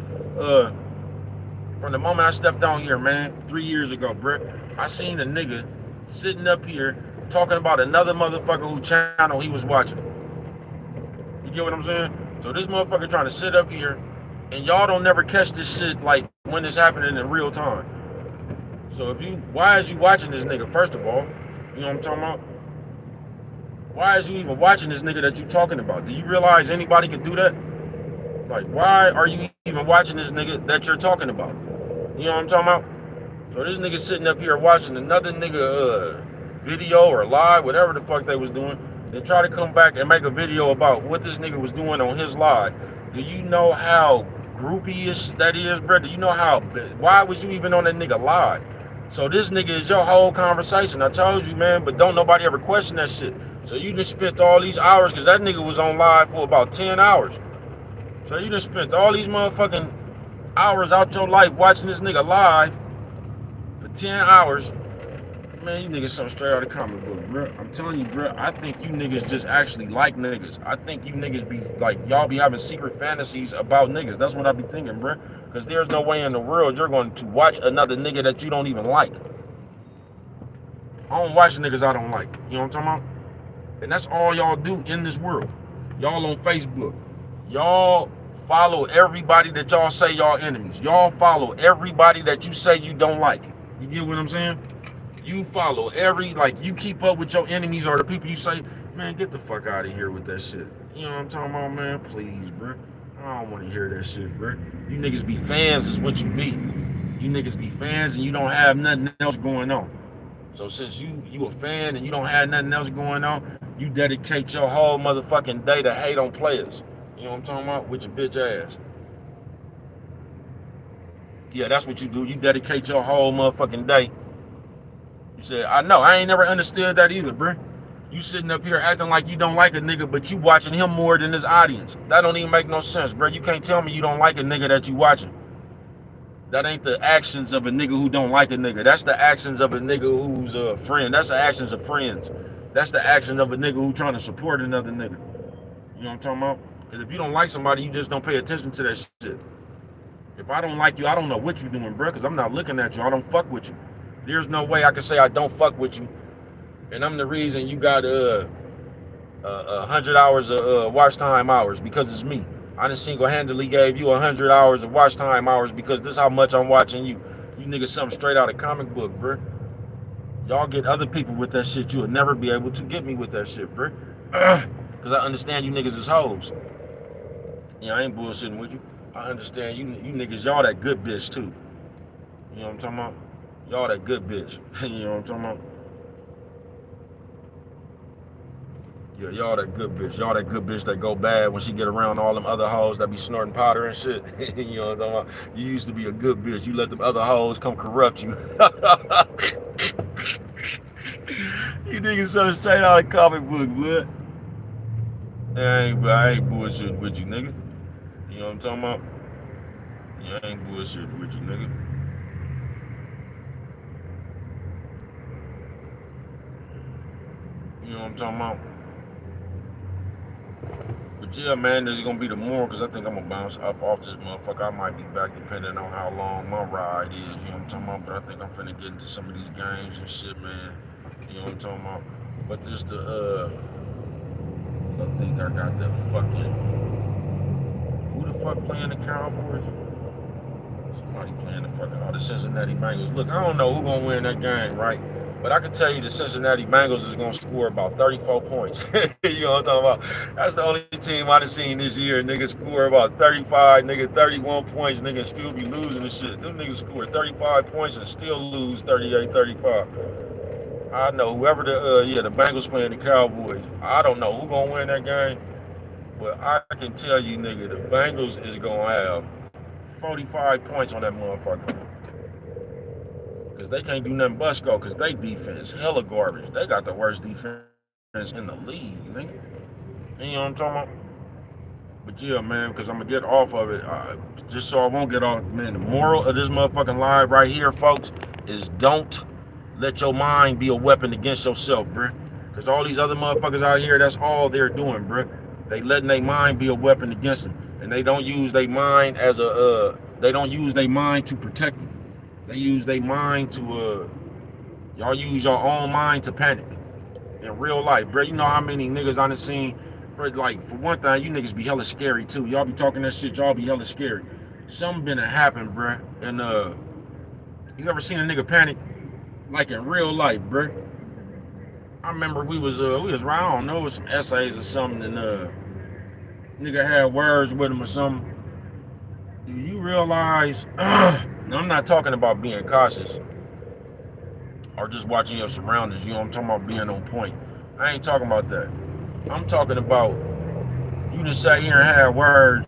From the moment I stepped on here, man, 3 years ago, bruh, I seen a nigga sitting up here talking about another motherfucker who channel he was watching. You get what I'm saying? So this motherfucker trying to sit up here, and y'all don't never catch this shit like when it's happening in real time. So why is you watching this nigga, first of all? You know what I'm talking about? Why is you even watching this nigga that you talking about? Do you realize anybody can do that? Like, why are you even watching this nigga that you're talking about? You know what I'm talking about? So this nigga sitting up here watching another nigga video or live, whatever the fuck they was doing, then try to come back and make a video about what this nigga was doing on his live. Do you know how groupie-ish that is, bro? Do you know why was you even on that nigga live? So this nigga is your whole conversation. I told you, man, but don't nobody ever question that shit. So you just spent all these hours, because that nigga was on live for about 10 hours. So you just spent all these motherfucking hours out your life watching this nigga live for 10 hours. Man, you niggas something straight out of the comic book, bro. I'm telling you, bro, I think you niggas just actually like niggas. I think you niggas be like, y'all be having secret fantasies about niggas. That's what I be thinking, bro. Because there's no way in the world you're going to watch another nigga that you don't even like. I don't watch niggas I don't like. You know what I'm talking about? And that's all y'all do in this world. Y'all on Facebook. Y'all follow everybody that y'all say y'all enemies. Y'all follow everybody that you say you don't like. You get what I'm saying? You follow you keep up with your enemies or the people you say, man, get the fuck out of here with that shit. You know what I'm talking about, man? Please, bro. I don't want to hear that shit, bro. You niggas be fans is what you be. You niggas be fans and you don't have nothing else going on. So since you a fan and you don't have nothing else going on, you dedicate your whole motherfucking day to hate on players. You know what I'm talking about? With your bitch ass. Yeah, that's what you do. You dedicate your whole motherfucking day. You said, I know, I ain't never understood that either, bro. You sitting up here acting like you don't like a nigga, but you watching him more than his audience. That don't even make no sense, bro. You can't tell me you don't like a nigga that you watching. That ain't the actions of a nigga who don't like a nigga. That's the actions of a nigga who's a friend. That's the actions of friends. That's the action of a nigga who trying to support another nigga. You know what I'm talking about? Because if you don't like somebody, you just don't pay attention to that shit. If I don't like you, I don't know what you doing, bro, because I'm not looking at you. I don't fuck with you. There's no way I can say I don't fuck with you, and I'm the reason you got 100 hours of watch time hours because it's me. I done single-handedly gave you 100 hours of watch time hours because this is how much I'm watching you. You niggas something straight out of comic book, bro. Y'all get other people with that shit. You'll never be able to get me with that shit, bro. Because I understand you niggas is hoes. Yeah, I ain't bullshitting with you. I understand you niggas, y'all that good bitch too. You know what I'm talking about? Y'all that good bitch. You know what I'm talking about? Yeah, y'all that good bitch. Y'all that good bitch that go bad when she get around all them other hoes that be snorting powder and shit. You know what I'm talking about? You used to be a good bitch. You let them other hoes come corrupt you. You niggas so straight out of comic book, blood. I ain't bullshitting with you, nigga. You know what I'm talking about? Yeah, I ain't bullshitting with you, nigga. You know what I'm talking about? But yeah, man, there's gonna be the more because I think I'm gonna bounce up off this motherfucker. I might be back depending on how long my ride is. You know what I'm talking about? But I think I'm finna get into some of these games and shit, man. You know what I'm talking about? But this I think I got that fucking. Who the fuck playing the Cowboys? Somebody playing the fucking the Cincinnati Bengals. Look, I don't know who gonna win that game, right? But I can tell you the Cincinnati Bengals is gonna score about 34 points. You know what I'm talking about? That's the only team I done seen this year. Niggas score about 35, nigga, 31 points, nigga, and still be losing and shit. Them niggas score 35 points and still lose 38, 35. I know whoever the Bengals playing the Cowboys. I don't know who gonna win that game, but I can tell you, nigga, the Bengals is gonna have 45 points on that motherfucker. Because they can't do nothing but score because they defense hella garbage. They got the worst defense in the league, nigga. You know what I'm talking about? But yeah, man, because I'm gonna get off of it. Just so I won't get off, man. The moral of this motherfucking live right here, folks, is don't let your mind be a weapon against yourself, bruh. Because all these other motherfuckers out here, that's all they're doing, bruh. They letting their mind be a weapon against them. And they don't use their mind as a, they don't use their mind to protect them. They use their mind to, y'all use your own mind to panic. In real life, bruh, you know how many niggas I done seen, bruh, like, for one thing, you niggas be hella scary, too. Y'all be talking that shit, y'all be hella scary. Something been to happen, bruh. And, you ever seen a nigga panic? Like in real life, bruh. I remember we was around, I don't know, with some essays or something, and nigga had words with him or something. Do you realize? I'm not talking about being cautious or just watching your surroundings. You know, I'm talking about being on point. I ain't talking about that. I'm talking about you just sat here and had words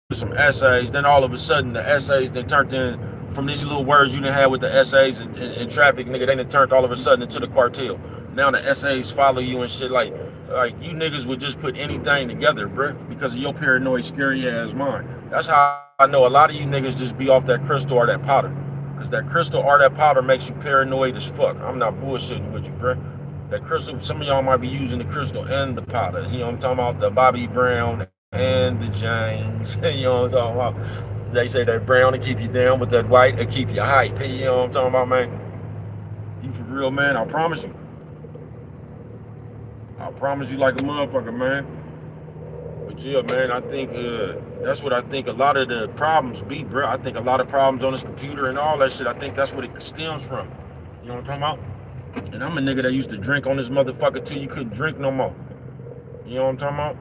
with some essays. Then all of a sudden, the essays then turned in. From these little words you done had with the essays and traffic, nigga, they done turned all of a sudden into the cartel. Now the essays follow you and shit. Like you niggas would just put anything together, bruh, because of your paranoid, scary ass mind. That's how I know a lot of you niggas just be off that crystal or that powder. Because that crystal or that powder makes you paranoid as fuck. I'm not bullshitting with you, bruh. That crystal, some of y'all might be using the crystal and the powder. You know what I'm talking about? The Bobby Brown and the James. You know what I'm talking about? They say that brown to keep you down, but that white to keep you hype. You know what I'm talking about, man? You for real, man? I promise you. I promise you like a motherfucker, man. But yeah, man, I think that's what I think a lot of the problems be, bro. I think a lot of problems on this computer and all that shit, I think that's what it stems from. You know what I'm talking about? And I'm a nigga that used to drink on this motherfucker till you couldn't drink no more. You know what I'm talking about?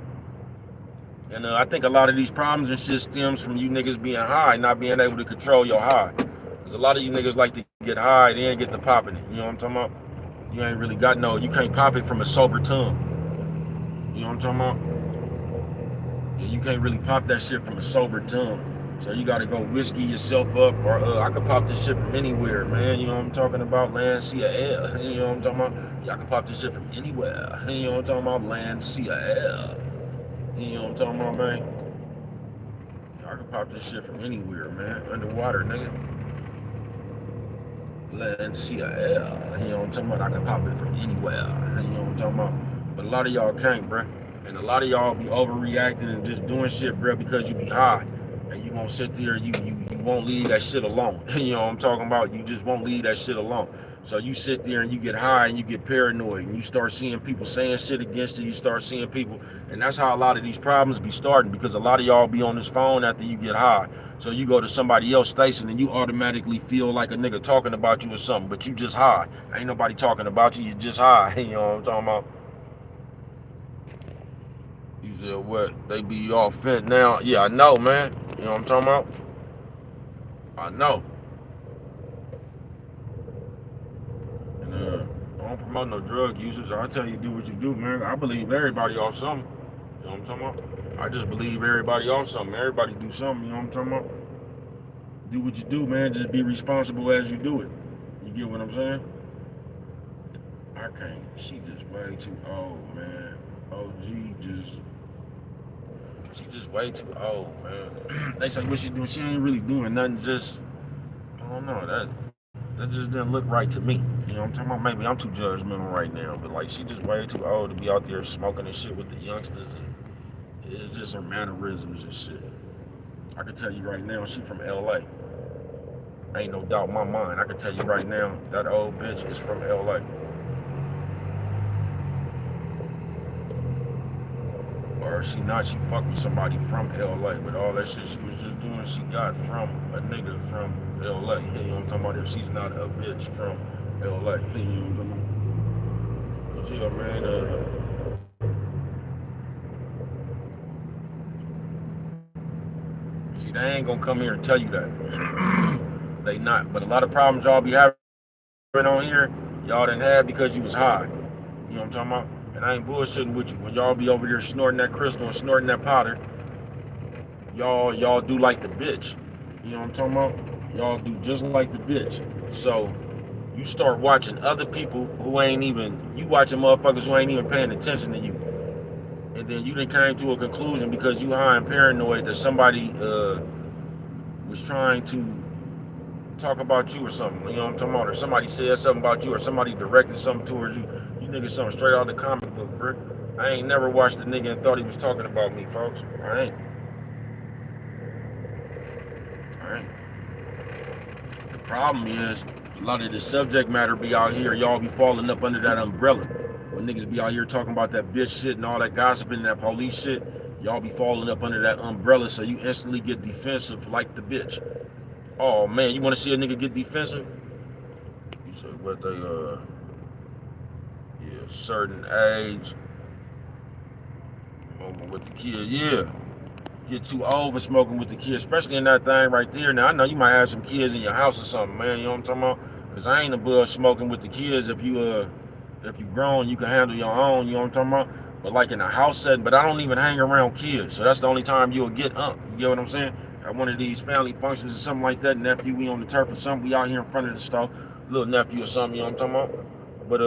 And I think a lot of these problems and shit stems from you niggas being high, not being able to control your high. Because a lot of you niggas like to get high, then get to popping it. You know what I'm talking about? You ain't really got you can't pop it from a sober tongue. You know what I'm talking about? Yeah, you can't really pop that shit from a sober tongue. So you gotta go whiskey yourself up, or I could pop this shit from anywhere, man. You know what I'm talking about? Lancia. You know what I'm talking about? Yeah, I could pop this shit from anywhere. You know what I'm talking about? Lancia. You know what I'm talking about, man? Yeah, I can pop this shit from anywhere, man. Underwater, nigga. Lancia. You know what I'm talking about? I can pop it from anywhere. You know what I'm talking about? But a lot of y'all can't, bruh. And a lot of y'all be overreacting and just doing shit, bruh, because you be high. And you won't sit there, you won't leave that shit alone. You know what I'm talking about? You just won't leave that shit alone. So you sit there and you get high and you get paranoid and you start seeing people saying shit against you. You start seeing people, and that's how a lot of these problems be starting, because a lot of y'all be on this phone after you get high. So you go to somebody else's station and you automatically feel like a nigga talking about you or something, but you just high. Ain't nobody talking about you, you just high. You know what I'm talking about? You said what? They be all fit now. Yeah, I know, man. You know what I'm talking about? I know. And I don't promote no drug users. I tell you do what you do, man. I believe everybody off something. You know what I'm talking about? I just believe everybody off something. Everybody do something, you know what I'm talking about? Do what you do, man. Just be responsible as you do it. You get what I'm saying? I can't. She just way too old, man. OG she just way too old, man. They say what she doing. She ain't really doing nothing. Just, I don't know. That just didn't look right to me. You know what I'm talking about? Maybe I'm too judgmental right now, but like she just way too old to be out there smoking and shit with the youngsters. And it's just her mannerisms and shit. I can tell you right now, she from LA. Ain't no doubt in my mind. I can tell you right now, that old bitch is from LA. Or she not, she fucked with somebody from LA, but all that shit she was just doing, she got from a nigga from LA. You know what I'm talking about? If she's not a bitch from LA, you know what I'm talking about? But yeah, man, see, they ain't gonna come here and tell you that. They not. But a lot of problems y'all be having on here, y'all didn't have because you was high. You know what I'm talking about? And I ain't bullshitting with you. When y'all be over there snorting that crystal and snorting that powder, y'all do like the bitch. You know what I'm talking about? Y'all do just like the bitch. So you start watching other people who ain't even, you watching motherfuckers who ain't even paying attention to you. And then you done came to a conclusion because you high and paranoid that somebody was trying to talk about you or something. You know what I'm talking about? Or somebody said something about you or somebody directed something towards you. You niggas something straight out of the comic book, bro. I ain't never watched a nigga and thought he was talking about me, folks. I ain't. The problem is, a lot of the subject matter be out here, y'all be falling up under that umbrella. When niggas be out here talking about that bitch shit and all that gossiping and that police shit, y'all be falling up under that umbrella, so you instantly get defensive like the bitch. Oh man, you wanna see a nigga get defensive? You say what they yeah, certain age. Smoking with the kid, yeah. Get too old for smoking with the kids, especially in that thing right there. Now I know you might have some kids in your house or something, man. You know what I'm talking about? Cause I ain't above smoking with the kids. If you grown, you can handle your own. You know what I'm talking about? But like in a house setting, but I don't even hang around kids, so that's the only time you'll get You get what I'm saying? At one of these family functions or something like that, nephew, we on the turf or something, we out here in front of the stove, little nephew or something. You know what I'm talking about? But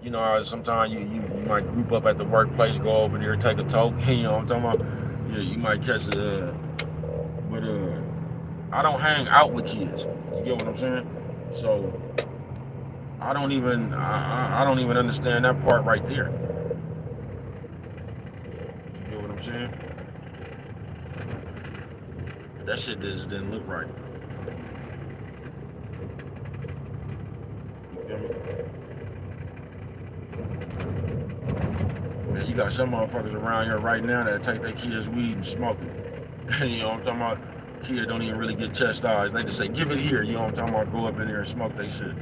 you know, sometimes you might group up at the workplace, go over there, take a toke. You know what I'm talking about? Yeah, you might catch but I don't hang out with kids. You get what I'm saying? So I don't even understand that part right there. You get what I'm saying? That shit just didn't look right. You feel me? Man, you got some motherfuckers around here right now that take their kids' weed and smoke it. You know what I'm talking about? Kids don't even really get chastised. They just say, give it here. You know what I'm talking about? Go up in there and smoke they shit.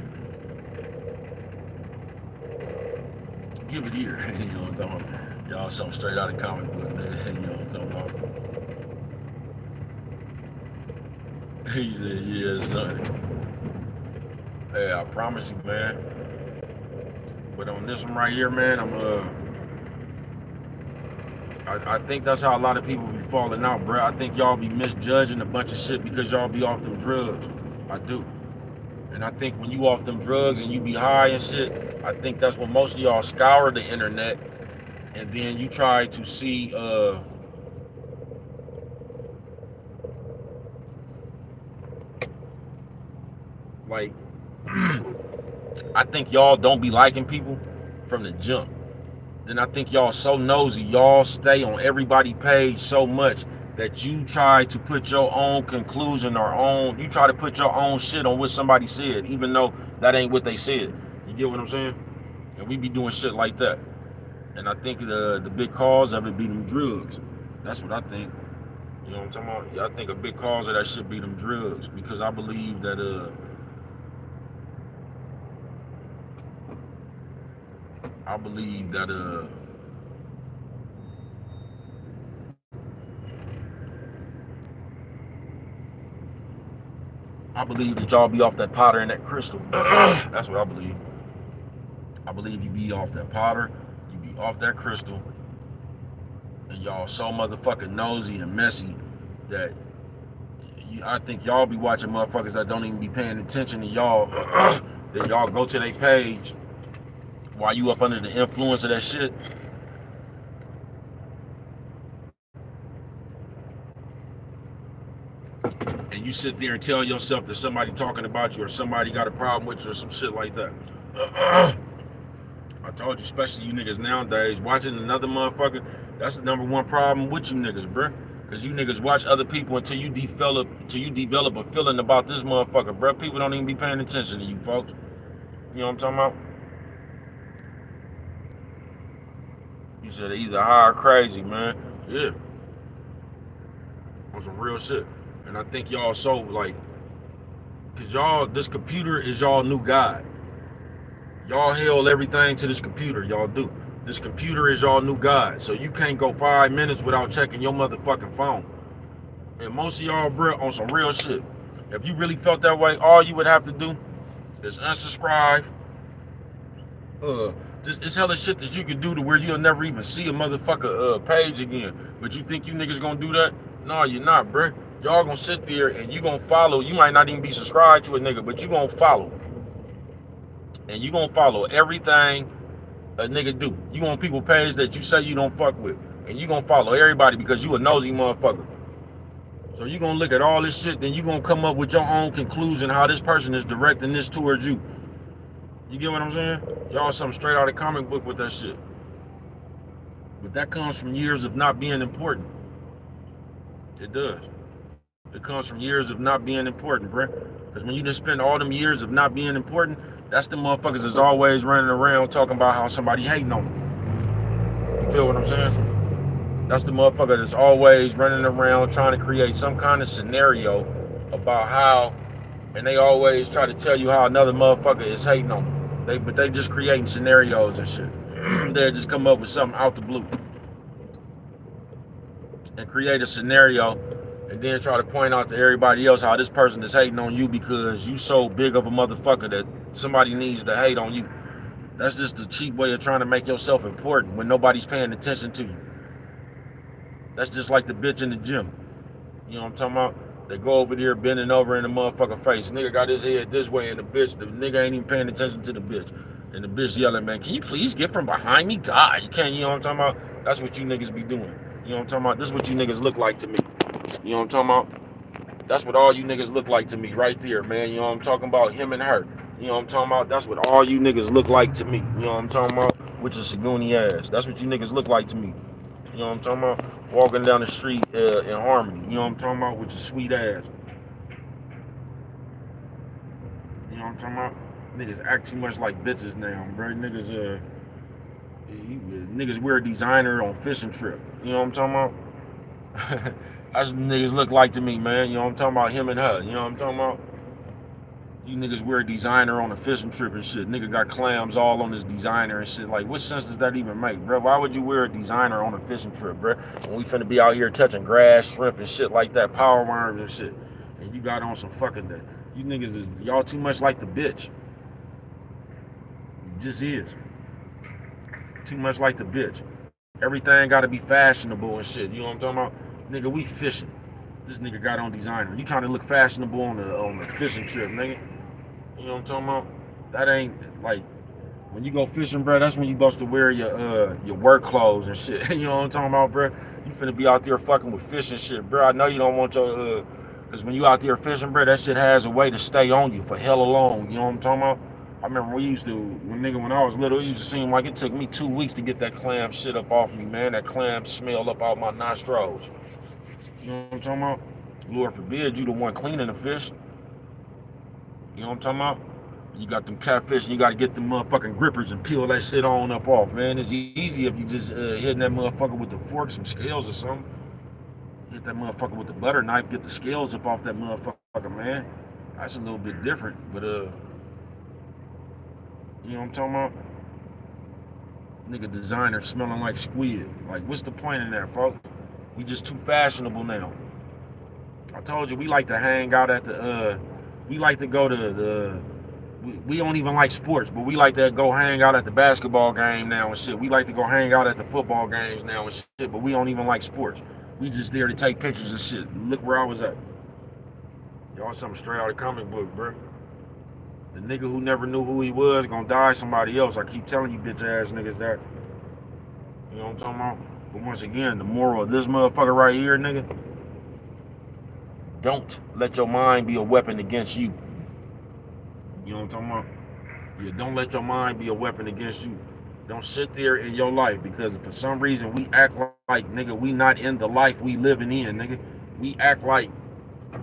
Give it here. You know what I'm talking about? Y'all something straight out of comic book, man. You know what I'm talking about? He said, yeah, son. Hey, I promise you, man. But on this one right here, man, I think that's how a lot of people be falling out, bro. I think y'all be misjudging a bunch of shit because y'all be off them drugs. I do. And I think when you off them drugs and you be high and shit, I think that's when most of y'all scour the internet and then you try to see like I think y'all don't be liking people from the jump. Then I think y'all so nosy, y'all stay on everybody's page so much that you try to put your own conclusion or you try to put your own shit on what somebody said, even though that ain't what they said. You get what I'm saying? And we be doing shit like that. And I think the big cause of it be them drugs. That's what I think. You know what I'm talking about? Yeah, I think a big cause of that shit be them drugs, because I believe that I believe that y'all be off that powder and that crystal. That's what I believe. I believe you be off that powder, you be off that crystal, and y'all so motherfucking nosy and messy that I think y'all be watching motherfuckers that don't even be paying attention to y'all. Then y'all go to their page while you up under the influence of that shit. And you sit there and tell yourself that somebody talking about you or somebody got a problem with you or some shit like that. I told you, especially you niggas nowadays, watching another motherfucker, that's the number one problem with you niggas, bruh. Because you niggas watch other people until you develop a feeling about this motherfucker, bruh. People don't even be paying attention to you, folks. You know what I'm talking about? You said they either high or crazy, man. Yeah. On some real shit. And I think y'all so like, cause y'all, this computer is y'all new God. Y'all held everything to this computer, y'all do. This computer is y'all new God. So you can't go 5 minutes without checking your motherfucking phone. And most of y'all, bro, on some real shit. If you really felt that way, all you would have to do is unsubscribe. It's hella shit that you could do to where you'll never even see a motherfucker page again. But you think you niggas gonna do that? No, you're not, bruh. Y'all gonna sit there and you gonna follow. You might not even be subscribed to a nigga, but you gonna follow. And you gonna follow everything a nigga do. You on people page that you say you don't fuck with. And you gonna follow everybody because you a nosy motherfucker. So you gonna look at all this shit, then you gonna come up with your own conclusion how this person is directing this towards you. You get what I'm saying? Y'all something straight out of comic book with that shit. But that comes from years of not being important. It does. It comes from years of not being important, bruh. Because when you just spend all them years of not being important, that's the motherfuckers that's always running around talking about how somebody hating on them. You feel what I'm saying? That's the motherfucker that's always running around trying to create some kind of scenario about how, and they always try to tell you how another motherfucker is hating on them. But they just creating scenarios and shit. They'll just come up with something out the blue and create a scenario and then try to point out to everybody else how this person is hating on you because you so big of a motherfucker that somebody needs to hate on you. That's just a cheap way of trying to make yourself important when nobody's paying attention to you. That's just like the bitch in the gym. You know what I'm talking about? They go over there bending over in the motherfucker face. Nigga got his head this way and the nigga ain't even paying attention to the bitch. And the bitch yelling, man, can you please get from behind me? God, you can't, you know what I'm talking about? That's what you niggas be doing. You know what I'm talking about? This is what you niggas look like to me. You know what I'm talking about? That's what all you niggas look like to me right there, man. You know what I'm talking about? Him and her. You know what I'm talking about? That's what all you niggas look like to me. You know what I'm talking about? With your Saguni ass. That's what you niggas look like to me. You know what I'm talking about? Walking down the street in Harmony. You know what I'm talking about? With your sweet ass. You know what I'm talking about? Niggas act too much like bitches now, bro. Niggas wear designer on fishing trip. You know what I'm talking about? That's what niggas look like to me, man. You know what I'm talking about? Him and her. You know what I'm talking about? You niggas wear designer on a fishing trip and shit. Nigga got clams all on his designer and shit. Like, what sense does that even make, bro? Why would you wear a designer on a fishing trip, bro? When we finna be out here touching grass, shrimp, and shit like that, power worms and shit. And you got on some fucking that. You niggas is, y'all too much like the bitch. It just is. Too much like the bitch. Everything gotta be fashionable and shit. You know what I'm talking about? Nigga, we fishing. This nigga got on designer. You trying to look fashionable on the fishing trip, nigga. You know what I'm talking about? That ain't like when you go fishing, bro. That's when you supposed to wear your work clothes and shit. You know what I'm talking about, bro? You finna be out there fucking with fish and shit, bro. I know you don't want your cause when you out there fishing, bro, that shit has a way to stay on you for hella long. You know what I'm talking about? I remember when I was little, it used to seem like it took me 2 weeks to get that clam shit up off me, man. That clam smell up out my nostrils. You know what I'm talking about? Lord forbid you the one cleaning the fish. You know what I'm talking about? You got them catfish and you got to get them motherfucking grippers and peel that shit on up off, man. It's easy if you just hitting that motherfucker with the fork, some scales or something. Hit that motherfucker with the butter knife, get the scales up off that motherfucker, man. That's a little bit different, but you know what I'm talking about? Nigga designer smelling like squid. Like, what's the point in that, folks? We just too fashionable now. I told you we like to hang out at the we like to go to the we don't even like sports, but we like to go hang out at the basketball game now and shit. We like to go hang out at the football games now and shit, but we don't even like sports. We just there to take pictures and shit. Look where I was at. Y'all something straight out of comic book, bro. The nigga who never knew who he was gonna die somebody else. I keep telling you bitch ass niggas that. You know what I'm talking about? But once again, the moral of this motherfucker right here, nigga, don't let your mind be a weapon against you. You know what I'm talking about? Yeah, don't let your mind be a weapon against you. Don't sit there in your life because for some reason we act like, nigga, we not in the life we living in, nigga. We act like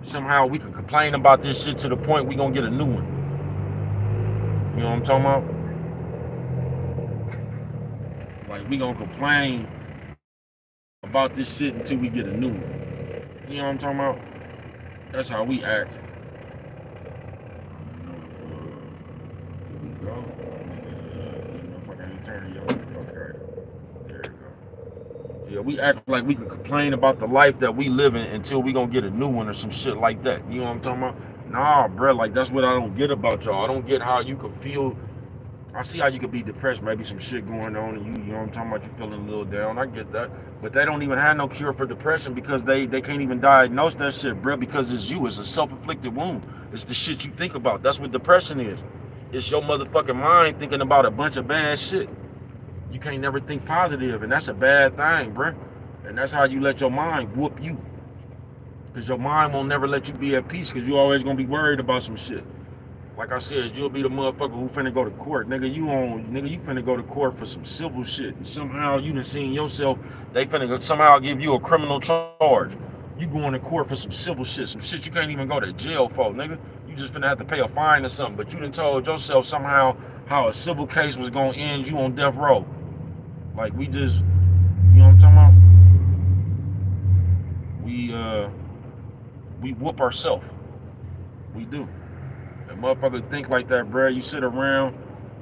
somehow we can complain about this shit to the point we gonna get a new one. You know what I'm talking about? Like, we gonna complain about this shit until we get a new one. You know what I'm talking about? That's how we act. Here we go. Motherfucker ain't turning yo. Okay. There you go. Yeah, we act like we can complain about the life that we live in until we gonna get a new one or some shit like that. You know what I'm talking about? Nah, bro, like that's what I don't get about y'all. I don't get how you can feel. I see how you could be depressed, maybe some shit going on, and you know what I'm talking about, you feeling a little down. I get that. But they don't even have no cure for depression because they can't even diagnose that shit, bro, because it's you. It's a self-inflicted wound. It's the shit you think about. That's what depression is. It's your motherfucking mind thinking about a bunch of bad shit. You can't never think positive, and that's a bad thing, bruh. And that's how you let your mind whoop you. Because your mind won't never let you be at peace because you always going to be worried about some shit. Like I said, you'll be the motherfucker who finna go to court. Nigga, you finna go to court for some civil shit. And somehow you done seen yourself, they finna somehow give you a criminal charge. You going to court for some civil shit, some shit you can't even go to jail for, nigga. You just finna have to pay a fine or something. But you done told yourself somehow how a civil case was gonna end you on death row. Like we just, you know what I'm talking about? We whoop ourselves. We do. And motherfucker think like that, bro. You sit around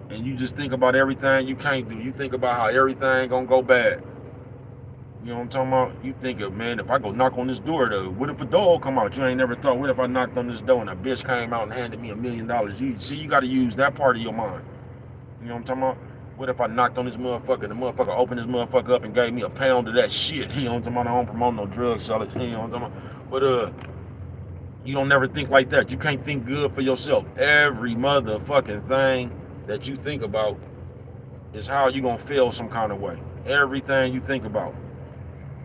and you just think about everything you can't do. You think about how everything gonna go bad. You know what I'm talking about? You think of, man, if I go knock on this door though, what if a dog come out? You ain't never thought, what if I knocked on this door and a bitch came out and handed me $1 million? You see, you gotta use that part of your mind. You know what I'm talking about? What if I knocked on this motherfucker and the motherfucker opened this motherfucker up and gave me a pound of that shit? You know what I'm talking about? I don't promote no drug sellers. You know what I'm talking about? But you don't never think like that. You can't think good for yourself. Every motherfucking thing that you think about is how you gonna feel some kind of way. Everything you think about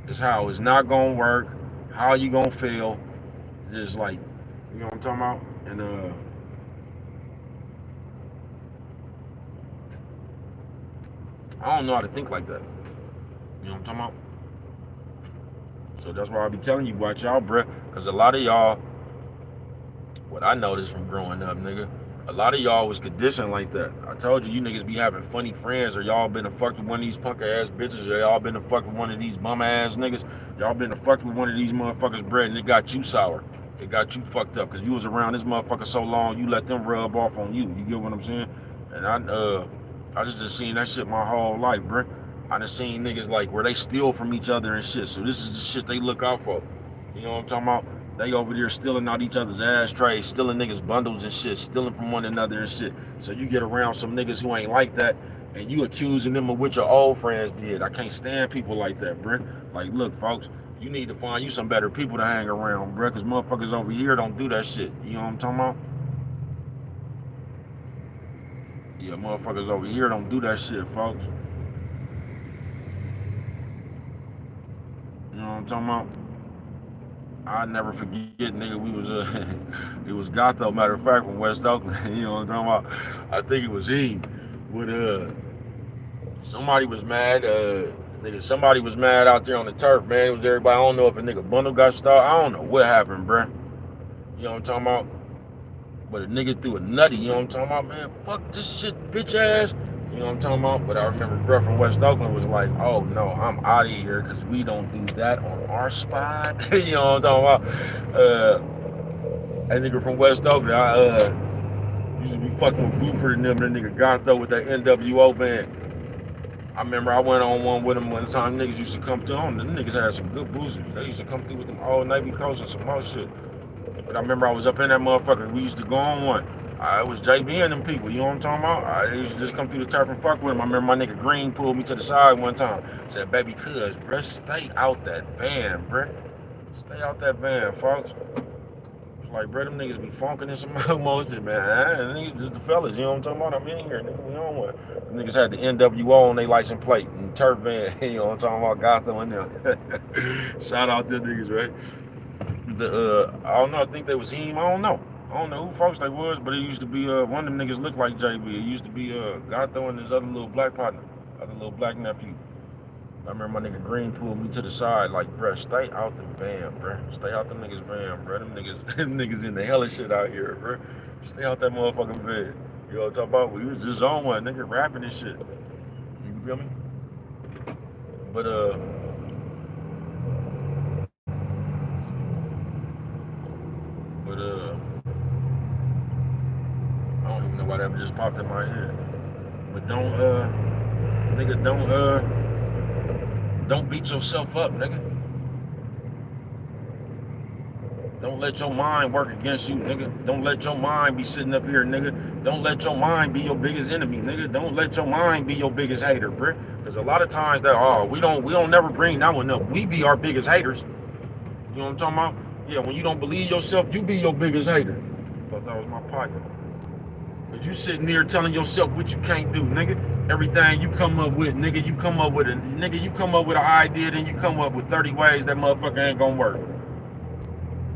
is how it's not gonna work, how you gonna feel. Just like, you know what I'm talking about? And I don't know how to think like that. You know what I'm talking about? So that's why I be telling you, watch out, bruh. Because a lot of y'all, what I noticed from growing up, nigga, a lot of y'all was conditioned like that. I told you, you niggas be having funny friends, or y'all been to fuck with one of these punk ass bitches, or y'all been to fuck with one of these bum ass niggas. Y'all been to fuck with one of these motherfuckers, bruh, and it got you sour. It got you fucked up because you was around this motherfucker so long, you let them rub off on you. You get what I'm saying? And I just seen that shit my whole life, bruh. I done seen niggas like where they steal from each other and shit. So this is the shit they look out for. You know what I'm talking about? They over there stealing out each other's ashtrays, stealing niggas' bundles and shit, stealing from one another and shit. So you get around some niggas who ain't like that, and you accusing them of what your old friends did. I can't stand people like that, bruh. Like, look, folks, you need to find you some better people to hang around, bruh, because motherfuckers over here don't do that shit. You know what I'm talking about? Yeah, motherfuckers over here don't do that shit, folks. You know what I'm talking about? I never forget, nigga, we was it was Gotho, matter of fact, from West Oakland. You know what I'm talking about? I think it was him. With somebody was mad, somebody was mad out there on the turf, man. It was everybody. I don't know if a nigga bundle got started. I don't know what happened, bruh. You know what I'm talking about? But a nigga threw a nutty, you know what I'm talking about? Man, fuck this shit, bitch ass. You know what I'm talking about? But I remember bruh from West Oakland was like, oh no, I'm out of here because we don't do that on our spot. You know what I'm talking about? That nigga from West Oakland, I used to be fucking with Buford and them, that nigga Gotho with that NWO band. I remember I went on one with them one time. Niggas used to come through on. The niggas had some good boozers. They used to come through with them old Navy coats and some more shit. But I remember I was up in that motherfucker. We used to go on one. It was JB and them people, you know what I'm talking about? I used to just come through the turf and fuck with him. I remember my nigga Green pulled me to the side one time. Said, baby, cuz, bruh, stay out that van, bruh. Stay out that van, folks. It's like, bruh, them niggas be funking in some motion, man. Niggas just the fellas, you know what I'm talking about? I'm in here, nigga, we on one. Them niggas had the NWO on their license plate and turf van, you know what I'm talking about? Gotho and them. Shout out them niggas, right? I don't know, I think they was him, I don't know who folks they was, but it used to be one of them niggas looked like JB. It used to be Gotho and his other little black partner, other little black nephew. I remember my nigga Green pulled me to the side like, bruh, stay out the van, bruh. Stay out them niggas' van, bruh. Them niggas in the hella shit out here, bruh. Stay out that motherfucking van. You know what I'm talking about? We was just on one, nigga, rapping and shit. You feel me? But I don't even know why that just popped in my head. But don't beat yourself up, nigga. Don't let your mind work against you, nigga. Don't let your mind be sitting up here, nigga. Don't let your mind be your biggest enemy, nigga. Don't let your mind be your biggest hater, bruh. Because a lot of times we don't never bring that one up. We be our biggest haters. You know what I'm talking about? Yeah, when you don't believe yourself, you be your biggest hater. I thought that was my partner. Cause you sitting there telling yourself what you can't do, nigga. Everything you come up with, nigga, you come up with an idea, then you come up with 30 ways that motherfucker ain't gonna work.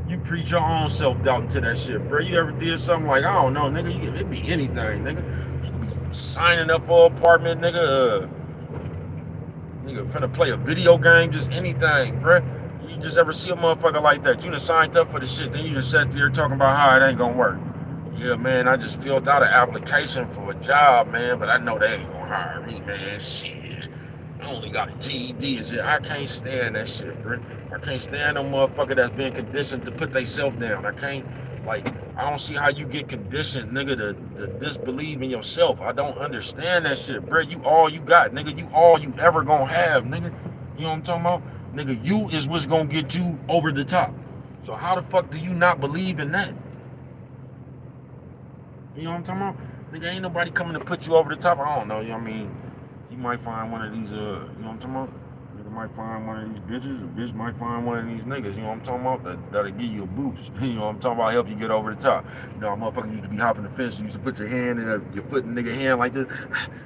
You preach your own self-doubt into that shit, bro. You ever did something like, I don't know, nigga, it be anything, nigga. You can be signing up for an apartment, nigga, nigga finna play a video game, just anything, bro. You just ever see a motherfucker like that? You done signed up for the shit, then you just sat there talking about how it ain't gonna work. Yeah, man, I just filled out an application for a job, man, but I know they ain't gonna hire me, man. Shit. I only got a GED and shit. I can't stand that shit, bro. I can't stand no motherfucker that's been conditioned to put themselves down. I can't, like, I don't see how you get conditioned, nigga, to disbelieve in yourself. I don't understand that shit, bro. You all you got, nigga. You all you ever gonna have, nigga. You know what I'm talking about? Nigga, you is what's gonna get you over the top. So how the fuck do you not believe in that? You know what I'm talking about? Nigga, ain't nobody coming to put you over the top. I don't know, you know what I mean? You might find one of these, you know what I'm talking about? Nigga might find one of these bitches, a bitch might find one of these niggas, you know what I'm talking about? That'll give you a boost. You know what I'm talking about? Help you get over the top. You know, a motherfucker used to be hopping the fence, you used to put your hand in your foot in nigga hand like this.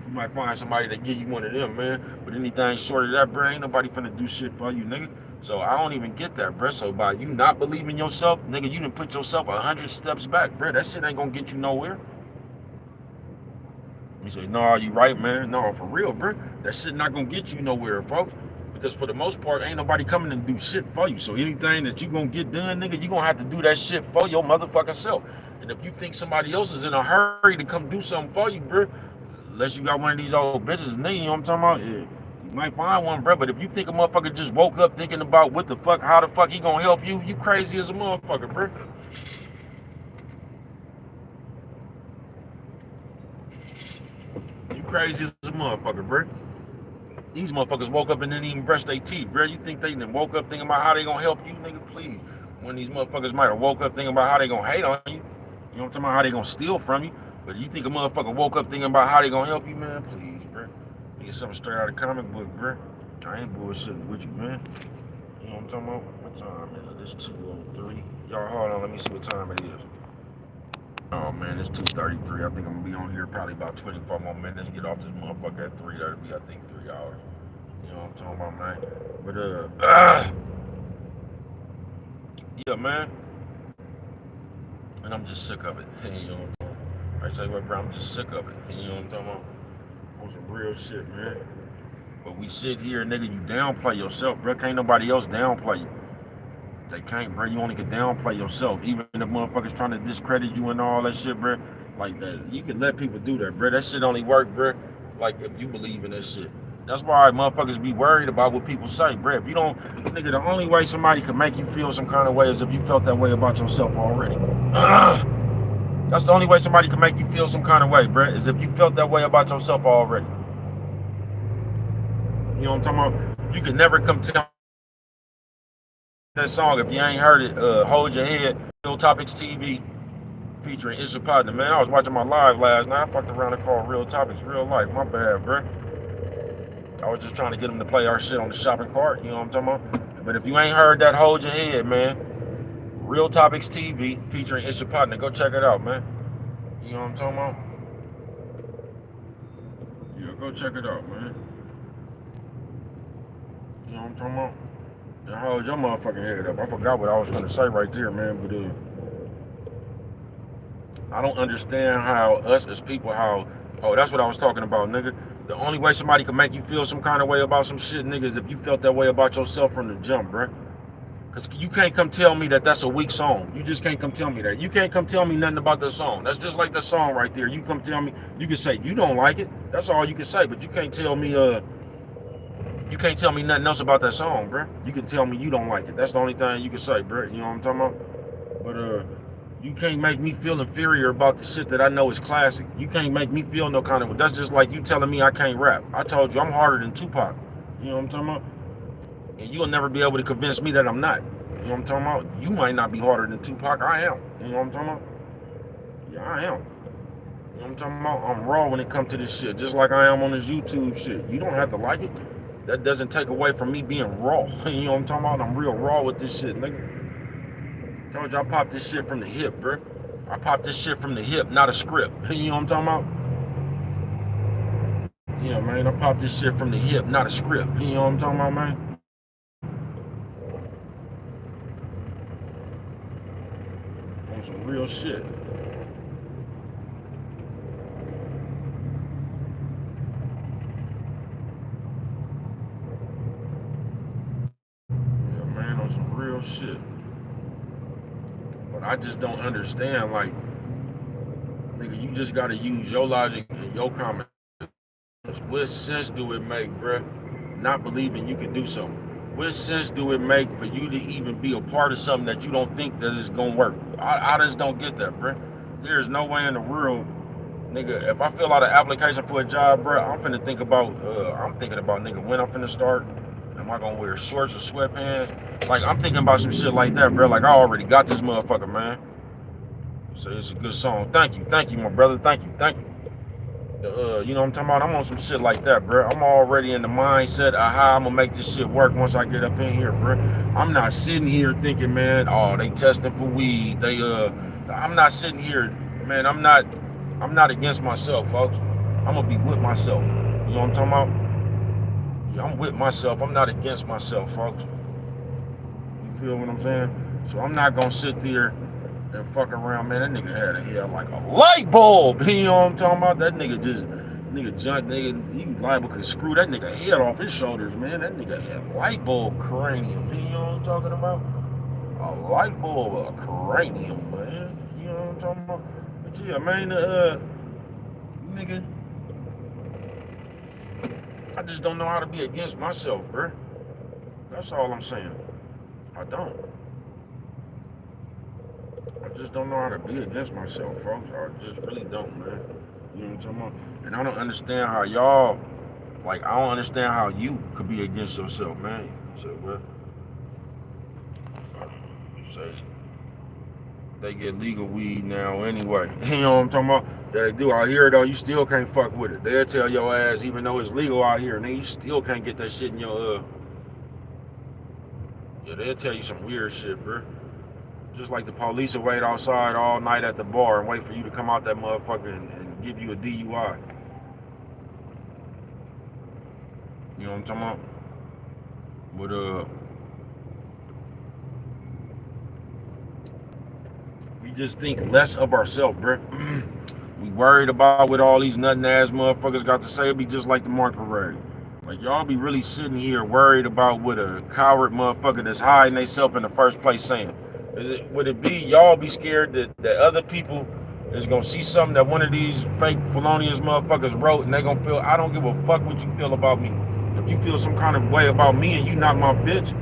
You might find somebody that give you one of them, man. But anything short of that, bro, ain't nobody finna do shit for you, nigga. So I don't even get that, bro. So by you not believing yourself, nigga, you done put yourself 100 steps back, bro. That shit ain't gonna get you nowhere. You say, no, you right, man. No, for real, bro. That shit not gonna get you nowhere, folks. Because for the most part, ain't nobody coming and do shit for you. So anything that you gonna get done, nigga, you gonna have to do that shit for your motherfucking self. And if you think somebody else is in a hurry to come do something for you, bro, unless you got one of these old bitches, nigga, you know what I'm talking about? Yeah, you might find one, bro. But if you think a motherfucker just woke up thinking about what the fuck, how the fuck he gonna help you, you crazy as a motherfucker, bro. Crazy as a motherfucker, bro. These motherfuckers woke up and didn't even brush their teeth, bro. You think they done woke up thinking about how they gonna help you, nigga? Please. One of these motherfuckers might have woke up thinking about how they gonna hate on you. You know what I'm talking about? How they gonna steal from you. But you think a motherfucker woke up thinking about how they gonna help you, man? Please, bro. You get something straight out of comic book, bro. I ain't bullshitting with you, man. You know what I'm talking about? What time is it? It's 2:03. Y'all, hold on. Let me see what time it is. Oh man, it's 2:33. I think I'm gonna be on here probably about 24 more minutes. Get off this motherfucker at 3. That'll be, I think, 3 hours. You know what I'm talking about, man? But yeah, man. And I'm just sick of it. You know what I'm talking about? I tell you what, bro, I'm just sick of it. You know what I'm talking about? On some real shit, man. But we sit here, nigga, you downplay yourself, bro. Can't nobody else downplay you. They can't, bro. You only can downplay yourself. Even if motherfuckers trying to discredit you and all that shit, bro. Like that, you can let people do that, bro. That shit only work, bro. Like if you believe in that shit. That's why motherfuckers be worried about what people say, bro. If you don't, nigga, the only way somebody can make you feel some kind of way is if you felt that way about yourself already. That's the only way somebody can make you feel some kind of way, bro. Is if you felt that way about yourself already. You know what I'm talking about? You can never come tell that song if you ain't heard it. Hold Your Head, Real Topics TV, featuring It's Your Partner. Man, I was watching my live last night. I fucked around and called Real Topics Real Life. My bad, bro. I was just trying to get them to play our shit on the shopping cart. You know what I'm talking about? But if you ain't heard that, Hold Your Head, man. Real Topics TV, featuring It's Your Partner. Go check it out, man. You know what I'm talking about? Yeah, go check it out, man. You know what I'm talking about? And hold your motherfucking head up. I forgot what I was gonna say right there, man. But I don't understand how us as people, that's what I was talking about, nigga. The only way somebody can make you feel some kind of way about some shit, nigga, is if you felt that way about yourself from the jump, bruh. Because you can't come tell me that that's a weak song. You just can't come tell me that. You can't come tell me nothing about that song. That's just like that song right there. You come tell me, you can say you don't like it. That's all you can say. But you can't tell me, you can't tell me nothing else about that song, bruh. You can tell me you don't like it. That's the only thing you can say, bruh. You know what I'm talking about? But you can't make me feel inferior about the shit that I know is classic. You can't make me feel no kind of. That's just like you telling me I can't rap. I told you I'm harder than Tupac. You know what I'm talking about? And you'll never be able to convince me that I'm not. You know what I'm talking about? You might not be harder than Tupac. I am. You know what I'm talking about? Yeah, I am. You know what I'm talking about? I'm raw when it comes to this shit, just like I am on this YouTube shit. You don't have to like it. That doesn't take away from me being raw. You know what I'm talking about? I'm real raw with this shit, nigga. Told you I popped this shit from the hip, bro. I pop this shit from the hip, not a script. You know what I'm talking about? Yeah, man, I pop this shit from the hip, not a script. You know what I'm talking about, man? On some real shit. Yeah, man, on some real shit. But I just don't understand, like, nigga, you just gotta use your logic and your common sense. What sense do it make, bruh, not believing you can do something? What sense do it make for you to even be a part of something that you don't think that is gonna work? I just don't get that, bruh. There's no way in the world, nigga, if I fill out an application for a job, bruh, I'm thinking about, nigga, when I'm finna start. Am I gonna wear shorts or sweatpants? Like, I'm thinking about some shit like that, bruh. Like, I already got this motherfucker, man. So it's a good song. Thank you, my brother. Thank you. You know what I'm talking about? I'm on some shit like that, bro. I'm already in the mindset of how I'm gonna make this shit work once I get up in here, bro. I'm not sitting here thinking, man, oh, they testing for weed. I'm not sitting here, man. I'm not against myself, folks. I'm gonna be with myself. You know what I'm talking about? Yeah, I'm with myself. I'm not against myself, folks. You feel what I'm saying? So I'm not gonna sit there and fuck around, man. That nigga had a head like a light bulb. You know what I'm talking about? That nigga jumped, you liable to screw that nigga head off his shoulders, man. That nigga had light bulb cranium. You know what I'm talking about? A light bulb, a cranium, man. You know what I'm talking about? But yeah, man, nigga, I just don't know how to be against myself, bro. That's all I'm saying. I don't. I just don't know how to be against myself, folks. I just really don't, man. You know what I'm talking about? And I don't understand how y'all, like, I don't understand how you could be against yourself, man. You say, well, you say they get legal weed now anyway. You know what I'm talking about? Yeah, they do out here, though. You still can't fuck with it. They'll tell your ass, even though it's legal out here, and then you still can't get that shit in your, yeah, they'll tell you some weird shit, bro. Just like the police will wait outside all night at the bar and wait for you to come out that motherfucker and give you a DUI. You know what I'm talking about? But we just think less of ourselves, bruh. We worried about what all these nutting ass motherfuckers got to say. It'd be just like the Mark Parade. Like, y'all be really sitting here worried about what a coward motherfucker that's hiding themselves in the first place saying. Would it be y'all be scared that other people is gonna see something that one of these fake felonious motherfuckers wrote and they gonna feel, I don't give a fuck what you feel about me. If you feel some kind of way about me and you not my bitch,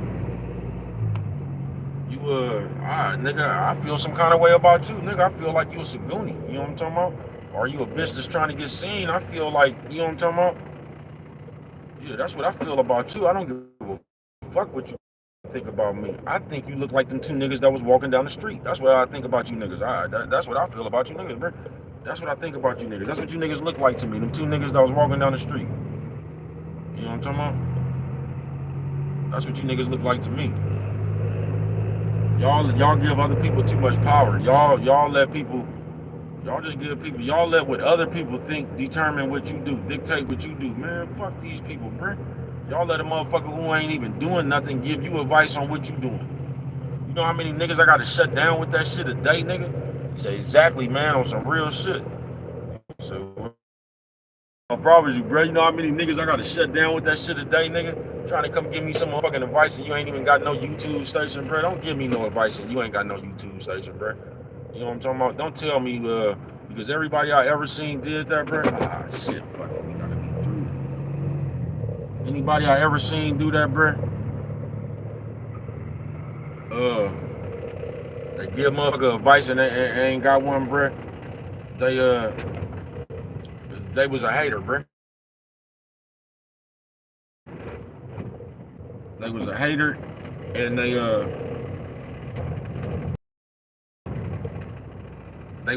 you nigga, I feel some kind of way about you, nigga. I feel like you a Saguni, you know what I'm talking about? Or you a bitch that's trying to get seen. I feel like, you know what I'm talking about? Yeah, that's what I feel about you. I don't give a fuck what you think about me. I think you look like them two niggas that was walking down the street. That's what I think about you niggas. That's what I feel about you niggas, bro. That's what I think about you niggas. That's what you niggas look like to me. Them two niggas that was walking down the street. You know what I'm talking about? That's what you niggas look like to me. Y'all give other people too much power. Y'all let people, y'all just give people, y'all let what other people think determine what you do, dictate what you do. Man, fuck these people, bro. Y'all let a motherfucker who ain't even doing nothing give you advice on what you doing. You know how many niggas I gotta shut down with that shit a day, nigga? You say, exactly, man, on some real shit. So, I promise you, bro, you know how many niggas I gotta shut down with that shit a day, nigga? Trying to come give me some motherfucking advice and you ain't even got no YouTube station, bro. Don't give me no advice and you ain't got no YouTube station, bro. You know what I'm talking about? Don't tell me, because everybody I ever seen did that, bro. Ah, shit, fuck it, we gotta be through. Anybody I ever seen do that, bro? They give motherfucker advice and they ain't got one, bro. They was a hater, bro. They was a hater, and they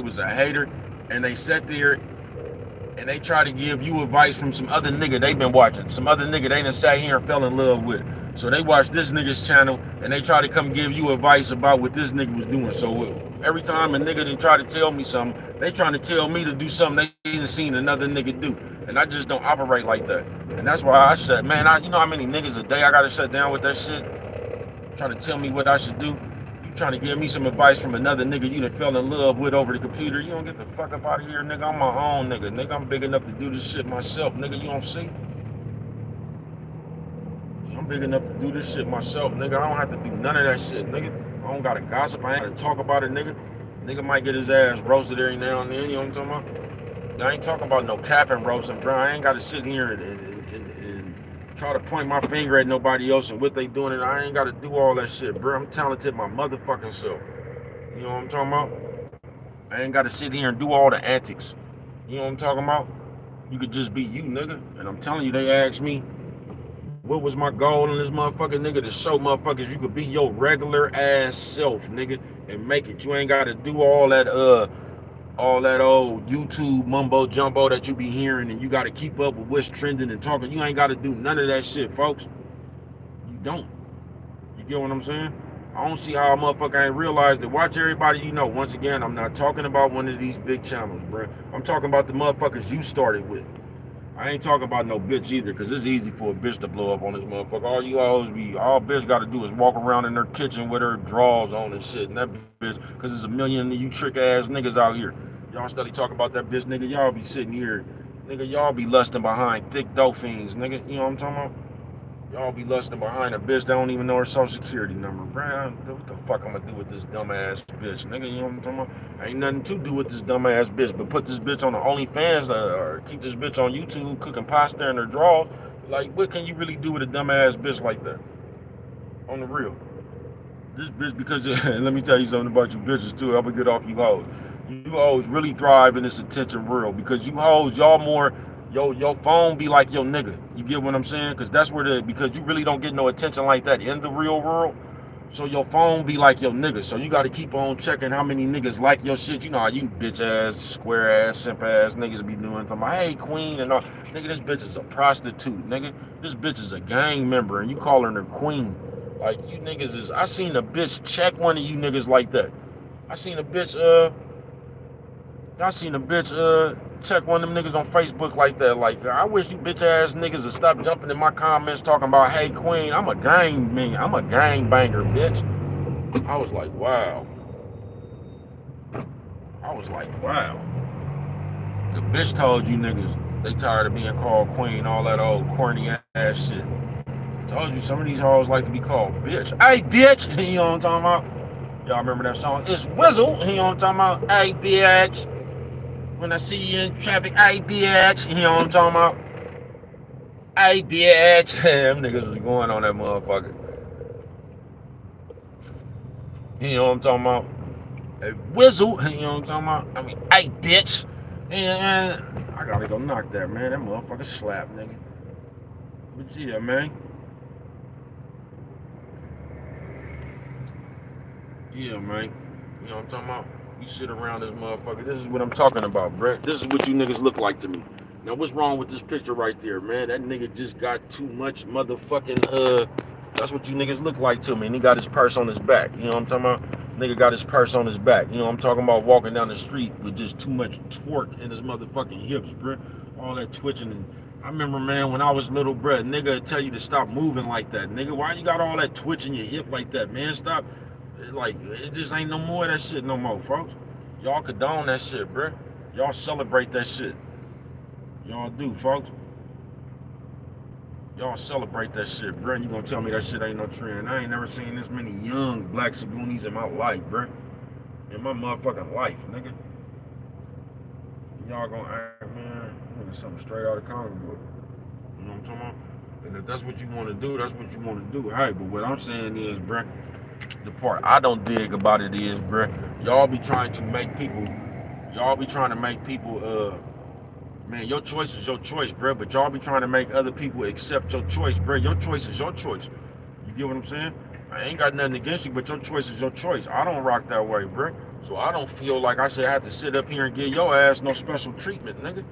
was a hater, and they sat there and they try to give you advice from some other nigga they been watching, some other nigga they done sat here and fell in love with. So they watch this nigga's channel and they try to come give you advice about what this nigga was doing. So every time a nigga done try to tell me something, they trying to tell me to do something they ain't seen another nigga do. And I just don't operate like that. And that's why I shut, man, you know how many niggas a day I gotta shut down with that shit? Trying to tell me what I should do. You trying to give me some advice from another nigga you done fell in love with over the computer. You don't get the fuck up out of here, nigga. I'm my own nigga. Nigga, I'm big enough to do this shit myself. Nigga, you don't see? I'm big enough to do this shit myself, nigga. I don't have to do none of that shit, nigga. I don't gotta gossip. I ain't gotta talk about it, nigga. Nigga might get his ass roasted every now and then, you know what I'm talking about? I ain't talking about no capping roasting, bro. I ain't gotta sit here and try to point my finger at nobody else and what they doing, and I ain't gotta do all that shit, bro. I'm talented my motherfucking self. You know what I'm talking about? I ain't gotta sit here and do all the antics. You know what I'm talking about? You could just be you, nigga. And I'm telling you, they asked me, what was my goal in this motherfucker, nigga? To show motherfuckers you could be your regular ass self, nigga, and make it. You ain't gotta do all that old YouTube mumbo jumbo that you be hearing, and you gotta keep up with what's trending and talking. You ain't gotta do none of that shit, folks. You don't. You get what I'm saying? I don't see how a motherfucker ain't realized that. Watch everybody you know. Once again, I'm not talking about one of these big channels, bro. I'm talking about the motherfuckers you started with. I ain't talking about no bitch either, because it's easy for a bitch to blow up on this motherfucker. All bitch got to do is walk around in her kitchen with her drawers on and shit. And that bitch, because there's a million of you trick ass niggas out here. Y'all study talking about that bitch, nigga. Y'all be sitting here, nigga. Y'all be lusting behind thick dope fiends, nigga. You know what I'm talking about? Y'all be lusting behind a bitch that don't even know her social security number. Bro, what the fuck I'm gonna do with this dumbass bitch, nigga? You know what I'm talking about? Ain't nothing to do with this dumbass bitch, but put this bitch on the OnlyFans or keep this bitch on YouTube cooking pasta in her drawers. Like, what can you really do with a dumbass bitch like that? On the real. This bitch, because, let me tell you something about you bitches too. I'm gonna get off you hoes. You hoes really thrive in this attention world because you hoes, y'all more, your phone be like your nigga. You get what I'm saying? Because that's where because you really don't get no attention like that in the real world. So your phone be like your nigga. So you got to keep on checking how many niggas like your shit. You know how you bitch ass, square ass, simp ass niggas be doing. Talking about, hey queen and all. Nigga, this bitch is a prostitute, nigga. This bitch is a gang member and you calling her queen. Like, you niggas is, I seen a bitch check one of you niggas like that. I seen a bitch check one of them niggas on Facebook like that. Like, I wish you bitch ass niggas would stop jumping in my comments talking about, hey queen, I'm a gang banger, bitch. I was like, wow. The bitch told you niggas they tired of being called queen, all that old corny ass shit. Told you some of these hoes like to be called bitch. Hey bitch, you know what I'm talking about? Y'all remember that song? It's Whizzle, you know what I'm talking about? Hey bitch. When I see you in traffic, hey bitch, you know what I'm talking about? Hey bitch. Them niggas was going on that motherfucker. You know what I'm talking about? Hey Whizzle, you know what I'm talking about? I mean, hey bitch. And I gotta go knock that, man. That motherfucker slap, nigga. But yeah, man. Yeah, man. You know what I'm talking about? You sit around this motherfucker. This is what I'm talking about, bruh. This is what you niggas look like to me. Now, what's wrong with this picture right there, man? That nigga just got too much motherfucking, that's what you niggas look like to me. And he got his purse on his back. You know what I'm talking about? Nigga got his purse on his back. You know what I'm talking about? Walking down the street with just too much twerk in his motherfucking hips, bruh. All that twitching. And I remember, man, when I was little, bruh, nigga would tell you to stop moving like that. Nigga, why you got all that twitch in your hip like that, man? Stop. Like, it just ain't no more of that shit no more, folks. Y'all condone that shit, bruh. Y'all celebrate that shit. Y'all do, folks. Y'all celebrate that shit, bruh. You gonna tell me that shit ain't no trend. I ain't never seen this many young black Sagoonies in my life, bruh. In my motherfucking life, nigga. Y'all gonna act, man, nigga, something straight out of comic book. You know what I'm talking about? And if that's what you want to do, that's what you want to do. Hey, but what I'm saying is, bruh, the part I don't dig about it is, bruh, y'all be trying to make people, man, your choice is your choice, bruh, but y'all be trying to make other people accept your choice, bruh. Your choice is your choice. You get what I'm saying? I ain't got nothing against you, but your choice is your choice. I don't rock that way, bruh. So I don't feel like I should have to sit up here and give your ass no special treatment, nigga.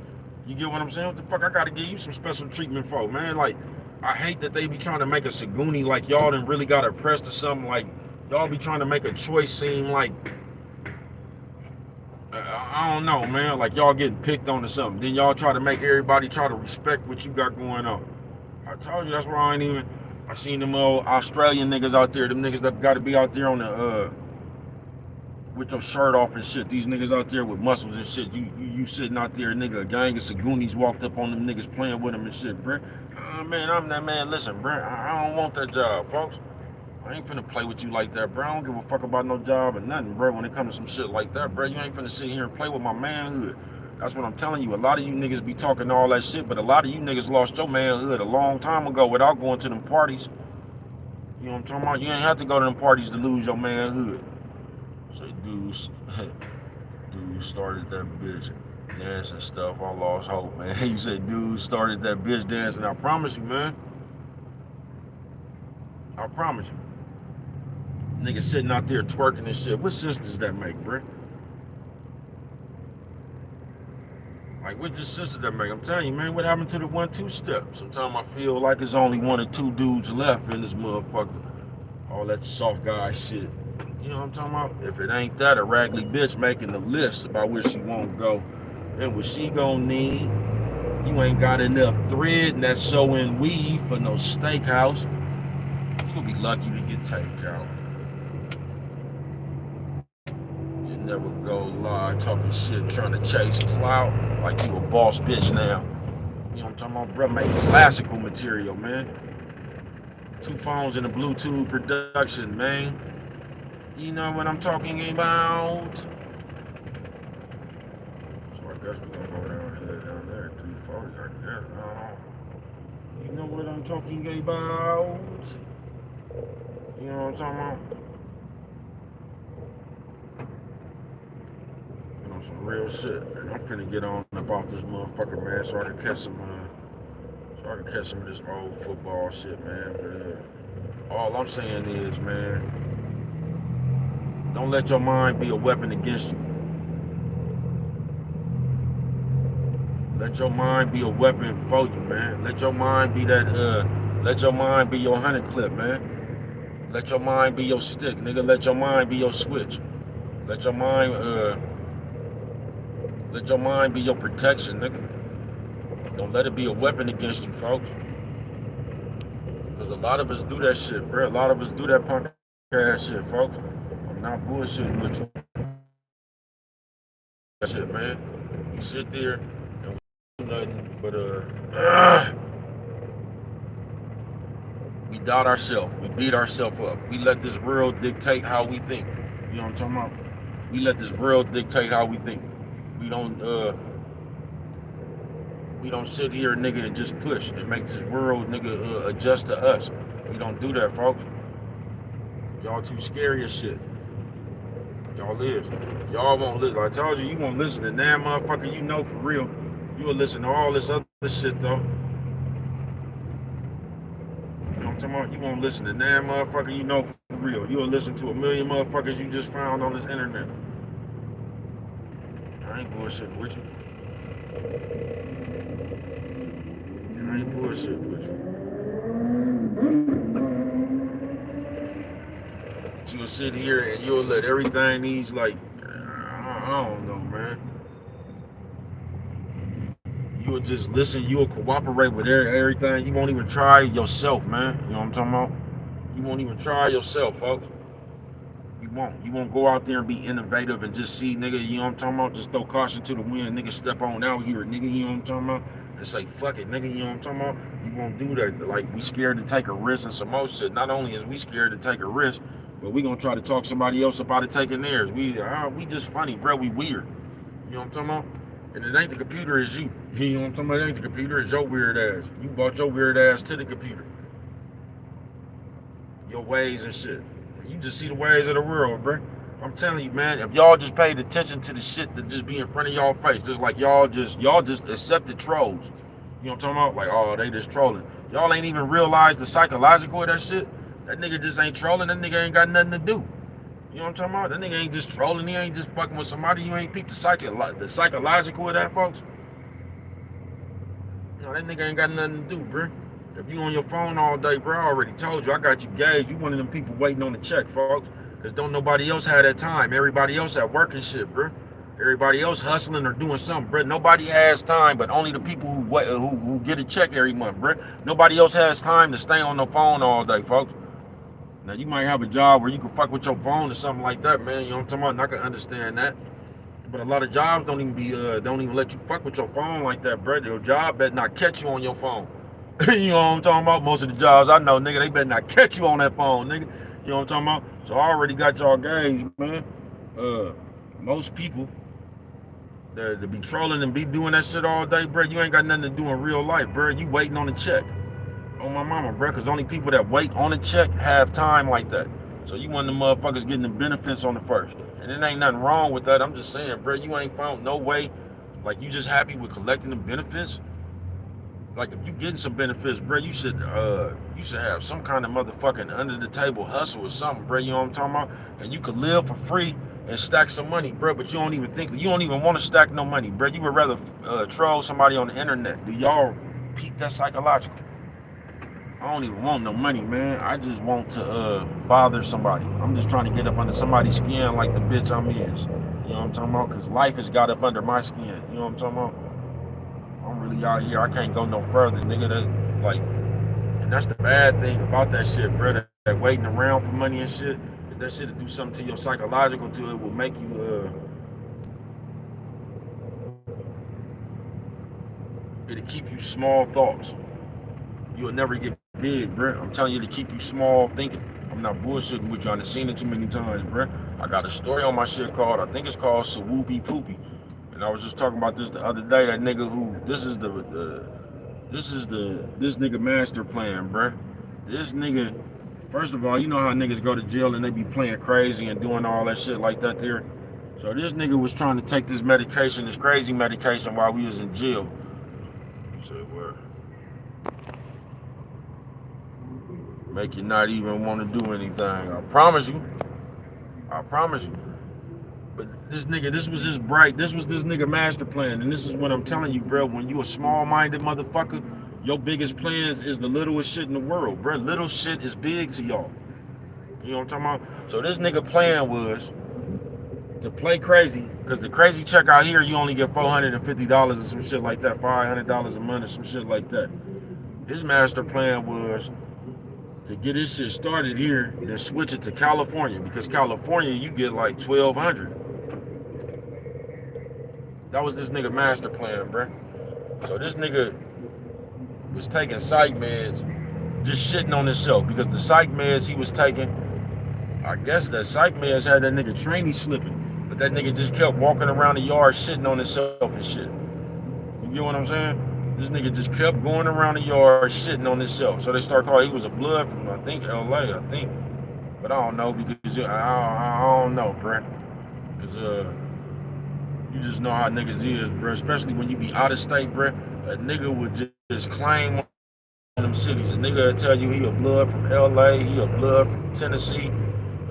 You get what I'm saying? What the fuck I gotta give you some special treatment for, man? Like, I hate that they be trying to make a Saguni like y'all done really got oppressed or something. Like y'all be trying to make a choice seem like I don't know, man. Like y'all getting picked on or something. Then y'all try to make everybody try to respect what you got going on. I told you that's why I ain't even. I seen them old Australian niggas out there. Them niggas that got to be out there on the with your shirt off and shit. These niggas out there with muscles and shit. You sitting out there, nigga. A gang of Sagoonies walked up on them niggas playing with them and shit, bruh. Man, I'm that man. Listen, bruh. I don't want that job, folks. I ain't finna play with you like that, bro. I don't give a fuck about no job or nothing, bro. When it comes to some shit like that, bro, you ain't finna sit here and play with my manhood. That's what I'm telling you. A lot of you niggas be talking all that shit, but a lot of you niggas lost your manhood a long time ago without going to them parties. You know what I'm talking about? You ain't have to go to them parties to lose your manhood. Say, dude started that bitch dancing stuff. I lost hope, man. You said, dude started that bitch dancing. I promise you, man. I promise you. Niggas sitting out there twerking and shit. What sense does that make, bro? Like, what sense does that make? I'm telling you, man, what happened to the 1-2 step? Sometimes I feel like there's only 1 or 2 dudes left in this motherfucker. All that soft guy shit. You know what I'm talking about? If it ain't that, a raggedy bitch making the list about where she won't go and what she gonna need. You ain't got enough thread and that's sewing weave for no steakhouse. You gonna be lucky to get taken out. Never go lie, talking shit, trying to chase clout like you a boss bitch now. You know what I'm talking about? Bruh, make classical material, man. 2 phones and a Bluetooth production, man. You know what I'm talking about? So I guess we're gonna go down there at 340, I guess. You know what I'm talking about? You know what I'm talking about? Some real shit, and I'm finna get on about this motherfucker, man, so I can catch some of this old football shit, man. But all I'm saying is, man, don't let your mind be a weapon against you. Let your mind be a weapon for you, man. Let your mind be that. Let your mind be your 100 clip, man. Let your mind be your stick, nigga. Let your mind be your switch. Let your mind. Let your mind be your protection, nigga. Don't let it be a weapon against you, folks. Because a lot of us do that shit, bro. A lot of us do that punk ass shit, folks. I'm not bullshitting with you. That shit, man. You sit there and we do nothing but we doubt ourselves. We beat ourselves up. We let this world dictate how we think. You know what I'm talking about? We let this world dictate how we think. We don't sit here, nigga, and just push and make this world, nigga, adjust to us. We don't do that, folks. Y'all too scary as shit. Y'all is. Y'all won't listen. I told you, you won't listen to that motherfucker you know for real. You will listen to all this other shit, though. You know what I'm talking about? You won't listen to that motherfucker you know for real. You'll listen to a million motherfuckers you just found on this internet. I ain't bullshitting with you. I ain't bullshitting with you. You'll sit here and you'll let everything these, like, I don't know, man. You'll just listen, you'll cooperate with everything. You won't even try yourself, man. You know what I'm talking about? You won't even try yourself, folks. You won't go out there and be innovative and just see, nigga, you know what I'm talking about? Just throw caution to the wind, nigga, step on out here, nigga, you know what I'm talking about? And say, fuck it, nigga, you know what I'm talking about? You won't do that. Like, we scared to take a risk and some more shit. Not only is we scared to take a risk, but we gonna try to talk somebody else about it taking theirs. We just funny, bro, we weird. You know what I'm talking about? And it ain't the computer, it's you. You know what I'm talking about? It ain't the computer, it's your weird ass. You brought your weird ass to the computer. Your ways and shit. You just see the ways of the world, bro. I'm telling you, man, if y'all just paid attention to the shit that just be in front of y'all face, just like y'all just accepted trolls. You know what I'm talking about? Like, oh, they just trolling. Y'all ain't even realized the psychological of that shit. That nigga just ain't trolling. That nigga ain't got nothing to do. You know what I'm talking about? That nigga ain't just trolling. He ain't just fucking with somebody. You ain't peeped the psychological of that, folks. You know, that nigga ain't got nothing to do, bro. If you on your phone all day, bro, I already told you, I got you gauged. You one of them people waiting on the check, folks. Because don't nobody else have that time. Everybody else at work and shit, bro. Everybody else hustling or doing something, bro. Nobody has time, but only the people who get a check every month, bro. Nobody else has time to stay on the phone all day, folks. Now, you might have a job where you can fuck with your phone or something like that, man. You know what I'm talking about? And I can understand that. But a lot of jobs don't even let you fuck with your phone like that, bro. Your job better not catch you on your phone. You know what I'm talking about? Most of the jobs I know, nigga, they better not catch you on that phone, nigga. You know what I'm talking about? So I already got y'all gauged, man. Most people that be trolling and be doing that shit all day, bro, you ain't got nothing to do in real life, bro. You waiting on a check. On my mama, bro, because only people that wait on a check have time like that. So you one of the motherfuckers getting the benefits on the first. And it ain't nothing wrong with that. I'm just saying, bro, you ain't found no way, like you just happy with collecting the benefits. Like if you getting some benefits, bro, you should have some kind of motherfucking under the table hustle or something, bro. You know what I'm talking about? And you could live for free and stack some money, bro. But you don't even want to stack no money, bro. You would rather troll somebody on the internet. Do y'all peep that psychological? I don't even want no money, man. I just want to bother somebody. I'm just trying to get up under somebody's skin like the bitch I'm is. You know what I'm talking about? Because life has got up under my skin. You know what I'm talking about? I'm really out here. I can't go no further, nigga. And that's the bad thing about that shit, bro. That waiting around for money and shit. Is that shit to do something to your psychological, to it will make you, it'll keep you small thoughts. You'll never get big, bro. I'm telling you to keep you small thinking. I'm not bullshitting with you. I've seen it too many times, bro. I got a story on my shit called, I think it's called Sawooby Poopy. And I was just talking about this the other day. That nigga who, this nigga master plan, bro. This nigga, first of all, you know how niggas go to jail and they be playing crazy and doing all that shit like that there. So this nigga was trying to take this medication, this crazy medication, while we was in jail. So where? Make you not even want to do anything. I promise you. But this nigga, this was this nigga master plan. And this is what I'm telling you, bro. When you a small-minded motherfucker, your biggest plans is the littlest shit in the world, bro. Little shit is big to y'all. You know what I'm talking about? So this nigga plan was to play crazy, because the crazy check out here, you only get $450 or some shit like that, $500 a month or some shit like that. His master plan was to get this shit started here and then switch it to California, because California you get like $1,200. That was this nigga master plan, bruh. So this nigga was taking psych meds, just shitting on himself, because the psych meds he was taking, I guess that psych meds had that nigga trainee slipping, but that nigga just kept walking around the yard shitting on himself and shit. You get what I'm saying? This nigga just kept going around the yard shitting on himself. So they start calling, he was a blood from, I think, LA, But I don't know, because I don't know, bruh. Because you just know how niggas is, bruh. Especially when you be out of state, bruh. A nigga would just claim one of them cities. A nigga would tell you he a blood from LA, he a blood from Tennessee.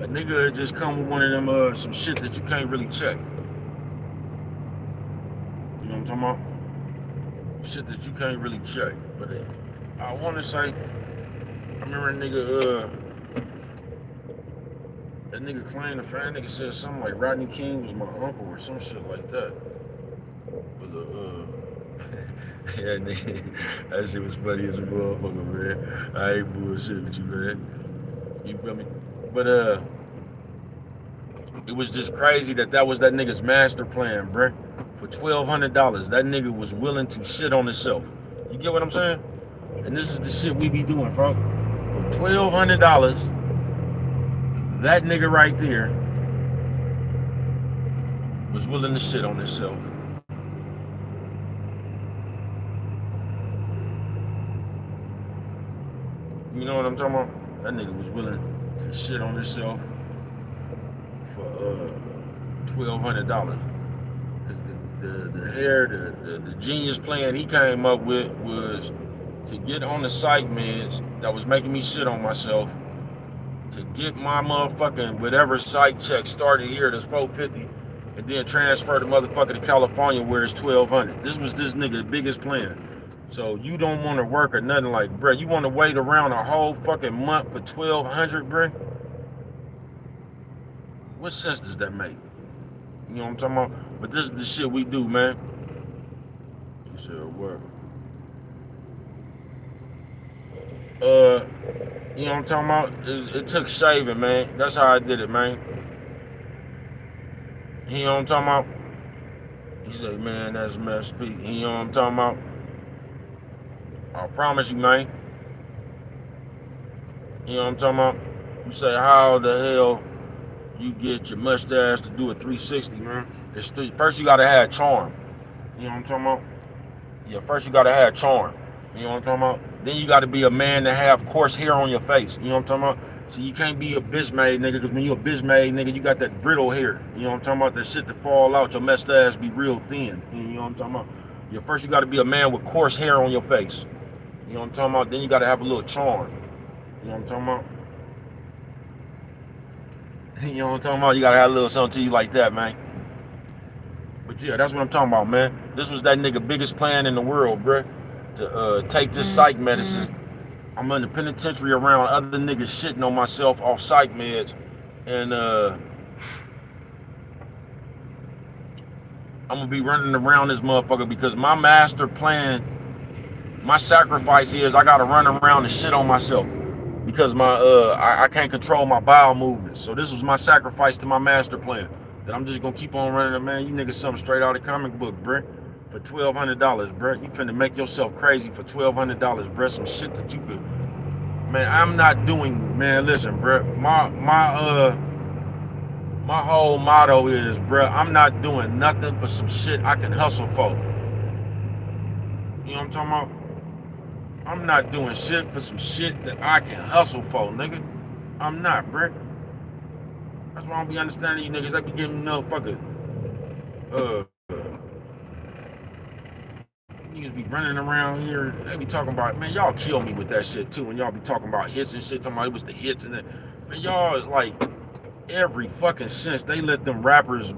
A nigga would just come with one of them, some shit that you can't really check. You know what I'm talking about? Shit that you can't really check. But I want to say, I remember that nigga claimed, the fan nigga said something like Rodney King was my uncle or some shit like that. But yeah, nigga, that shit was funny as a motherfucker, man. I ain't bullshit with you, man. You feel me? But it was just crazy that was that nigga's master plan, bruh. For $1,200, that nigga was willing to shit on himself. You get what I'm saying? And this is the shit we be doing, folks. For $1,200, that nigga right there was willing to shit on himself. You know what I'm talking about? That nigga was willing to shit on himself for $1,200. The genius plan he came up with was to get on the psych meds that was making me shit on myself, to get my motherfucking whatever psych check started here that's $450, and then transfer the motherfucker to California where it's $1,200. This was this nigga's biggest plan. So you don't want to work or nothing like, bruh. You want to wait around a whole fucking month for 1,200, bruh? What sense does that make? You know what I'm talking about? But this is the shit we do, man. You said what? You know what I'm talking about? It took shaving, man. That's how I did it, man. You know what I'm talking about? He said, man, that's mess speak. You know what I'm talking about? I promise you, man. You know what I'm talking about? You say, how the hell you get your mustache to do a 360, man? First you gotta have charm. You know what I'm talking about? Yeah, first you gotta have charm. You know what I'm talking about? Then you gotta be a man that have coarse hair on your face. You know what I'm talking about? So you can't be a bitch made nigga, because when you a bitch made nigga, you got that brittle hair. You know what I'm talking about? That shit that fall out, your mustache be real thin. You know what I'm talking about? Yeah, first you gotta be a man with coarse hair on your face. You know what I'm talking about? Then you gotta have a little charm. You know what I'm talking about? You know what I'm talking about? You gotta have a little something to you like that, man. But yeah, that's what I'm talking about, man. This was that nigga biggest plan in the world, bruh. To take this psych medicine. I'm in the penitentiary around other niggas shitting on myself off psych meds. And I'm gonna be running around this motherfucker because my master plan, my sacrifice is I gotta run around and shit on myself. Because I can't control my bowel movements. So this was my sacrifice to my master plan. That I'm just gonna keep on running. Man, you niggas something straight out of the comic book, bruh. For $1,200, bruh. You finna make yourself crazy for $1,200, bruh. Some shit that you could. Man, I'm not doing. Man, listen, bruh. My whole motto is, bruh, I'm not doing nothing for some shit I can hustle for. You know what I'm talking about? I'm not doing shit for some shit that I can hustle for, nigga. I'm not, bruh. That's why I don't be understanding you niggas. They be giving me motherfucker. Niggas be running around here. They be talking about, man, y'all kill me with that shit too. And y'all be talking about hits and shit. Talking about it was the hits and then, man, y'all like every fucking since they let them rappers,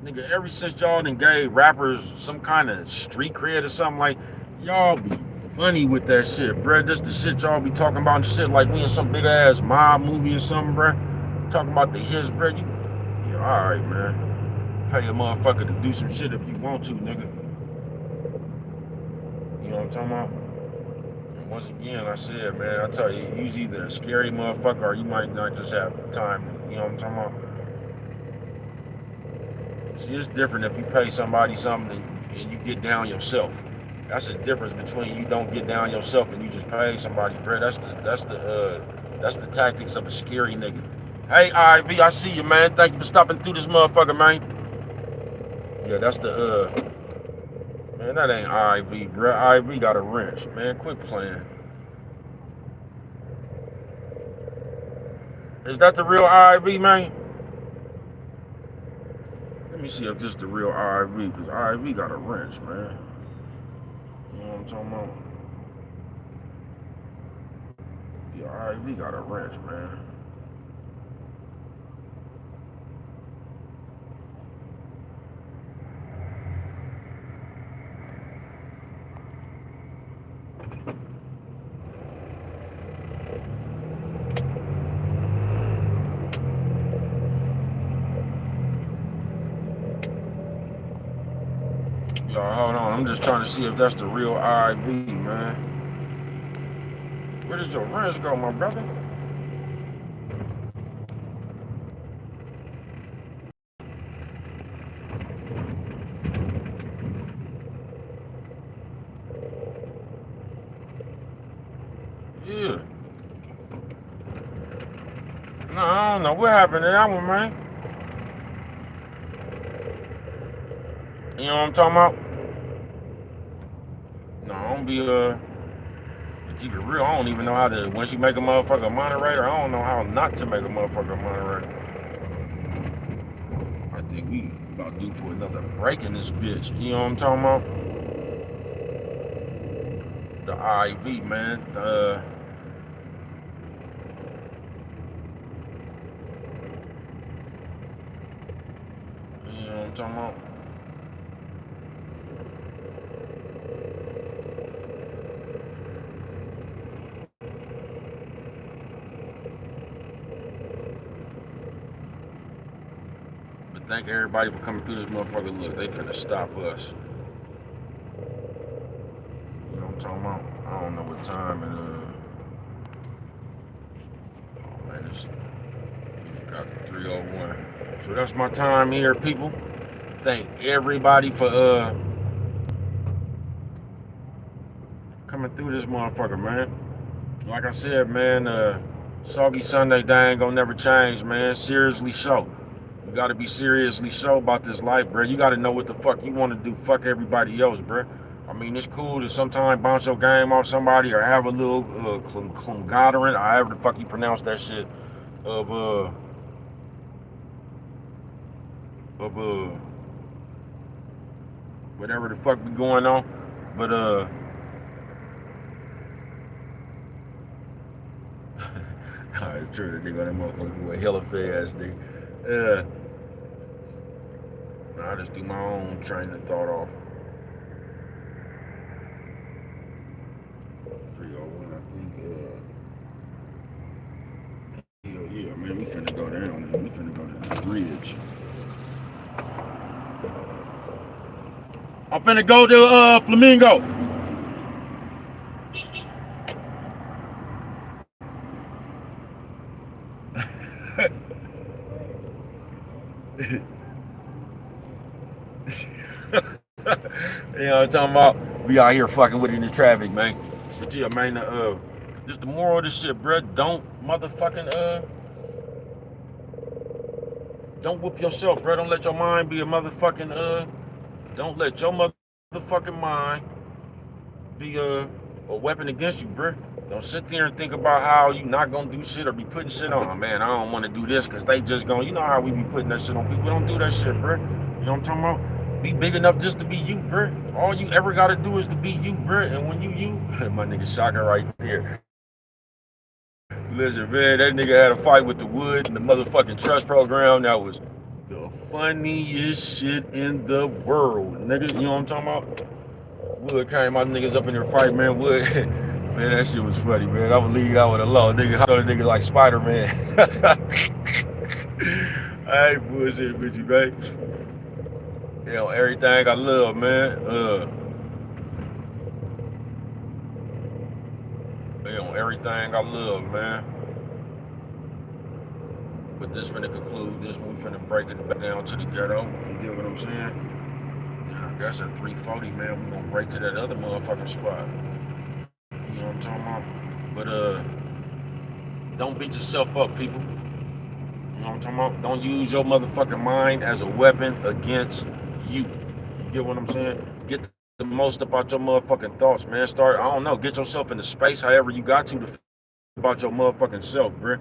nigga, ever since y'all done gave rappers some kind of street cred or something, like, y'all be funny with that shit, bruh. Just the shit y'all be talking about and shit like we in some big ass mob movie or something, bruh. Talking about the hits, bruh. Yeah, alright, man. Pay a motherfucker to do some shit if you want to, nigga. You know what I'm talking about? And once again, I said, man, I tell you, you's either a scary motherfucker or you might not just have time. You know what I'm talking about? See, it's different if you pay somebody something and you get down yourself. That's the difference between you don't get down yourself and you just pay somebody, bro. That's the tactics of a scary nigga. Hey, IV, I see you, man. Thank you for stopping through this motherfucker, man. Yeah, that's the man, that ain't IV, bro. IV got a wrench, man. Quit playing. Is that the real IV, man? Let me see if this is the real IV, because IV got a wrench, man. You know what I'm talking about? Yeah, IV got a wrench, man. Y'all, hold on. I'm just trying to see if that's the real IV, man. Where did your wrench go, my brother? Yeah. No, I don't know what happened to that one, man. You know what I'm talking about? No, I don't be to keep it real. I don't even know how to. Once you make a motherfucker a moderator, I don't know how not to make a motherfucker a moderator. I think we about due for another break in this bitch. You know what I'm talking about? The IV, man. You know what I'm talking about? Thank everybody for coming through this motherfucker. Look, they finna stop us. You know what I'm talking about? I don't know what time it oh man, it's got 3:01. So that's my time here, people. Thank everybody for coming through this motherfucker, man. Like I said, man, Soggy Sunday day ain't gonna never change, man. Seriously so. You gotta be seriously so about this life, bro. You gotta know what the fuck you wanna do. Fuck everybody else, bro. I mean, it's cool to sometimes bounce your game off somebody or have a little conglomerate, or however the fuck you pronounce that shit, of whatever the fuck be going on. But alright, true, that nigga on that motherfucker boy hella fast, nigga. I just do my own train of thought off. 3:01, I think. Yeah, man, we finna go down. We finna go to the bridge. I'm finna go to Flamingo. You know what I'm talking about? We out here fucking with it in the traffic, man. But yeah, man, just the moral of this shit, bro. Don't motherfucking don't whoop yourself, bro. Don't let your mind be a motherfucking don't let your motherfucking mind be a weapon against you, bro. Don't sit there and think about how you not gonna do shit or be putting shit on. Man, I don't want to do this because they just gonna, you know how we be putting that shit on people. Don't do that shit, bro. You know what I'm talking about? Be big enough just to be you, bro. All you ever gotta do is to be you, bro. And when you, my nigga Shaka right there. Listen, man, that nigga had a fight with the Wood and the motherfucking trust program. That was the funniest shit in the world, nigga. You know what I'm talking about? Wood came my niggas up in there fight, man. Wood, man, that shit was funny, man. I would leave out with a law, nigga. I thought a nigga like Spider-Man. I ain't bullshit with you, man. You know, everything I love, man. You know, everything I love, man. But this finna conclude this. We finna break it back down to the ghetto. You get what I'm saying? Yeah, I guess at 3:40, man, we gonna break to that other motherfucking spot. You know what I'm talking about? But don't beat yourself up, people. You know what I'm talking about? Don't use your motherfucking mind as a weapon against you. You get what I'm saying? Get the most about your motherfucking thoughts, man. Start, I don't know, get yourself in the space however you got to about your motherfucking self, bruh.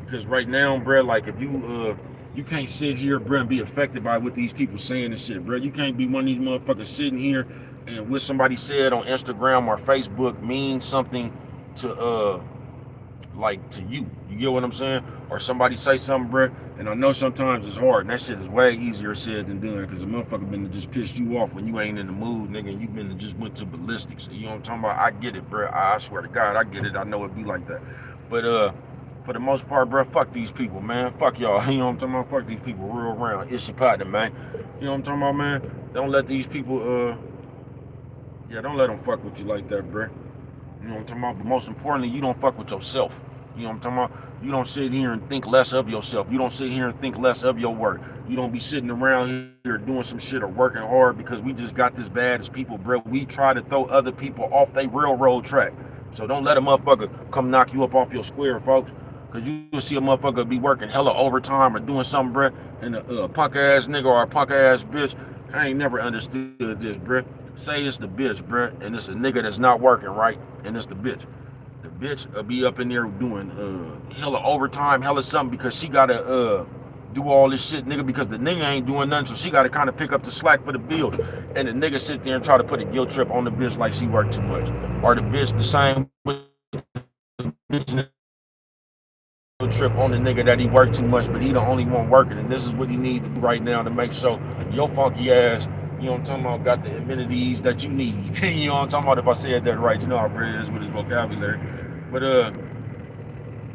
Because right now, bruh, like if you can't sit here, bruh, and be affected by what these people saying and shit, bruh. You can't be one of these motherfuckers sitting here and what somebody said on Instagram or Facebook means something to like to you. You get what I'm saying? Or somebody say something, bruh, and I know sometimes it's hard, and that shit is way easier said than done, because a motherfucker been to just piss you off when you ain't in the mood, nigga, and you been to just went to ballistics. You know what I'm talking about? I get it, bruh. I swear to God, I get it. I know it be like that. But for the most part, bruh, fuck these people, man. Fuck y'all. You know what I'm talking about? Fuck these people real around. It's your partner, man. You know what I'm talking about, man? Don't let these people, don't let them fuck with you like that, bruh. You know what I'm talking about? But most importantly, you don't fuck with yourself. You know what I'm talking about? You don't sit here and think less of yourself. You don't sit here and think less of your work. You don't be sitting around here doing some shit or working hard because we just got this bad as people, bro. We try to throw other people off their railroad track. So don't let a motherfucker come knock you up off your square, folks. Because you'll see a motherfucker be working hella overtime or doing something, bro, and a punk ass nigga or a punk ass bitch. I ain't never understood this, bro. Say it's the bitch, bro, and it's a nigga that's not working, right? And it's the bitch. The bitch will be up in there doing hella overtime, hella something because she gotta do all this shit, nigga, because the nigga ain't doing nothing, so she gotta kind of pick up the slack for the bill. And the nigga sit there and try to put a guilt trip on the bitch like she worked too much. Or the bitch the same with the bitch trip on the nigga that he worked too much, but he the only one working, and this is what he need to do right now to make sure your funky ass, you know what I'm talking about, got the amenities that you need. You know what I'm talking about? If I said that right, you know how Brad is with his vocabulary. But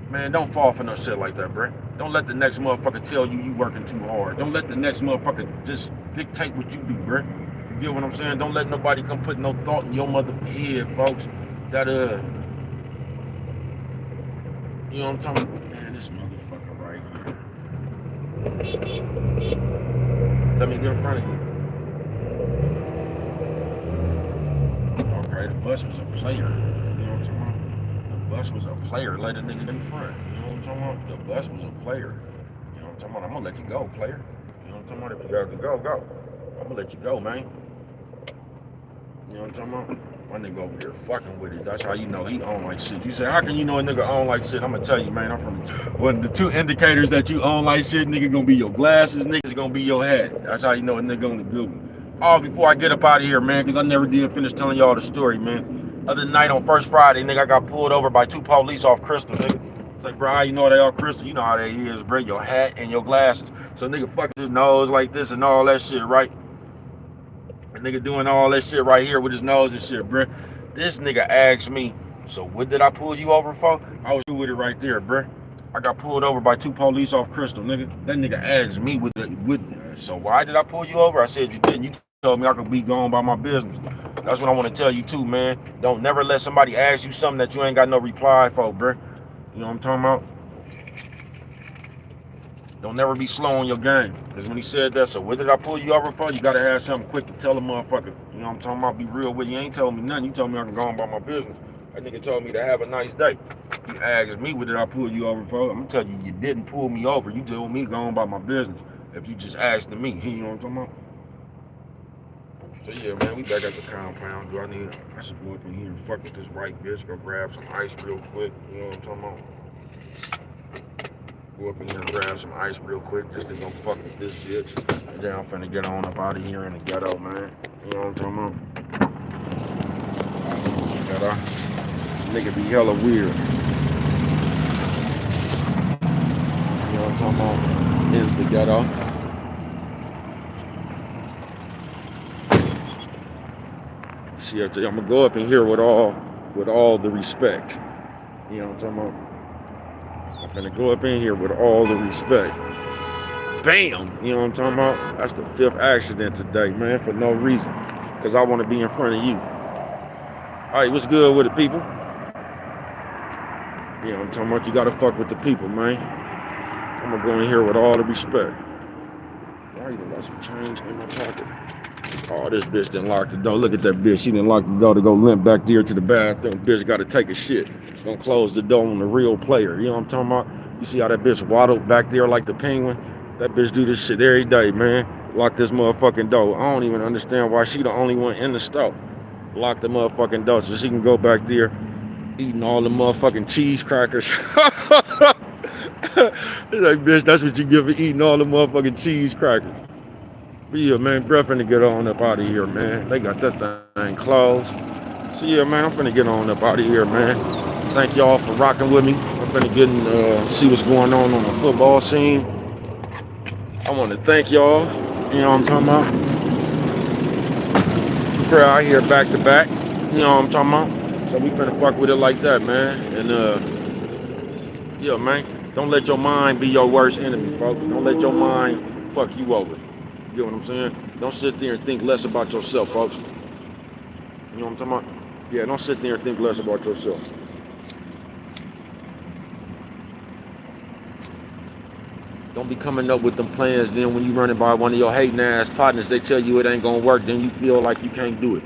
Man, don't fall for no shit like that, bruh. Don't let the next motherfucker tell you working too hard. Don't let the next motherfucker just dictate what you do, bruh. You get what I'm saying? Don't let nobody come put no thought in your motherfucking head, folks. That, you know what I'm talking about? Man, this motherfucker right here. Let me get in front of you. Okay, the bus was a player. You know what I'm talking about? The bus was a player. Let a nigga in front. You know what I'm talking about? The bus was a player. You know what I'm talking about? I'm gonna let you go, player. You know what I'm talking about? If you got to go, go. I'm gonna let you go, man. You know what I'm talking about? My nigga over here fucking with it. That's how you know he own like shit. You say, how can you know a nigga own like shit? I'm gonna tell you, man. I'm from one of the two indicators that you own like shit. Nigga gonna be your glasses. Nigga's gonna be your hat. That's how you know a nigga on the good one. Oh, before I get up out of here, man, because I never did finish telling y'all the story, man. Other night on First Friday, nigga, I got pulled over by two police off Crystal, nigga. It's like, bro, how you know they all Crystal? You know how they is, bro. Your hat and your glasses. So nigga fucking his nose like this and all that shit, right? A nigga doing all that shit right here with his nose and shit, bruh. This nigga asked me, so what did I pull you over for? I was with it right there, bruh. I got pulled over by two police off Crystal, nigga. That nigga asked me, so why did I pull you over? I said, you didn't. You told me I could be going by my business. That's what I want to tell you too, man. Don't never let somebody ask you something that you ain't got no reply for, bruh. You know what I'm talking about? Don't never be slow on your game. Because when he said that, so what did I pull you over for? You gotta have something quick to tell the motherfucker. You know what I'm talking about? Be real with you. You ain't telling me nothing. You told me I can go on by my business. That nigga told me to have a nice day. He asked me, what did I pull you over for? I'm gonna tell you, you didn't pull me over. You told me to go on by my business. If you just asked me, you know what I'm talking about? So yeah, man, we back at the compound. I should go up in here and fuck with this right bitch. Go grab some ice real quick. You know what I'm talking about? Go up in here and grab some ice real quick just to go fuck with this bitch. And then I'm finna get on up out of here in the ghetto, man. You know what I'm talking about? Ghetto. Nigga be hella weird. You know what I'm talking about? In the ghetto. See, I'm gonna go up in here with all the respect. You know what I'm talking about? I'm finna go up in here with all the respect. Bam! You know what I'm talking about? That's the 5th accident today, man, for no reason. Because I want to be in front of you. All right, what's good with the people? You know what I'm talking about? You gotta fuck with the people, man. I'm gonna go in here with all the respect. Why you got some change in my pocket? Oh, this bitch didn't lock the door. Look at that bitch. She didn't lock the door to go limp back there to the bathroom. Bitch got to take a shit. Gonna close the door on the real player. You know what I'm talking about? You see how that bitch waddled back there like the penguin? That bitch do this shit every day, man. Lock this motherfucking door. I don't even understand why she the only one in the store. Lock the motherfucking door so she can go back there eating all the motherfucking cheese crackers. It's like, bitch, that's what you give for eating all the motherfucking cheese crackers. But yeah, man, bro, finna get on up out of here, man. They got that thing closed. So yeah, man, I'm finna get on up out of here, man. Thank y'all for rocking with me. I'm finna get and see what's going on the football scene. I want to thank y'all. You know what I'm talking about? We're out here back to back. You know what I'm talking about? So we finna fuck with it like that, man. And yeah, man, don't let your mind be your worst enemy, folks. Don't let your mind fuck you over. You know what I'm saying? Don't sit there and think less about yourself, folks. You know what I'm talking about? Yeah, don't sit there and think less about yourself. Don't be coming up with them plans, then when you running by one of your hating ass partners, they tell you it ain't gonna work, then you feel like you can't do it.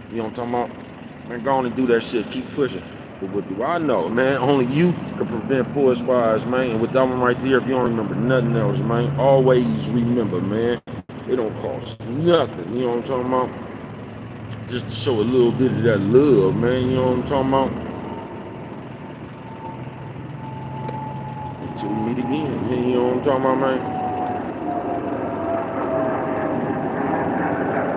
You know what I'm talking about? Man, go on and do that shit. Keep pushing. But what do I know, man? Only you can prevent forest fires, man. And with that one right there, if you don't remember nothing else, man, always remember, man. It don't cost nothing, you know what I'm talking about? Just to show a little bit of that love, man, you know what I'm talking about? Until we meet again, you know what I'm talking about, man?